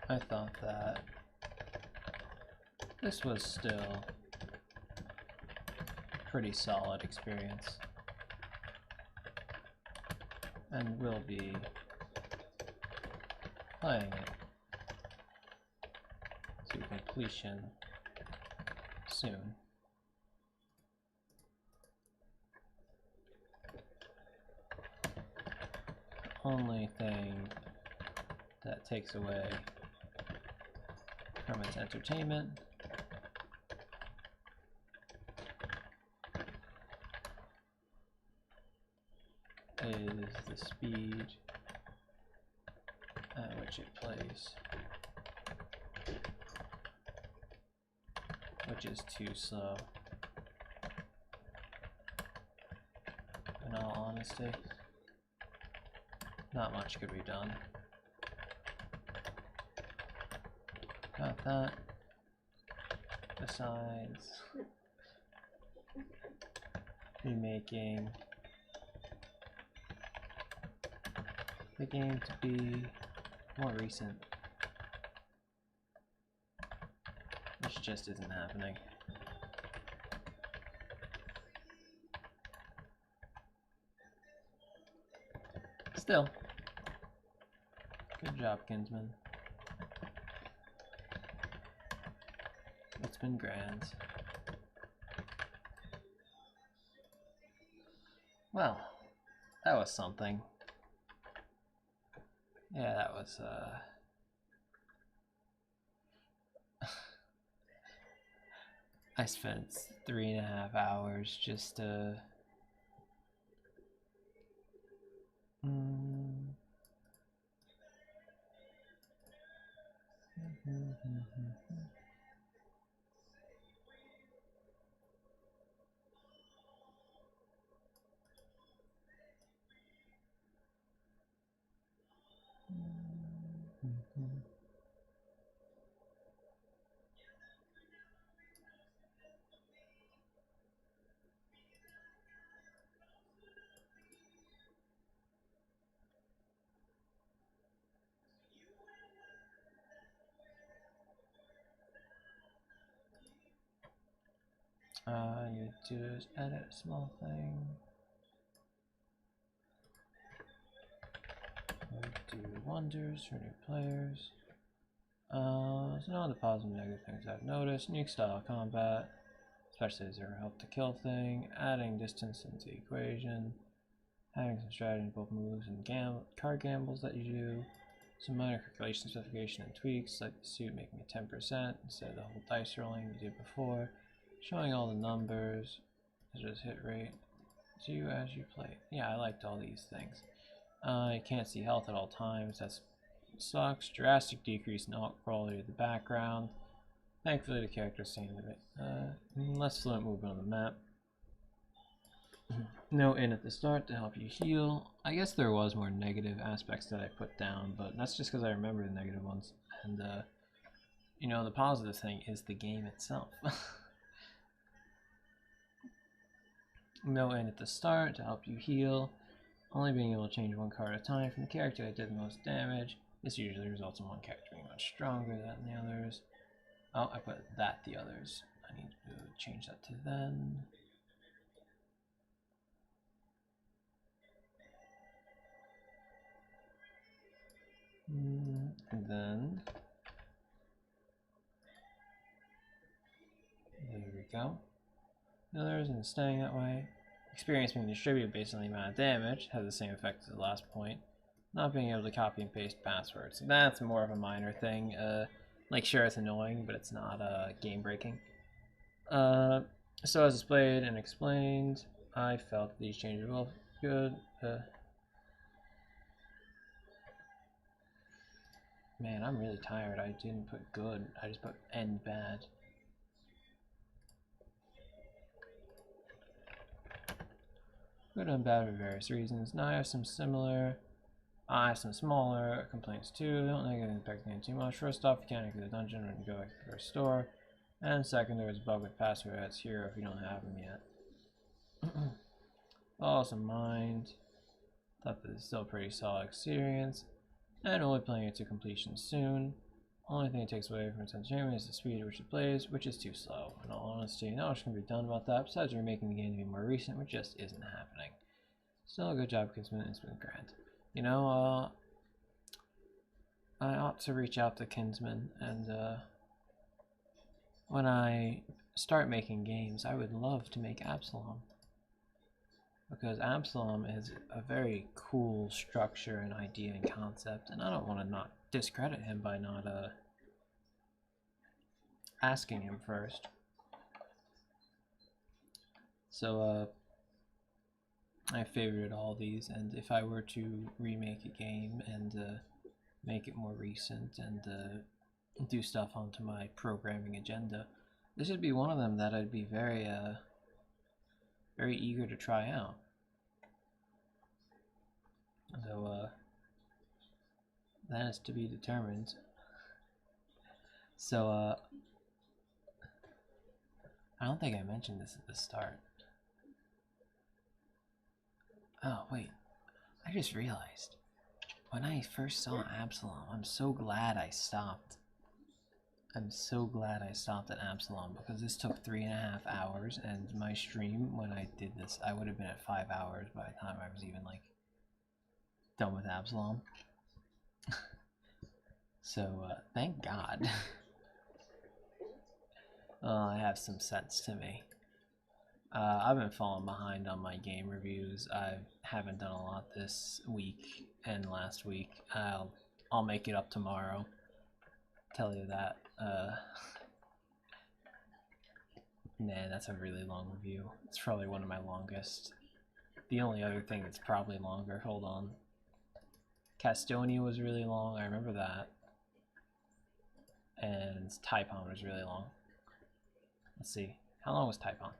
I thought that this was still a pretty solid experience, and will be playing it to completion soon. The only thing that takes away from its entertainment is the speed at which it plays, which is too slow, in all honesty. Not much could be done. Got that. Besides remaking the game to be more recent, which just isn't happening. Still, good job, Kinsman. It's been grand. Well, that was something. Yeah, that was, I spent 3.5 hours just, you do is edit a small thing. Do wonders for new players. So now the positive and negative things I've noticed. Unique style combat, especially as there help to kill thing, adding distance into the equation, having some strategy in both moves and card gambles that you do, some minor calculation specification and tweaks, like the suit making it 10% instead of the whole dice rolling you did before, showing all the numbers, such as hit rate, do as you play. Yeah, I liked all these things. You can't see health at all times, that sucks. Drastic decrease in alt quality of the background. Thankfully the character's staying with it. Less fluent movement on the map. No in at the start to help you heal. I guess there was more negative aspects that I put down, but that's just because I remember the negative ones. And you know, the positive thing is the game itself. No in at the start to help you heal. Only being able to change one card at a time from the character that did the most damage. This usually results in one character being much stronger than the others. Oh, I put that the others. I need to change that to then. And then there we go. The others and staying that way. Experience being distributed based on the amount of damage has the same effect as the last point. Not being able to copy and paste passwords. That's more of a minor thing. Like sure it's annoying, but it's not game breaking. So as displayed and explained, I felt these changes were good. Man, I'm really tired. I didn't put good. I just put end bad. Good and bad for various reasons. Now I have some similar. I have some smaller complaints too. Don't negatively impact the game too much. First off, you can't exit the dungeon when you go back to the first store. And second, there is a bug with password that's here if you don't have them yet. Also mind. Thought that it's still a pretty solid experience. And only playing it to completion soon. Only thing it takes away from its entertainment is the speed at which it plays, which is too slow. In all honesty, not much can be done about that, besides remaking the game to be more recent, which just isn't happening. Still a good job, Kinsman. It's been grand. You know, I ought to reach out to Kinsman, and when I start making games, I would love to make Absalom. Because Absalom is a very cool structure and idea and concept, and I don't want to not discredit him by not asking him first. So I favorited all these, and if I were to remake a game and make it more recent and do stuff onto my programming agenda, this would be one of them that I'd be very very eager to try out. So that is to be determined. So, I don't think I mentioned this at the start. Oh, wait. I just realized. When I first saw Absalom, I'm so glad I stopped. I'm so glad I stopped at Absalom because this took 3.5 hours, and my stream, when I did this, I would have been at 5 hours by the time I was even, like, done with Absalom. So, thank God. I have some sense to me. I've been falling behind on my game reviews. I haven't done a lot this week and last week. I'll make it up tomorrow. Tell you that. Man, that's a really long review. It's probably one of my longest. The only other thing that's probably longer, hold on. Castonia was really long, I remember that. And Taipon was really long. Let's see, how long was Taipon?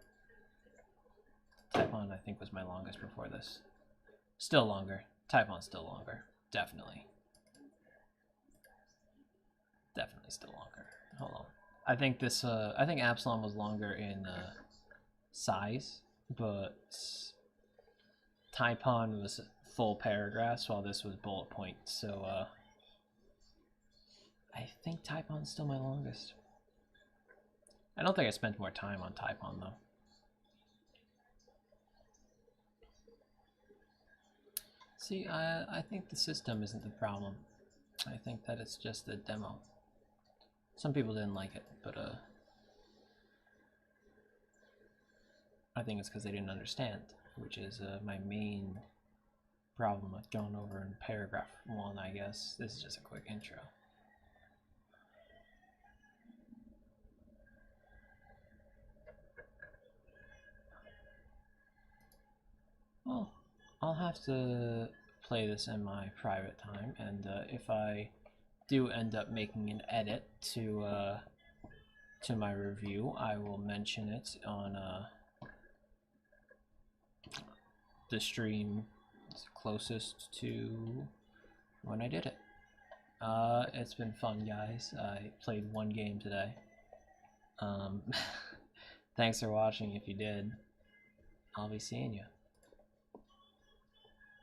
Taipon, I think, was my longest before this. Still longer. Taipon's still longer. Definitely. Definitely still longer. Hold on. I think this, I think Absalom was longer in size, but Taipon was full paragraphs while this was bullet points, so I think Taipon's still my longest. I don't think I spent more time on Taipon though. See, I think the system isn't the problem. I think that it's just the demo. Some people didn't like it, but I think it's because they didn't understand, which is my main problem with going over in paragraph 1, I guess. This is just a quick intro. Well, I'll have to play this in my private time, and if I do end up making an edit to my review, I will mention it on the stream closest to when I did it. It's been fun, guys. I played 1 game today. Thanks for watching if you did. I'll be seeing you.